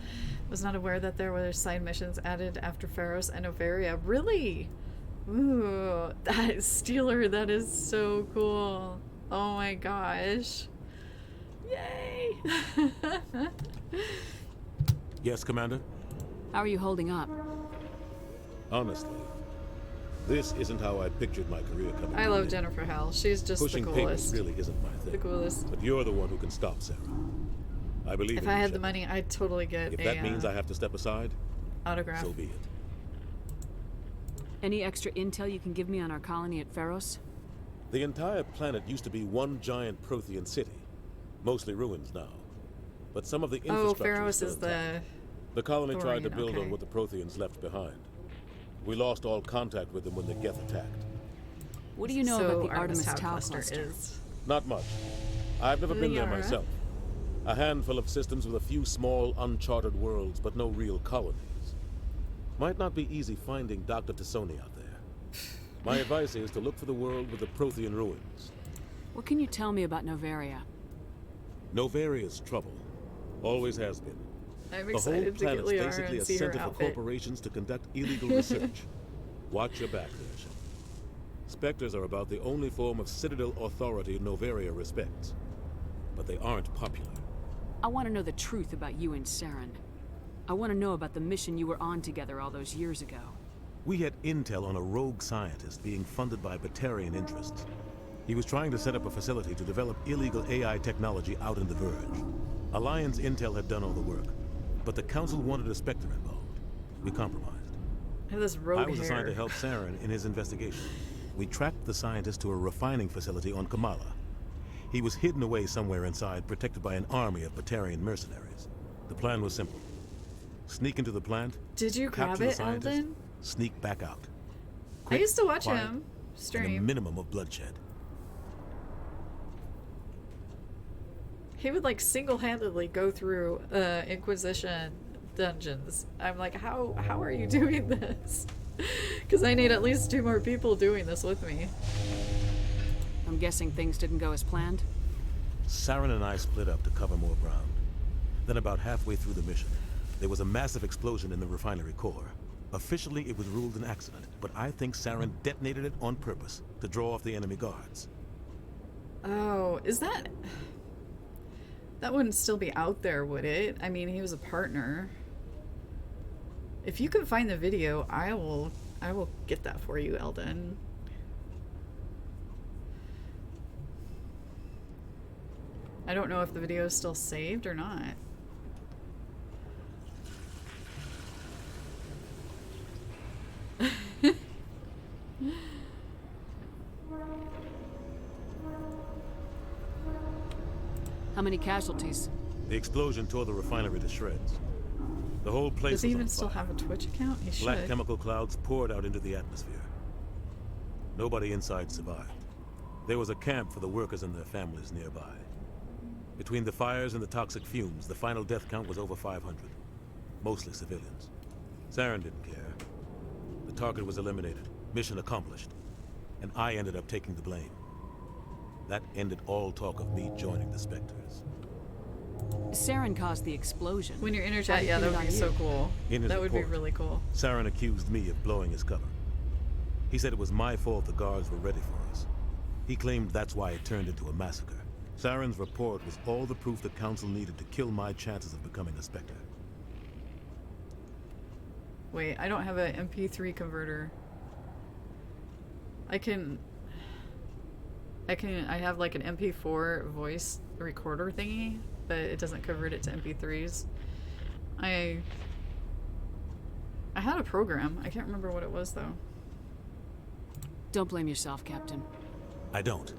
Was not aware that there were side missions added after Pharos and Noveria. Really? Ooh, that is Steeler. That is so cool. Oh my gosh. Yay! Yes, Commander? How are you holding up? Honestly, this isn't how I pictured my career coming. I love Jennifer Hell. She's just Pushing the papers coolest. really isn't my thing. The coolest. But you're the one who can stop Sarah. I believe If in I you, had the Shepard. money, I'd totally get If a that means I have to step aside, autograph. so be it. Any extra intel you can give me on our colony at Pharos? The entire planet used to be one giant Prothean city, mostly ruins now. But some of the Oh, infrastructure Pharos still is intact. the The colony tried to Thorian, build okay. on what the Protheans left behind. We lost all contact with them when the Geth attacked. What do you know So about the Artemis Artemis Tau Tau cluster cluster? is- Not much. I've never been there Liara? myself. A handful of systems with a few small, uncharted worlds, but no real colonies. Might not be easy finding Dr. Tassoni out there. My advice is to look for the world with the Prothean ruins. What can you tell me about Noveria? Novaria's trouble. Always has been. I'm The whole excited to get planet's Liara basically and a see her center for outfit. corporations to conduct illegal research. Watch your back there, Shepard. Spectres are about the only form of Citadel authority Noveria respects. But they aren't popular. I want to know the truth about you and Saren. I want to know about the mission you were on together all those years ago. We had intel on a rogue scientist being funded by Batarian interests. He was trying to set up a facility to develop illegal AI technology out in the Verge. Alliance intel had done all the work, but the Council wanted a Spectre involved. We compromised. I have this rogue I was assigned hair. to help Saren in his investigation. We tracked the scientist to a refining facility on Kamala. He was hidden away somewhere inside, protected by an army of Batarian mercenaries. The plan was simple. Sneak into the plant, Did you grab capture the it, scientist, Eldon? sneak back out. I Quick, used to watch quiet, him and a stream. minimum of bloodshed. He would like single-handedly go through Inquisition dungeons. I'm like, how are you doing this? Because I need at least 2 more people doing this with me. I'm guessing things didn't go as planned? Saren and I split up to cover more ground. Then about halfway through the mission, there was a massive explosion in the refinery core. Officially, it was ruled an accident, but I think Saren detonated it on purpose to draw off the enemy guards. Oh, is that... That wouldn't still be out there, would it? I mean, he was a partner. If you can find the video, I will get that for you, Eldon. I don't know if the video is still saved or not. How many casualties? The explosion tore the refinery to shreds. The whole place Does he was even on still fire. have a Twitch account? He should. Black chemical clouds poured out into the atmosphere. Nobody inside survived. There was a camp for the workers and their families nearby. Between the fires and the toxic fumes, the final death count was over 500. Mostly civilians. Saren didn't care. The target was eliminated. Mission accomplished. And I ended up taking the blame. That ended all talk of me joining the Spectres. Saren caused the explosion. When you're in your How chat, did yeah, he that pin it would on be you? so cool. In his That would be report, really cool. Saren accused me of blowing his cover. He said it was my fault the guards were ready for us. He claimed that's why it turned into a massacre. Saren's report was all the proof the Council needed to kill my chances of becoming a Spectre. Wait, I don't have an MP3 converter. I have like an MP4 voice recorder thingy, but it doesn't convert it to MP3s. I had a program. I can't remember what it was though. Don't blame yourself, Captain. I don't.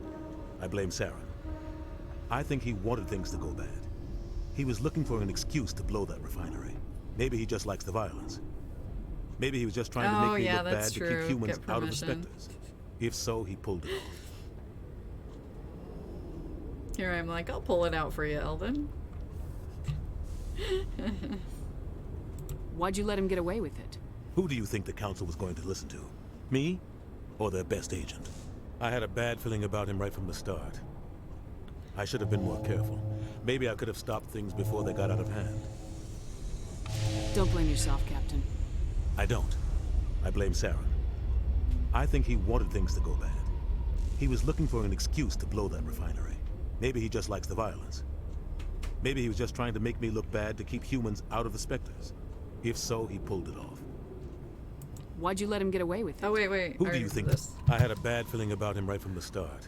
I blame Saren. I think he wanted things to go bad. He was looking for an excuse to blow that refinery. Maybe he just likes the violence. Maybe he was just trying to make me look bad to keep humans out of the Spectres. If so, he pulled it off. Here I'm like, I'll pull it out for you, Eldon. Why'd you let him get away with it? Who do you think the Council was going to listen to? Me? Or their best agent? I had a bad feeling about him right from the start. I should have been more careful. Maybe I could have stopped things before they got out of hand. Don't blame yourself, Captain. I don't. I blame Saren. I think he wanted things to go bad. He was looking for an excuse to blow that refinery. Maybe he just likes the violence. Maybe he was just trying to make me look bad to keep humans out of the Spectres. If so, he pulled it off. Why'd you let him get away with it? Oh, wait. Who do you think? I had a bad feeling about him right from the start.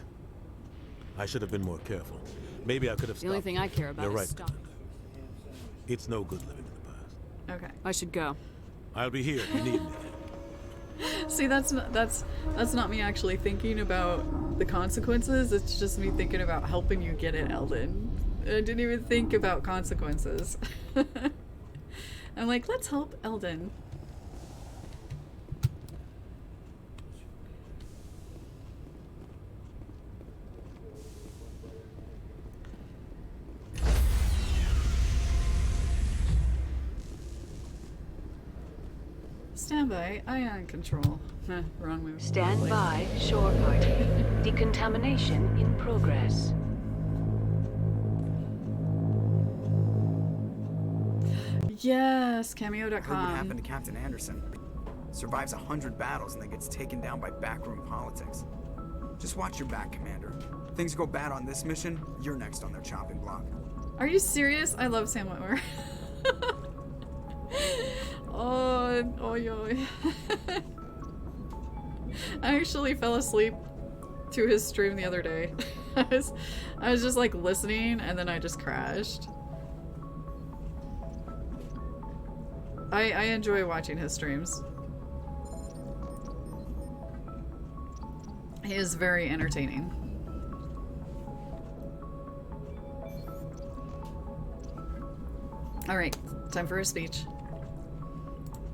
I should have been more careful. Maybe I could have stopped. The only thing I care about You're is right, stop. It's no good living in the past. Okay. I should go. I'll be here if you need me. See, that's not me actually thinking about the consequences. It's just me thinking about helping you get it, Eldon. I didn't even think about consequences. I'm like, let's help Eldon. Stand by. Ion control. Wrong move. Stand by, shore party. Decontamination in progress. Yes, Heard what happened Cameo.com. to Captain Anderson. Survives 100 battles and then gets taken down by backroom politics. Just watch your back, Commander. Things go bad on this mission, you're next on their chopping block. Are you serious? I love Sam Witwer. Oh, yo. I actually fell asleep to his stream the other day. I was just like listening and then I just crashed. I enjoy watching his streams. He is very entertaining. All right, time for a speech.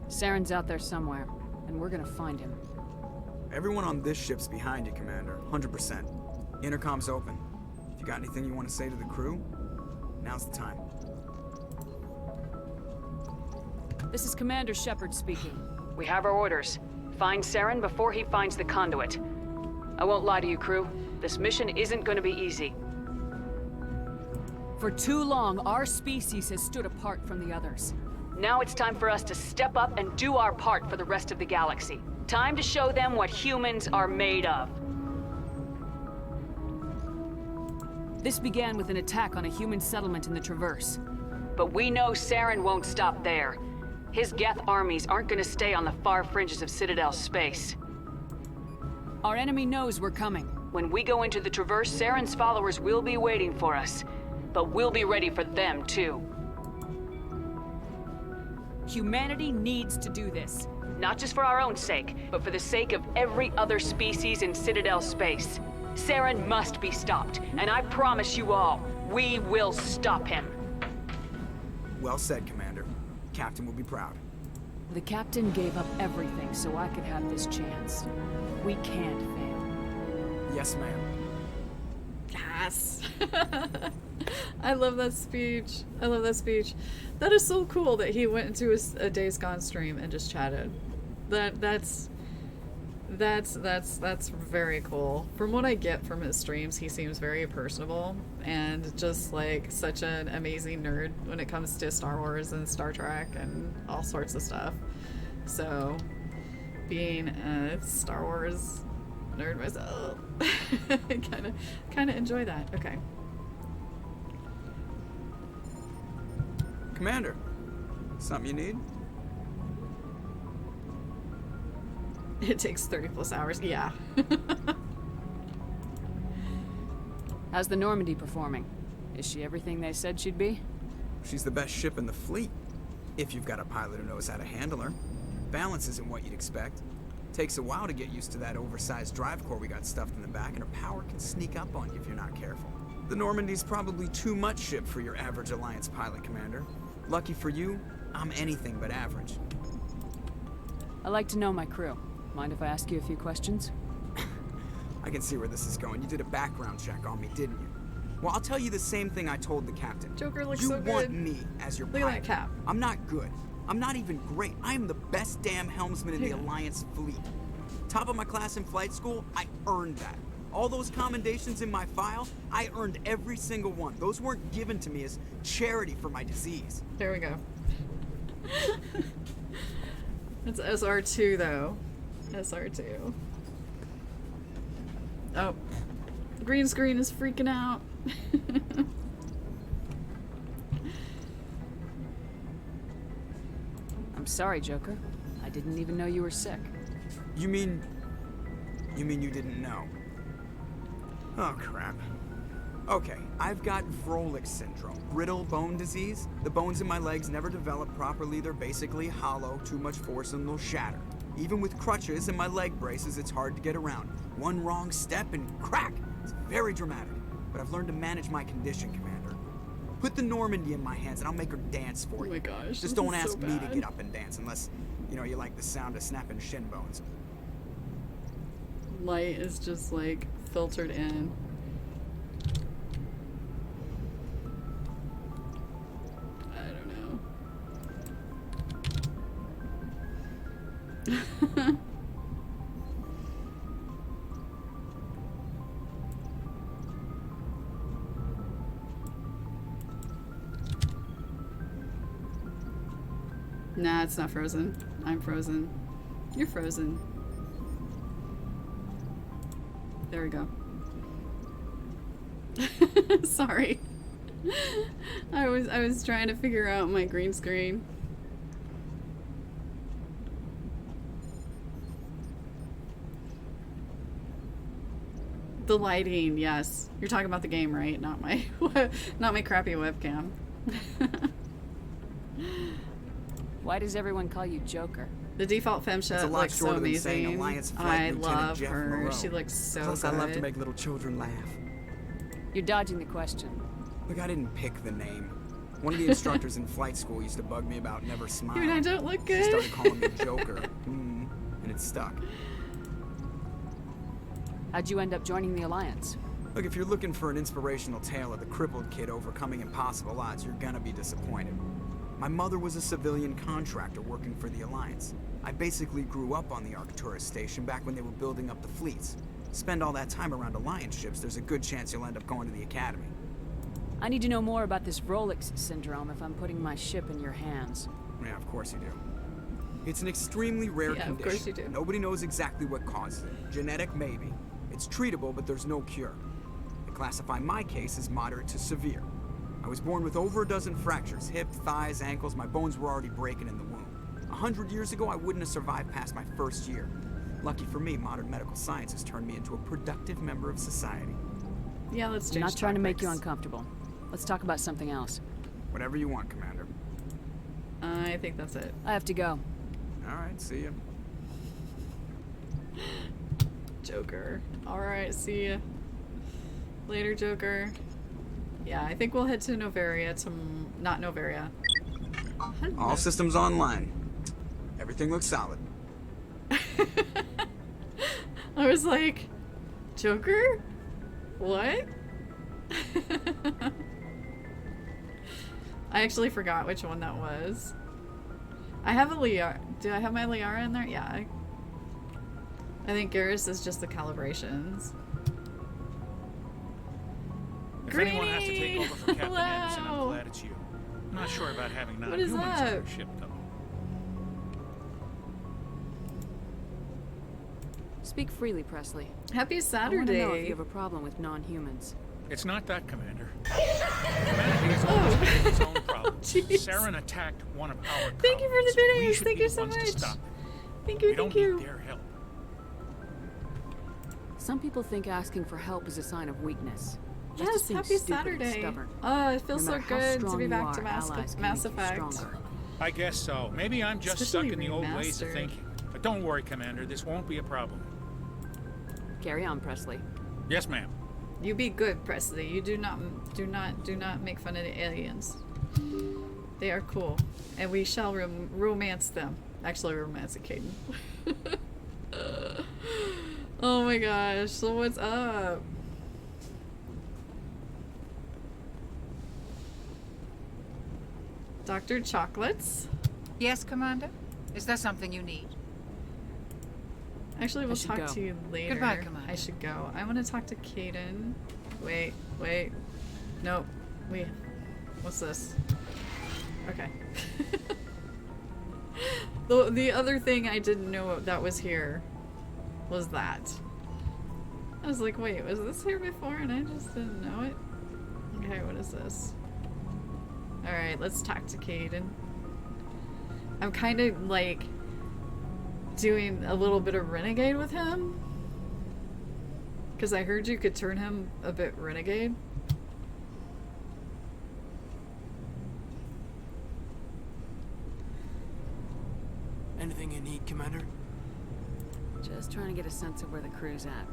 Saren's out there somewhere, and we're gonna find him. Everyone on this ship's behind you, Commander. 100%. Intercom's open. If you got anything you want to say to the crew, now's the time. This is Commander Shepard speaking. We have our orders. Find Saren before he finds the conduit. I won't lie to you, crew. This mission isn't gonna be easy. For too long, our species has stood apart from the others. Now it's time for us to step up and do our part for the rest of the galaxy. Time to show them what humans are made of. This began with an attack on a human settlement in the Traverse. But we know Saren won't stop there. His Geth armies aren't gonna stay on the far fringes of Citadel space. Our enemy knows we're coming. When we go into the Traverse, Saren's followers will be waiting for us. But we'll be ready for them, too. Humanity needs to do this. Not just for our own sake, but for the sake of every other species in Citadel space. Saren must be stopped, and I promise you all, we will stop him. Well said, Commander. Captain will be proud. The Captain gave up everything so I could have this chance. We can't fail. Yes, ma'am. Yes. I love that speech. I love that speech. That is so cool that he went into a Days Gone stream and just chatted. That's very cool. From what I get from his streams, he seems very personable and just like such an amazing nerd when it comes to Star Wars and Star Trek and all sorts of stuff. So, being a Star Wars nerd myself, I kind of enjoy that. Okay. Commander, something you need? It takes 30+ hours. Yeah. How's the Normandy performing? Is she everything they said she'd be? She's the best ship in the fleet, if you've got a pilot who knows how to handle her. Balance isn't what you'd expect. Takes a while to get used to that oversized drive core we got stuffed in the back, and her power can sneak up on you if you're not careful. The Normandy's probably too much ship for your average Alliance pilot, Commander. Lucky for you, I'm anything but average. I like to know my crew. Mind if I ask you a few questions? I can see where this is going. You did a background check on me, didn't you? Well, I'll tell you the same thing I told the captain. Joker looks you so good. You want me as your Look pilot. at that cap. I'm not good. I'm not even great. I am the best damn helmsman in the Alliance fleet. Top of my class in flight school, I earned that. All those commendations in my file, I earned every single one. Those weren't given to me as charity for my disease. There we go. It's SR2 though. SR2. Oh. The green screen is freaking out. I'm sorry, Joker. I didn't even know you were sick. You mean you didn't know? Oh, crap. Okay, I've got Vrolik syndrome, brittle bone disease. The bones in my legs never develop properly. They're basically hollow, too much force and they'll shatter. Even with crutches and my leg braces, it's hard to get around. One wrong step and crack! It's very dramatic, but I've learned to manage my condition, Commander. Put the Normandy in my hands and I'll make her dance for you. Oh my gosh, just don't ask me to get up and dance unless, you like the sound of snapping shin bones. Light is just like filtered in. I don't know. Nah, it's not frozen. I'm frozen. You're frozen. There we go. Sorry. I was trying to figure out my green screen. The lighting, yes. You're talking about the game, right? Not my not my crappy webcam. Why does everyone call you Joker? The default femshot looks so amazing. Alliance I Lieutenant love Jeff her. Moreau. She looks so Plus, good. I love to make little children laugh. You're dodging the question. Look, I didn't pick the name. One of the instructors in flight school used to bug me about never smiling. Dude, I don't look good. She started calling me Joker, and it stuck. How'd you end up joining the Alliance? Look, if you're looking for an inspirational tale of the crippled kid overcoming impossible odds, you're gonna be disappointed. My mother was a civilian contractor working for the Alliance. I basically grew up on the Arcturus station back when they were building up the fleets. Spend all that time around Alliance ships, there's a good chance you'll end up going to the Academy. I need to know more about this Vrolik syndrome if I'm putting my ship in your hands. Yeah, of course you do. It's an extremely rare Yeah, condition. of course you do. Nobody knows exactly what causes it. Genetic, maybe. It's treatable, but there's no cure. They classify my case as moderate to severe. I was born with over a dozen fractures, hip, thighs, ankles. My bones were already breaking in the womb. 100 years ago, I wouldn't have survived past my first year. Lucky for me, modern medical science has turned me into a productive member of society. Yeah, let's I'm change not trying to make you topics. uncomfortable. Let's talk about something else. Whatever you want, Commander. I think that's it. I have to go. Alright, see ya. Joker. Alright, see ya. Later, Joker. Yeah, I think we'll head to Novaria not Novaria. All systems online. Everything looks solid. I was like, Joker? What? I actually forgot which one that was. I have a Liara. Do I have my Liara in there? Yeah. I think Garrus is just the calibrations. If anyone has to take over for Captain Hello. Anderson, I'm glad it's you. I'm not sure about having What is non-humans on that? your ship, though. Speak freely, Presley. Happy I Saturday. want to know if you have a problem with non-humans. It's not that, Commander. Humanity has always had its own problems. Saren attacked one of our Thank you for the colonies. We videos. should Thank be you the so ones to much. stop it. Thank you, We don't thank you. need their help. Some people think asking for help is a sign of weakness. Just Yes, as being happy stupid and Saturday. stubborn. Oh, it feels No so matter how good to strong be you back are, to Mass allies can Mass make you Effect. stronger. I guess so. Maybe I'm just Especially stuck in the old ways of remastered. thinking. But don't worry, Commander. This won't be a problem. Carry on, Presley. Yes, ma'am. You be good, Presley. You do not make fun of the aliens. They are cool, and we shall romance them. Actually, romance Caden. Oh my gosh! So what's up? Dr. Chocolates? Yes, Commander? Is there something you need? Actually, we'll should talk go. to you later. Goodbye, Commander. I should go. I want to talk to Caden. Wait. Nope. Wait. What's this? Okay. The other thing I didn't know that was here was that. I was like, wait, was this here before and I just didn't know it? Okay, what is this? Alright, let's talk to Caden. I'm kind of like doing a little bit of renegade with him. Because I heard you could turn him a bit renegade. Anything you need, Commander? Just trying to get a sense of where the crew's at.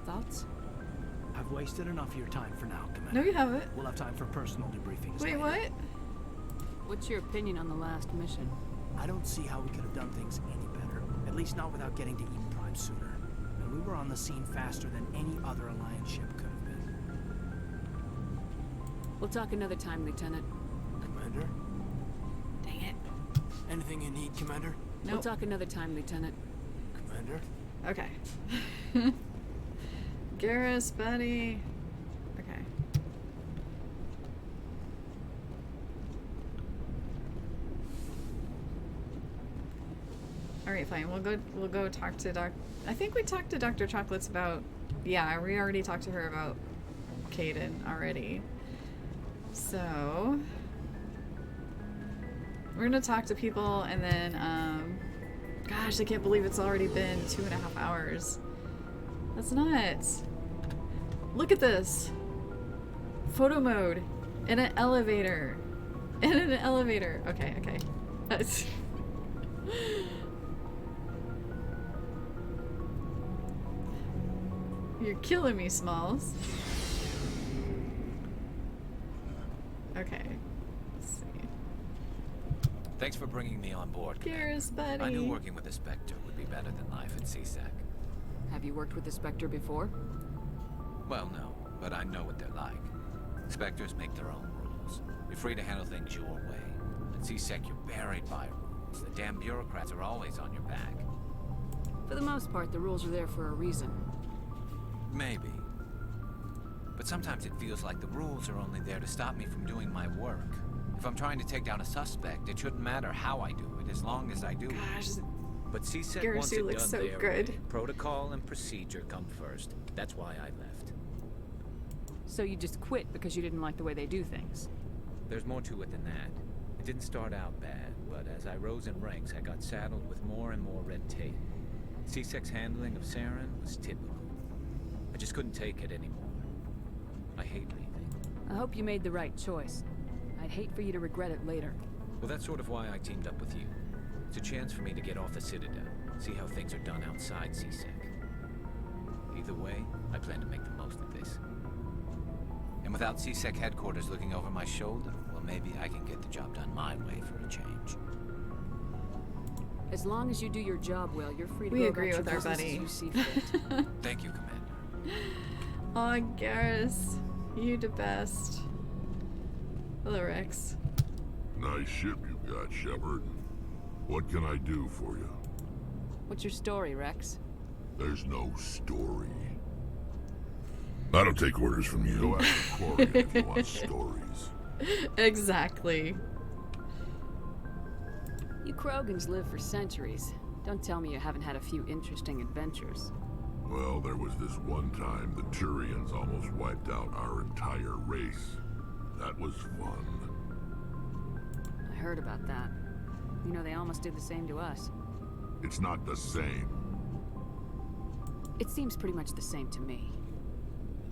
Thoughts? I've wasted enough of your time for now, Commander. No, you haven't. We'll have time for personal debriefings. Wait, later. what? What's your opinion on the last mission? I don't see how we could have done things any better. At least not without getting to Eden Prime sooner. And we were on the scene faster than any other Alliance ship could have been. We'll talk another time, Lieutenant. Commander? Dang it. Anything you need, Commander? We'll Nope. talk another time, Lieutenant. Commander? Okay. Garrus, buddy. Okay. All right, fine. We'll go talk to Doc. I think we talked to Dr. Chocolates about. Yeah, we already talked to her about Caden already. So we're gonna talk to people and then gosh, I can't believe it's already been 2.5 hours. That's nuts. Look at this. Photo mode in an elevator. In an elevator. Okay, okay. That's You're killing me, Smalls. Okay. Let's see. Thanks for bringing me on board, Cheers, buddy. I knew working with the Spectre would be better than life at CSEC. Have you worked with the Spectre before? Well, no, but I know what they're like. Spectres make their own rules. You're free to handle things your way. At CSEC, you're buried by rules. The damn bureaucrats are always on your back. For the most part, the rules are there for a reason. Maybe. But sometimes it feels like the rules are only there to stop me from doing my work. If I'm trying to take down a suspect, it shouldn't matter how I do it, as long as I do it. But CSEC wants it looks done so their good. way. Protocol and procedure come first. That's why I left. So you just quit because you didn't like the way they do things? There's more to it than that. It didn't start out bad, but as I rose in ranks, I got saddled with more and more red tape. CSEC's handling of Saren was typical. I just couldn't take it anymore. I hate leaving. I hope you made the right choice. I'd hate for you to regret it later. Well, that's sort of why I teamed up with you. It's a chance for me to get off the Citadel, see how things are done outside CSEC. Either way, I plan to make the most of this. And without CSEC headquarters looking over my shoulder, well, maybe I can get the job done my way for a change. As long as you do your job well, you're free to We go agree about with your our business buddy. as you see fit. Thank you, Commander. Aw, Garrus. You the best. Hello, Rex. Nice ship you got, Shepard. What can I do for you? What's your story, Rex? There's no story. I don't take orders from you. Go ask Quarian if you want stories. Exactly. You Krogans live for centuries. Don't tell me you haven't had a few interesting adventures. Well, there was this one time the Turians almost wiped out our entire race. That was fun. I heard about that. You know, they almost did the same to us. It's not the same. It seems pretty much the same to me.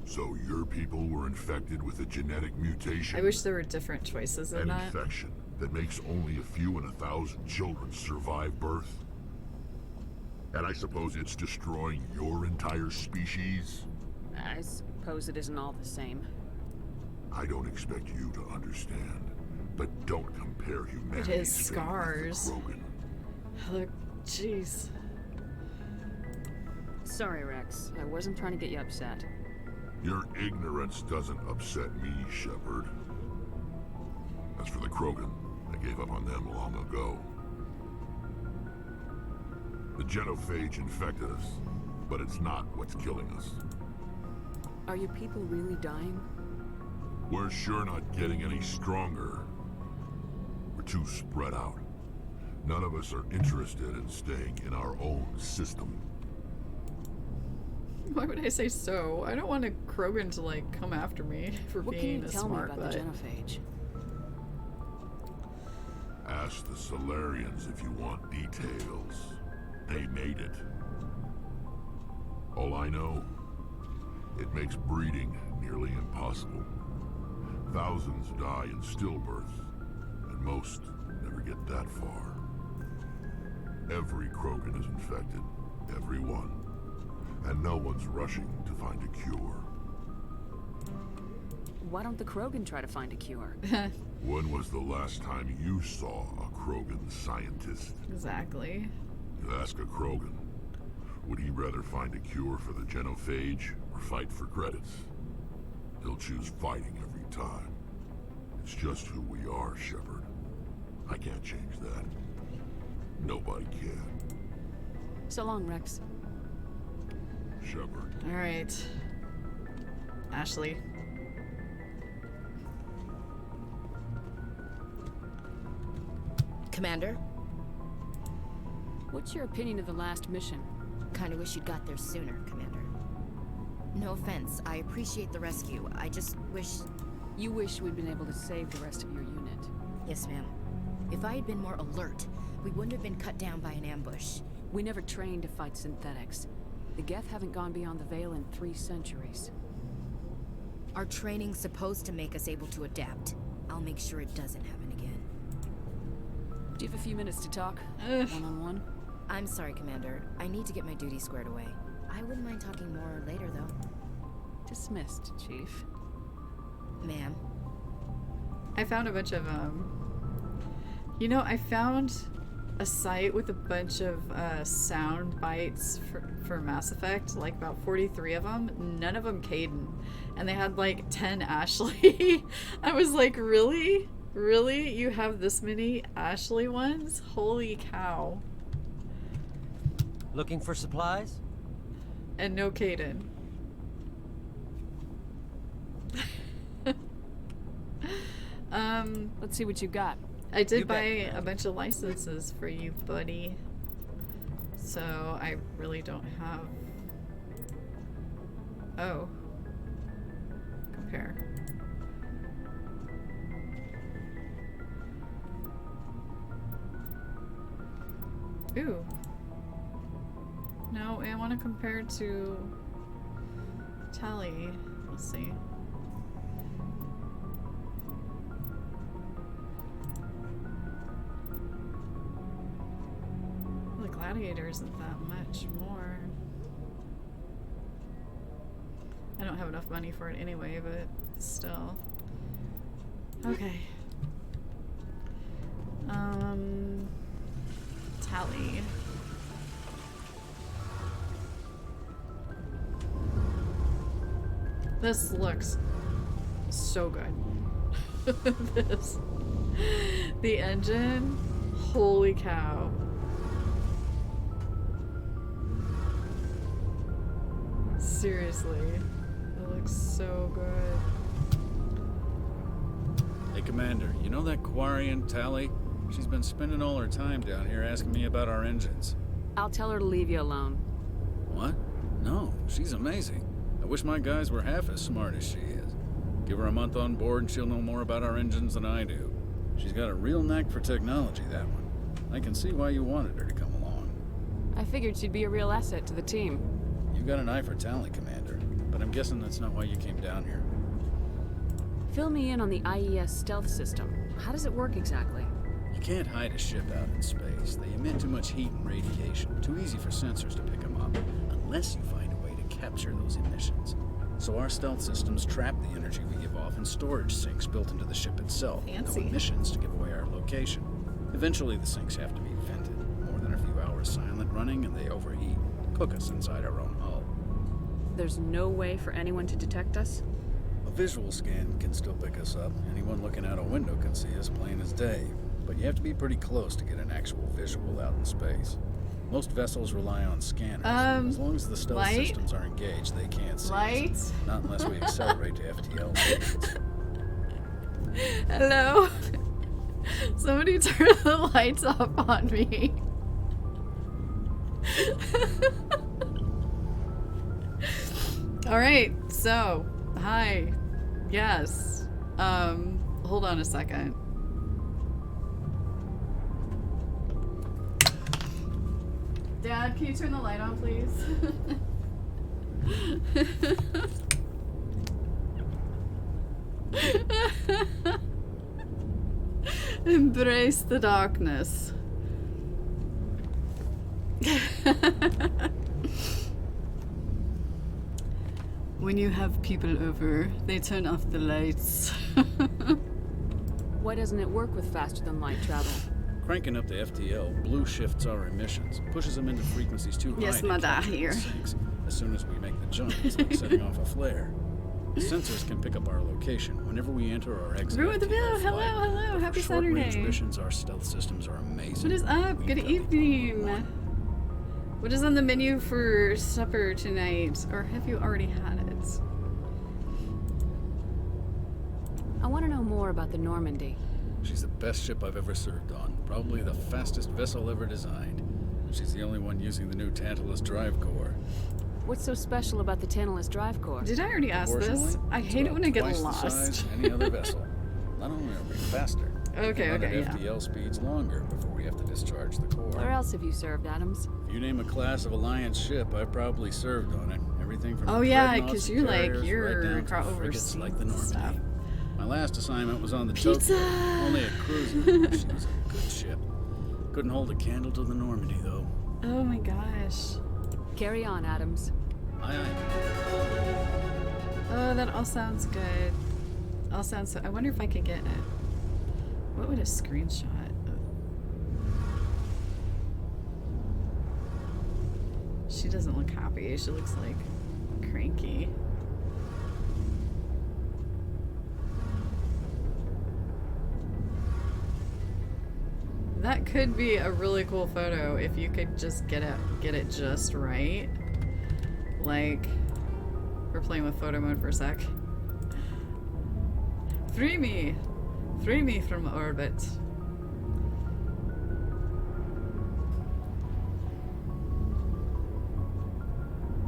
So your people were infected with a genetic mutation? I wish there were different choices in An that. infection that makes only a few in 1,000 children survive birth? And I suppose it's destroying your entire species? I suppose it isn't all the same. I don't expect you to understand, but don't compare humanity's It is fate scars. with the Krogan. Look, jeez. Sorry, Rex. I wasn't trying to get you upset. Your ignorance doesn't upset me, Shepard. As for the Krogan, I gave up on them long ago. The genophage infected us, but it's not what's killing us. Are your people really dying? We're sure not getting any stronger. We're too spread out. None of us are interested in staying in our own system. Why would I say so? I don't want a Krogan to, like, come after me for What being can you a tell me smart about butt. the genophage? Ask the Solarians if you want details. They made it. All I know, it makes breeding nearly impossible. Thousands die in stillbirth, and most never get that far. Every Krogan is infected, every one. And no one's rushing to find a cure. Why don't the Krogan try to find a cure? When was the last time you saw a Krogan scientist? Exactly. You ask a Krogan, would he rather find a cure for the genophage or fight for credits? He'll choose fighting every time. It's just who we are, Shepard. I can't change that. Nobody can. So long, Rex. Shepard. All right. Ashley. Commander? What's your opinion of the last mission? Kinda wish you'd got there sooner, Commander. No offense, I appreciate the rescue. I just wish... You wish we'd been able to save the rest of your unit. Yes, ma'am. If I had been more alert, we wouldn't have been cut down by an ambush. We never trained to fight synthetics. The Geth haven't gone beyond the Veil in 3 centuries. Our training's supposed to make us able to adapt. I'll make sure it doesn't happen again. Do you have a few minutes to talk? One-on-one? I'm sorry, Commander. I need to get my duty squared away. I wouldn't mind talking more later, though. Dismissed, Chief. Ma'am. I found a bunch of, you know, I found a site with a bunch of sound bites for Mass Effect, like about 43 of them, none of them Kaidan, and they had like 10 Ashley. I was like, really? Really? You have this many Ashley ones? Holy cow. Looking for supplies? And no Kaidan. Let's see what you got. I did buy a bunch of licenses for you, buddy. So I really don't have... Oh. Compare. Ooh. No, I want to compare to Tally. Let's see. The Gladiator isn't that much more. I don't have enough money for it anyway, but still. Okay. Tally. This looks so good. This. The engine. Holy cow. Seriously. It looks so good. Hey, Commander, you know that Quarian, Tally? She's been spending all her time down here asking me about our engines. I'll tell her to leave you alone. What? No, she's amazing. I wish my guys were half as smart as she is. Give her a month on board and she'll know more about our engines than I do. She's got a real knack for technology, that one. I can see why you wanted her to come along. I figured she'd be a real asset to the team. You've got an eye for Tally, Commander, but I'm guessing that's not why you came down here. Fill me in on the IES stealth system. How does it work exactly? You can't hide a ship out in space. They emit too much heat and radiation. Too easy for sensors to pick them up, unless you find a way to capture those emissions. So our stealth systems trap the energy we give off in storage sinks built into the ship itself. Fancy. No emissions to give away our location. Eventually the sinks have to be vented. More than a few hours silent running and they overheat. Cook us inside our own hull. There's no way for anyone to detect us? A visual scan can still pick us up. Anyone looking out a window can see us plain as day. But you have to be pretty close to get an actual visual out in space. Most vessels rely on scanners. As long as the stealth systems are engaged, they can't see us. Not unless we accelerate to FTL speeds. Hello? Somebody turn the lights off on me. Alright, so, hi. Yes. Hold on a second. Dad, can you turn the light on, please? Embrace the darkness. When you have people over, they turn off the lights. Why doesn't it work with faster than light travel? Cranking up the FTL blue shifts our emissions, pushes them into frequencies too high. Yes, Mother here. As soon as we make the jump, it's like setting off a flare. The sensors can pick up our location whenever we enter or exit. Ruin the bill. Hello, hello. Happy Short-range Saturday. missions, our stealth systems are amazing. What is up? Good evening. What is on the menu for supper tonight? Or have you already had it? I want to know more about the Normandy. She's the best ship I've ever served on. Probably the fastest vessel ever designed. She's the only one using the new Tantalus drive core. What's so special about the Tantalus drive core? Did I already ask this? I hate it when I get twice lost. The size of any other vessel. Not only are we faster, Okay, we can run okay, at FTL speeds longer before we have to discharge the core. Where else have you served, Adams? If you name a class of Alliance ship, I've probably served on it. Everything from Oh yeah, dreadnoughts because and you're carriers like, you're right down to across frigates overseas like the Normandy. stuff. My last assignment was on the Pizza! Tokyo. Only a cruiser. She was a good ship. Couldn't hold a candle to the Normandy, though. Oh my gosh. Carry on, Adams. Aye, aye. Oh, that all sounds good. All sounds so. I wonder if I could get it. What would a screenshot? She doesn't look happy. She looks like cranky. That could be a really cool photo if you could just get it just right. Like, we're playing with photo mode for a sec. Free me! Free me from orbit.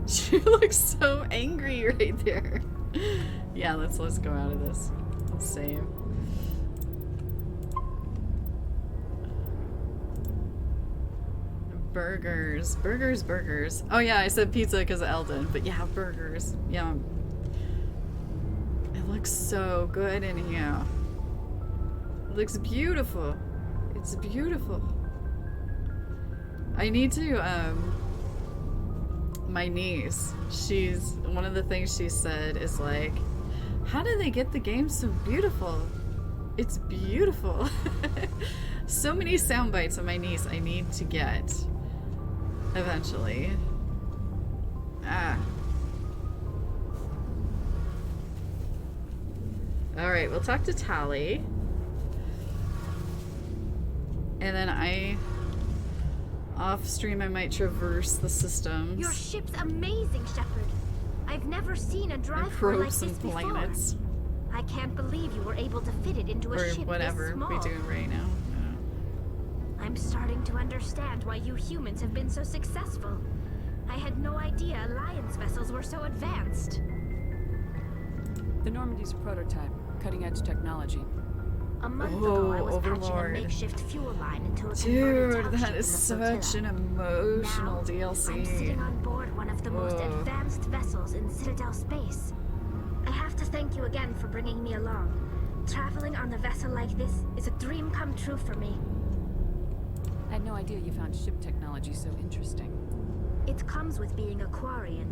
She looks so angry right there. Yeah, let's go out of this. Let's save. Burgers. Burgers. Oh yeah, I said pizza because of Eldon, but yeah, burgers. Yum. It looks so good in here. It looks beautiful. It's beautiful. I need to, my niece, one of the things she said is like, how do they get the game so beautiful? It's beautiful. So many sound bites of my niece I need to get eventually. Alright, we'll talk to Tali. And then off stream I might traverse the systems. Your ship's amazing, Shepard. I've never seen a drive core like this before. Planets. I can't believe you were able to fit it into a ship whatever this small. we do right now. I'm starting to understand why you humans have been so successful. I had no idea Alliance vessels were so advanced. The Normandy's a prototype, cutting-edge technology. A month ago, I was patching a Overlord. makeshift fuel line into a Dude, converted that topship is in the such flotilla. an emotional I'm DLC. sitting on board one of the most Whoa. advanced vessels in Citadel space. I have to thank you again for bringing me along. Traveling on a vessel like this is a dream come true for me. I had no idea you found ship technology so interesting. It comes with being a Quarian.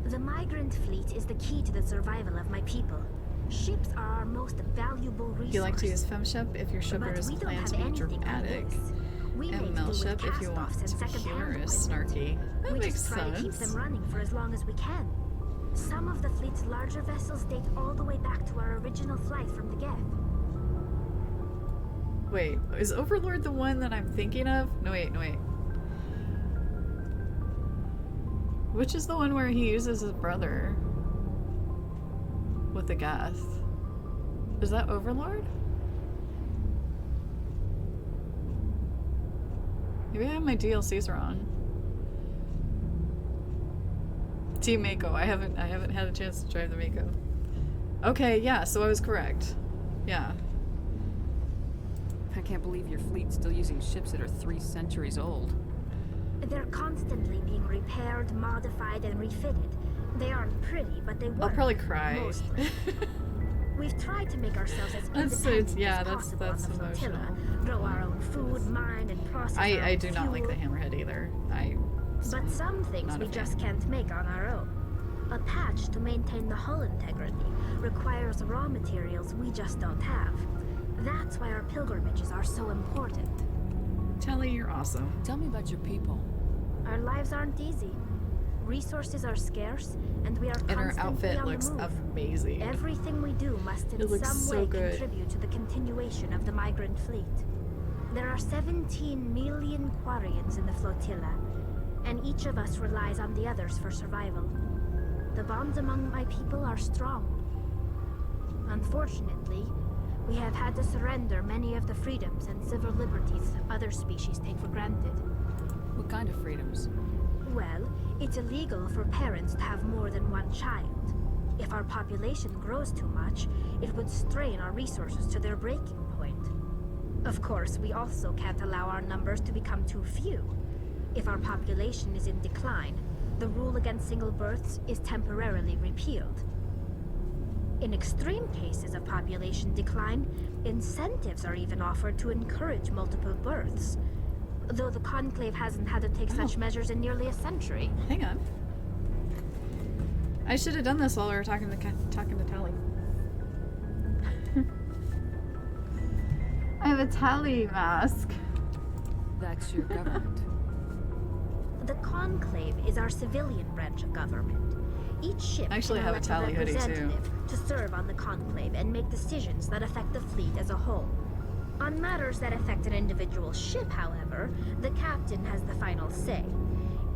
The migrant fleet is the key to the survival of my people. Ships are our most valuable resource. You like to use FemShip if your shipper But is we don't planned have to be anything dramatic. like this. We And make do with Melship if you want cast-offs and to be second-hand humorous, equipment. snarky. That We makes just try to keep sense. them running for as long as we can. Some of the fleet's larger vessels date all the way back to our original flight from the Geth. Wait, is Overlord the one that I'm thinking of? No, wait. Which is the one where he uses his brother with the Geth? Is that Overlord? Maybe I have my DLCs wrong. Team Mako. I haven't had a chance to drive the Mako. Okay, yeah, so I was correct. Yeah. I can't believe your fleet's still using ships that are 3 centuries old. They're constantly being repaired, modified, and refitted. They aren't pretty, but they work. I'll probably cry. Mostly. We've tried to make ourselves as independent as possible on the flotilla. Grow our own food, mine, and process our I own do not like the fuel. Hammerhead either. But some things not a we fan. just can't make on our own. A patch to maintain the hull integrity requires raw materials we just don't have. That's why our pilgrimages are so important. Telly, you're awesome. Tell me about your people. Our lives aren't easy. Resources are scarce, and we are And her constantly outfit on the looks move. amazing. Everything we do must in It looks some so way good. contribute to the continuation of the migrant fleet. There are 17 million Quarians in the flotilla, and each of us relies on the others for survival. The bonds among my people are strong. Unfortunately, we have had to surrender many of the freedoms and civil liberties other species take for granted. What kind of freedoms? Well, it's illegal for parents to have more than one child. If our population grows too much, it would strain our resources to their breaking point. Of course, we also can't allow our numbers to become too few. If our population is in decline, the rule against single births is temporarily repealed. In extreme cases of population decline, incentives are even offered to encourage multiple births. Though the Conclave hasn't had to take such measures in nearly a century. Hang on. I should have done this while we were talking to Tali. I have a Tali mask. That's your government. The Conclave is our civilian branch of government. Each ship Actually, can I have a elect Tali hoodie, too. representative to serve on the Conclave and make decisions that affect the fleet as a whole. On matters that affect an individual ship, however, the captain has the final say.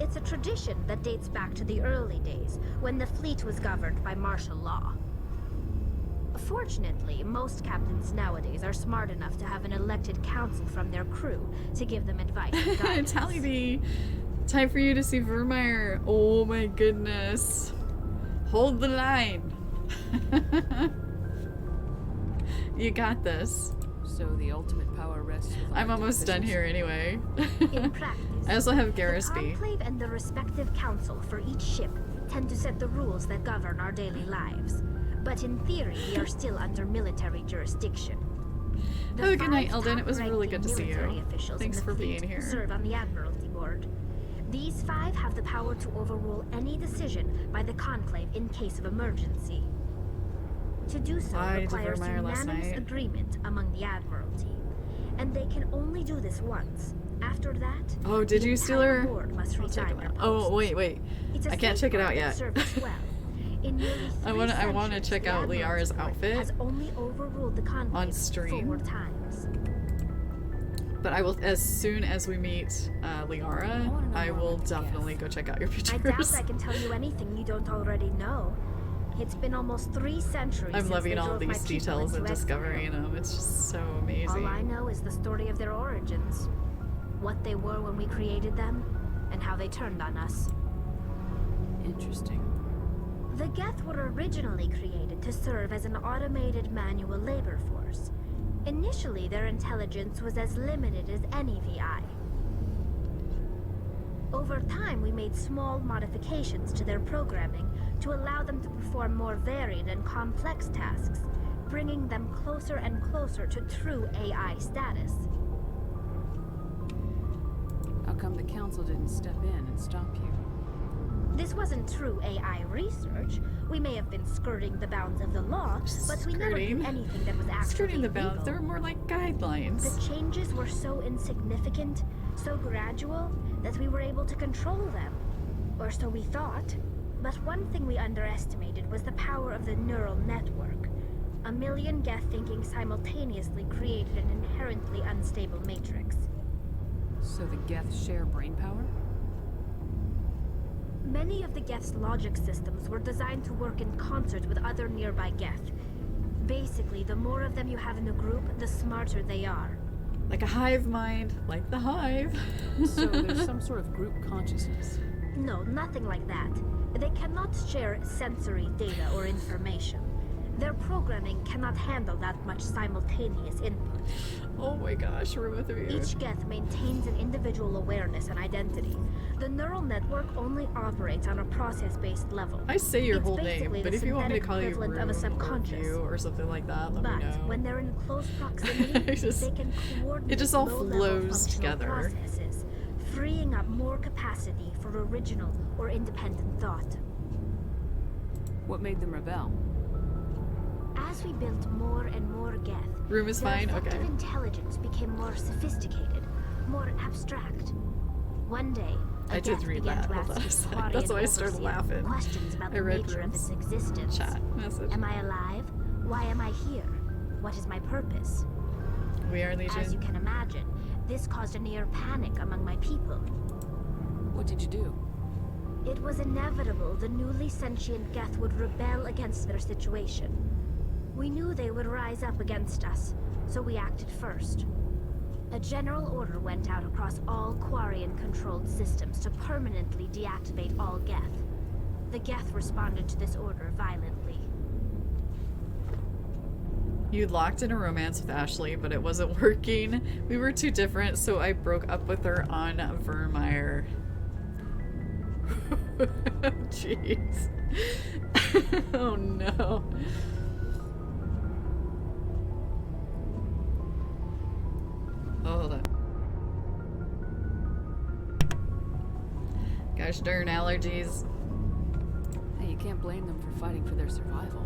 It's a tradition that dates back to the early days, when the fleet was governed by martial law. Fortunately, most captains nowadays are smart enough to have an elected council from their crew to give them advice and guidance. Tally B, time for you to see Vermeer. Oh my goodness. Hold the line. You got this. So the ultimate power rests with I'm almost done here anyway. I also have The Garrusby. Conclave and the respective council for each ship tend to set the rules that govern our daily lives. But in theory, we are still under military jurisdiction. The Have a good night, five Eldon. It was really top-ranking good to see military you. officials Thanks in the for being fleet here. serve on the Admiralty Board. These 5 have the power to overrule any decision by the Conclave in case of emergency. To do so I did requires Vermeer last unanimous night. agreement among the Admiralty. And they can only do this once. After that, Oh, did the you steal entire her? board must I'll check resign it their out. Oh, wait. It's a I can't check it out safeguard that yet. served us well. In nearly I 3 wanna centuries, check the out Admiralty Liara's Board outfit has only overruled the Conclave on stream. 4 times. But I will, as soon as we meet Liara, I will definitely go check out your pictures. I doubt I can tell you anything you don't already know. It's been almost 3 centuries I'm since loving they all drove my these people details and into exile. discovering them. It's just so amazing. All I know is the story of their origins. What they were when we created them, and how they turned on us. Interesting. The Geth were originally created to serve as an automated manual labor force. Initially, their intelligence was as limited as any VI. Over time, we made small modifications to their programming to allow them to perform more varied and complex tasks, bringing them closer and closer to true AI status. How come the council didn't step in and stop you? This wasn't true AI research. We may have been skirting the bounds of the law, but we never did anything that was actually Skirting the bounds. legal. They were more like guidelines. The changes were so insignificant, so gradual, that we were able to control them. Or so we thought. But one thing we underestimated was the power of the neural network. A million Geth thinking simultaneously created an inherently unstable matrix. So the Geth share brain power? Many of the Geth's logic systems were designed to work in concert with other nearby Geth. Basically, the more of them you have in a group, the smarter they are. Like a hive mind, like the hive. So there's some sort of group consciousness. No, nothing like that. They cannot share sensory data or information. Their programming cannot handle that much simultaneous input. Oh my gosh, room of the Each Geth maintains an individual awareness and identity. The neural network only operates on a process-based level. I say your It's whole name, basically but the if you want me to synthetic call you equivalent of a Room or subconscious. you or something like that, let But me know. when they're in close proximity, they can coordinate it just all low-level flows functional together. processes, freeing up more capacity for original or independent thought. What made them rebel? As we built more and more Geth, Room is their fine? effective Okay. intelligence became more sophisticated, more abstract. One day, a I did Geth read began that. to Hold ask on a its sec. Quarian That's why I started overseer laughing. questions about I the read nature of Room's its existence. chat message. Am I alive? Why am I here? What is my purpose? We are Legion. As you can imagine, this caused a near panic among my people. What did you do? It was inevitable the newly sentient Geth would rebel against their situation. We knew they would rise up against us, so we acted first. A general order went out across all Quarian-controlled systems to permanently deactivate all Geth. The Geth responded to this order violently. You locked in a romance with Ashley, but it wasn't working. We were too different, so I broke up with her on Vermeer. Jeez. Oh no. Hold on. Gosh darn allergies. Hey, you can't blame them for fighting for their survival.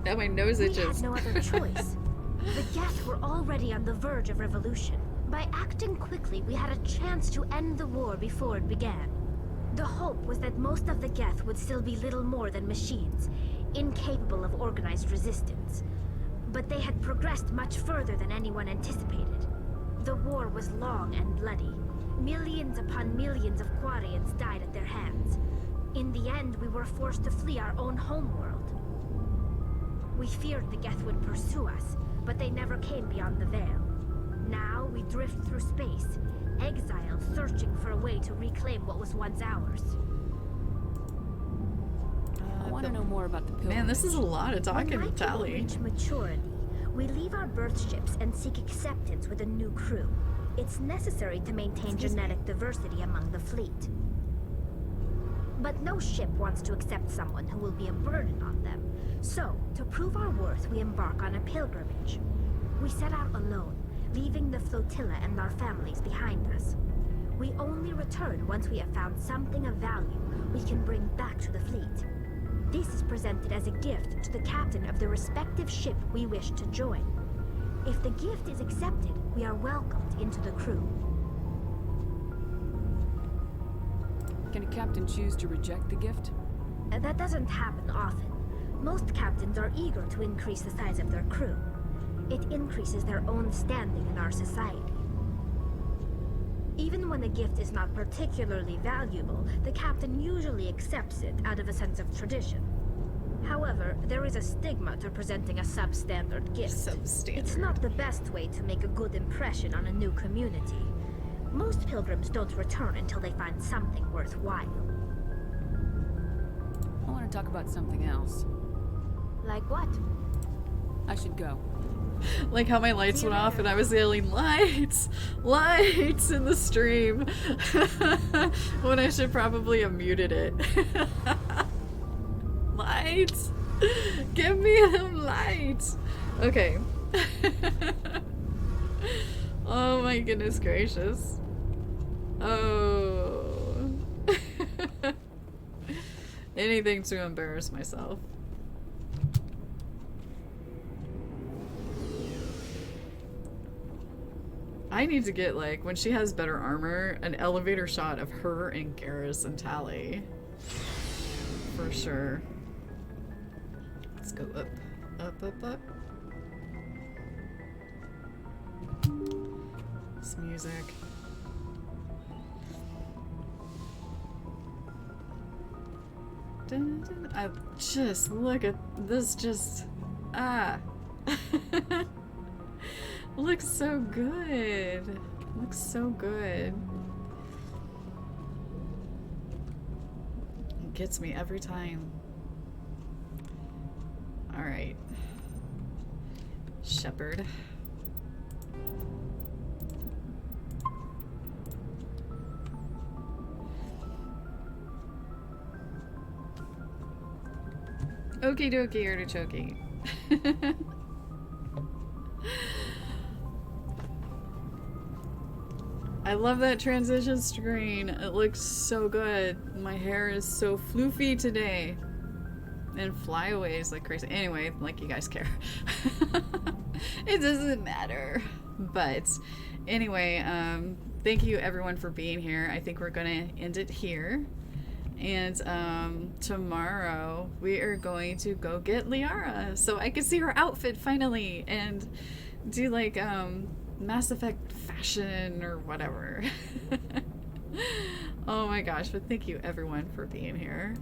Now my nose We itches. had no other choice. The Geth were already on the verge of revolution. By acting quickly, we had a chance to end the war before it began. The hope was that most of the Geth would still be little more than machines, incapable of organized resistance. But they had progressed much further than anyone anticipated. The war was long and bloody. Millions upon millions of Quarians died at their hands. In the end, we were forced to flee our own homeworld. We feared the Geth would pursue us, but they never came beyond the Veil. Now we drift through space, exiled, searching for a way to reclaim what was once ours. I want to know more about the pilgrimage. Man, this is a lot of talking When to Tali. reach maturity, we leave our birth ships and seek acceptance with a new crew. It's necessary to maintain genetic diversity among the fleet. But no ship wants to accept someone who will be a burden on them. So, to prove our worth, we embark on a pilgrimage. We set out alone, leaving the flotilla and our families behind us. We only return once we have found something of value we can bring back to the fleet. This is presented as a gift to the captain of the respective ship we wish to join. If the gift is accepted, we are welcomed into the crew. Can a captain choose to reject the gift? That doesn't happen often. Most captains are eager to increase the size of their crew. It increases their own standing in our society. Even when a gift is not particularly valuable, the captain usually accepts it out of a sense of tradition. However, there is a stigma to presenting a substandard gift. It's not the best way to make a good impression on a new community. Most pilgrims don't return until they find something worthwhile. I want to talk about something else. Like what? I should go. Like how my lights went off and I was yelling, lights! Lights! In the stream. When I should probably have muted it. Lights! Give me them lights! Okay. Oh my goodness gracious. Oh. Anything to embarrass myself. I need to get, like, when she has better armor, an elevator shot of her and Garrus and Tali. For sure. Let's go up. Up, up, up. This music. Dun, dun. I just look at this, just looks so good. Looks so good. It gets me every time. All right, Shepherd. Okie dokie artichoke. I love that transition screen. It looks so good. My hair is so floofy today. And flyaways like crazy. Anyway, like you guys care. It doesn't matter. But anyway, thank you everyone for being here. I think we're gonna end it here. And tomorrow we are going to go get Liara so I can see her outfit finally and do like Mass Effect fashion or whatever. Oh my gosh, but thank you everyone for being here.